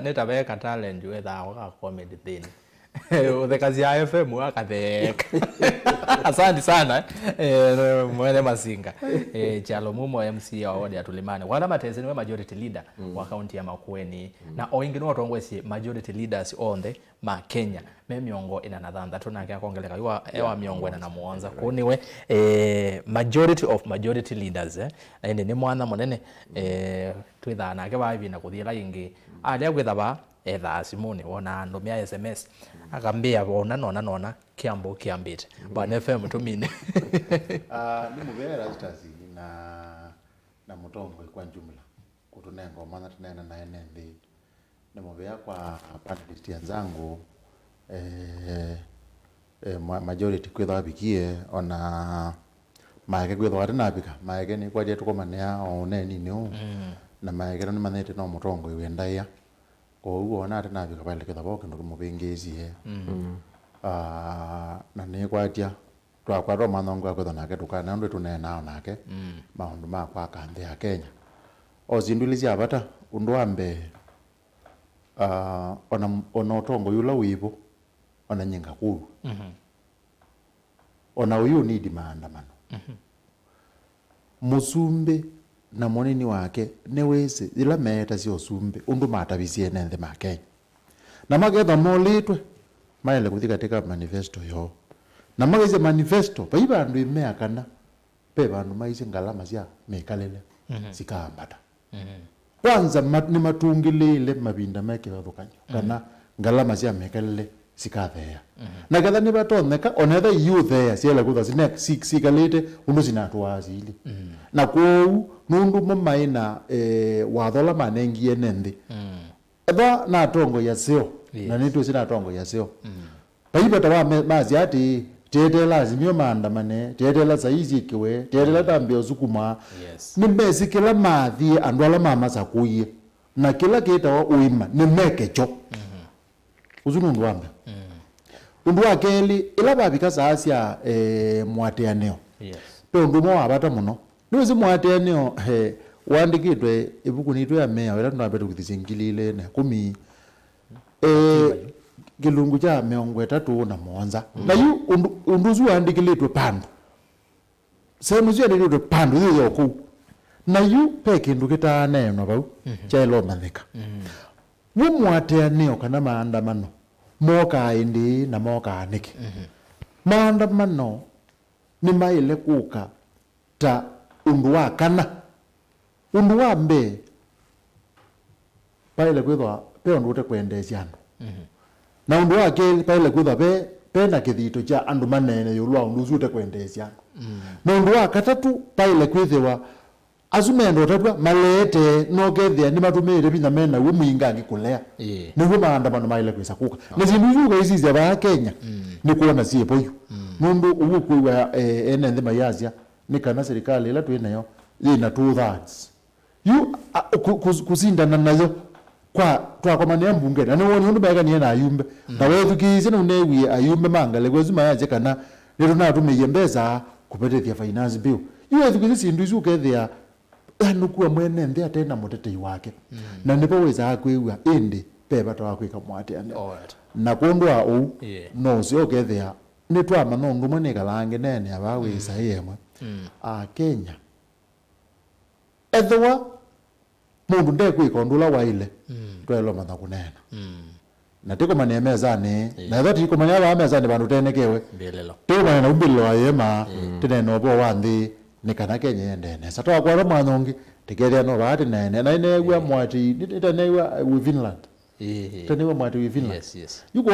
nitabeka talent wetha waka comedy thing uthekazi ya FM wakatheka asante sana mwene Masinga Chalo MUMO MC wa ward ya Tulimani wana matezi ni majority leader wa county ya Makueni na oingi no tongwesi majority leaders on the ma Kenya me miongo ina nathanda tunake akongeleka ewa miongo ina namuonza kuniwe majority of majority leaders ende ni mwana munene twitha nake babi na kuthira ingi alia gwithaba etha simoni wona ndomia SMS akambia nona kiambo kiambite bwana FM tumine ni mubera ERASTUS na mutongo kwa jumla kutunengo maana tunena na NND ni mubera kwa panelist yanzangu majority kwitha bikie ona maeke kwithwa atinapika maeke ni kwaje tukomania oneni ni na maeke ni manete no mutongo wendaia ko ugo na atinapika pale kitabo kindu mubingizie na ni kwatia twakwa ro manongo akwithwa nake tukana ndu tunena nake maundu makwa kanthe ya Kenya o zindulisi abata undu ambe ona utongo yula wibo ona nyinga kuru ona uyu need maandamano musumbe na monini wake neweze ila meta sio sumbe undu matabisie nende Kenya na magetha molitwe maile kuthika katika manifesto yo na mageze manifesto pa ibandu imea kana pe bandu maise ngalama cia mekalele sikambata kwanza ni matungilile mabinda meke bathukanyo kana ngalama cia mekalele sikathea na kadha ni batoneka onetha youth ya ciela kutha sine sikalite undu sinatwazili na kou nundu mamaina wathola manengie nende eba na tongo ya sio na nitu sina tongo ya sio paiba tawa mazi ati tetela Azimio maandamane tetela saizi kiwe tetela tambio sukuma ni mbesi kila mathi andwala mama sakuye na kila kita uima ni mekecho uzunundu wambe undu wakeli ila babika saasya mwateaneo pe undu mo abata muno niwezi mwateaneo wandikitwe ibuku nitu ya mea wela tunabetu kuthisingilile na 10 kilungu cha 37 na yu unduzu wandikilitwe pandu sehemu zio ndikilitwe pandu hiyo yoku na yu pe kindu kitaneno bau cha ilo mathika mwateaneo kana maandamano moka indi na moka aniki maandamano ni maile kuka ta undu wa kana undu wa mbe paile kwithwa pe undu ute kwendesya andu na undu wa keli paile kwithwa pe na kithito cha andu manene yulwa undu zute kwendesya andu na undu wa katatu paile kwithwa azumendo tatwa malete no gethia ni matumire binya mena we muinga ngikulea niwe maandamano maile kwisa kuka na zinduzuga izi za Kenya ni kuona sie poyu nundu ugukuwa enende mayazia ni kana serikali ila twenayo ina 2/3 yu kuzindana nayo kwa mania mbunge na woni undu bega ni na ayumbe na wewe kizi na unewi ayumbe mangale kwezuma yaje kana nero na tumiye mbeza kupetethia finance bill yu ethukizi sinduzu kethia nukuwa mwene ndia tena mutetei wake na nipo weza akwiwa indi peba to akwika mwate ane na kundwa u no sio kethia ni twa manondu mwene kalange nene abawisa yemwe Kenya ethwa mundu ndekwika ndula waile twelo matha kunena na tiko mane mezani na thati tiko mane ba mezani bandu tenekewe mbelelo tiko mane umbilo ayema tineno bo wanthi ni kana Kenya yendene satwa kwa mwanongi tikethia no bati nene na inegwa mwati nitenegwa with Finland tenegwa mwati with Finland yuko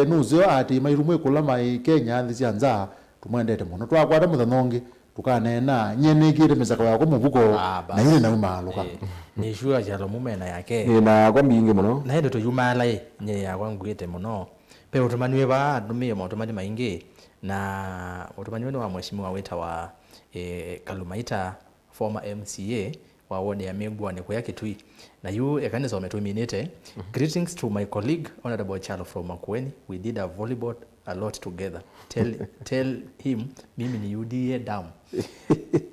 nuzo ati mairumwe kula mai Kenya nthi cianza tumwendete muno twakwa muthanongi tukanena nyenekire mezaka yako mubuko na ile na maluka ni shua jalo mumena yake na kwa mingi muno na hendo to yumala nye yakwa ngwite muno pe utumaniwe ba dumie utumani maingi na utumaniwe wa mheshimiwa weta wa Kalumaita former MCA wa woni ya Megwa ne kwa Kitui na yu ekanisa wametuminete greetings to my colleague honorable Charles from Makueni we did a volleyball a lot together tell him mimi ni UDA down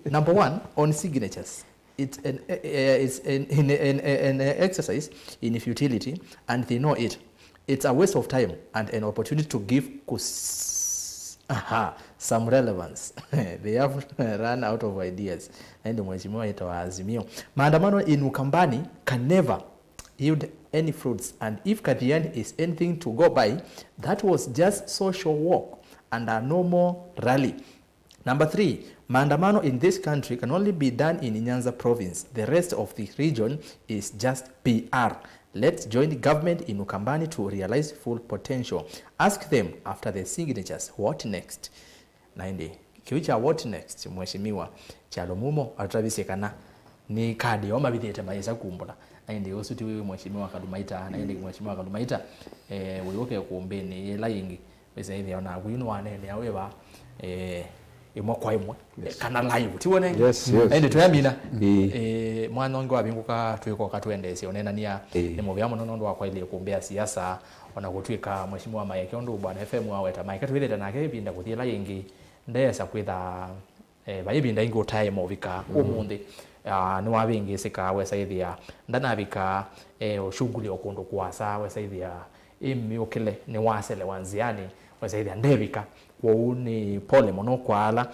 number 1 on signatures it's an exercise in futility and they know it's a waste of time and an opportunity to give some relevance they have run out of ideas and mheshimiwa yetu wa Azimio maandamano in Ukambani can never yield any fruits and if Kathiani is anything to go by that was just social walk and a normal rally. Number 3, maandamano in this country can only be done in Nyanza province. The rest of the region is just PR. Let's join the government in Ukambani to realize full potential. Ask them after the signatures what next. Naende kiucha what next mheshimiwa Kyalo MUMO atabisekana ni kadi oma bidete maisa kumbula naende osuti wewe mheshimiwa Kalumaita naende mheshimiwa Kalumaita wewe kuombeni layingi bese hivi ona winu wanene aweba imwe kwa imwe kana live tiwone yes ende tuyamina mwana wangu abinguka twiko katwendese onenania ni muvya muno ndo wakwa ile kumbea siasa ona gutwika mheshimiwa MAEKE ondu bwana FM aweta MAEKE twithete nake binda kuthila yengi ndesa kwitha bayibinda ingo time ovika umundi ni wabingi sika wesaithia ndanabika shughuli okundu kwasa wesaithia imiukile ni wasele wanziani wesaithia ndebika kwa uni pole mono kwala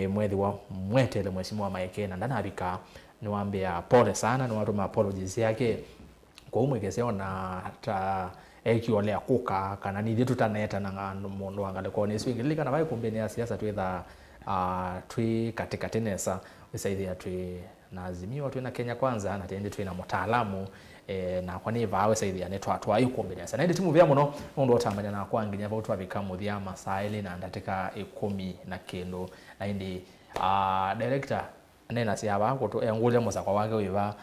mwethi wa mwetele mheshimiwa MAEKE na ndanabika niwaambia pole sana ni watuma apologies yake kwa umwekeseo na ta ekiolea kuka kana nithi tutaneta na mundu angale kwa ni swingili kana vai kumbeni ya siasa twitha twi katikati nesa wesaithia twi na Azimio twi na Kenya kwanza na tende twi na MUTAALAMU na kwa niva wesaithia ne twatwa ikumbeni ya na ndi timu vya muno ndo tamanya na kwa nginya vautu abika muthia masaili na ndatika 10 na ndi director nena siaba ko engule musakwa wake wiva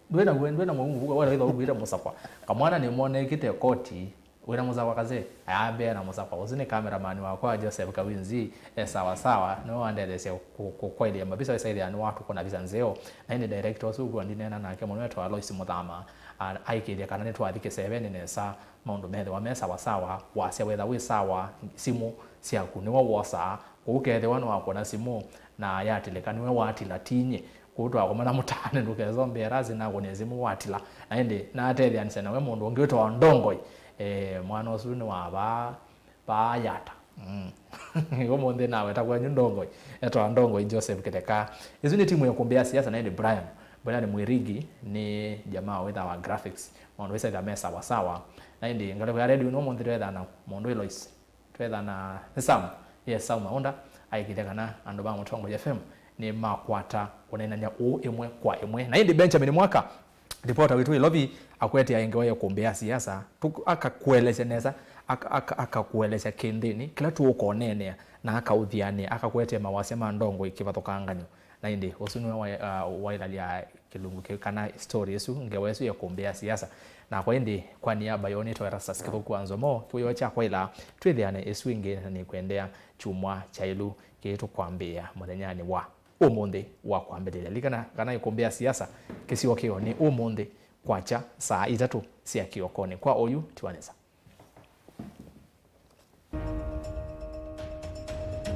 ndwena mungu wala witha ugwira musakwa kamwana ni mone kite koti wena musakwa kaze ayambe na musakwa uzine cameraman wakwa Joseph Kawinzi sawa sawa no andelese kwa ile mabisa saidi ani watu kuna visa nzeo na ni director osugu andinena nake mwana wetu Alois Muthama aikile kana netu athike 7 nesa maundu methe wa mesa wasawa wasia wetha wi sawa simu siaku ni wosa ukethe wana wako na simu na yatileka niwe watila tinye kutwa komana mutane ndukezo mberazi na gonezimu watila naende na atethia nisena we mundu ungitwa ndongoi mwana osu ni wa ba yata ngomonde nawe takwa ndongoi etwa ndongoi Joseph Kiteka izu ni timu ya kumbea siasa naende Brian Mwirigi ni jamaa wetha wa graphics mundu wesa da mesa wasawa naende ngale ya radio no mundu wetha na mundu Elois twetha na Sam Sam Maunda aikithekana andu ba Mutongo FM ni makwata kunenanya imwe kwa imwe na ndi Benjamin Mwaka reporter wetu Ilobi akwete aingewa kumbea siasa akakueleza neza akakueleza kindini kila tu ukonene na akaudhiane akakwete mawasema ndongo ikivatokanganya na ndi usunwe wa ilalia kilungu kana story yesu ngewesu ya kumbea siasa na kwa ndi kwa niaba yoni to ERASTUS kithuku NZOMO kuyo cha kwa ila twithiane eswinge ni kwendea chumwa chailu kitu kwambia muthenyani wa umundi wa kwambirira likana kana ikumbea siasa kisiwa kio ni umundi kwacha saa 3 cia kiokoni kwa oyu tiwaneza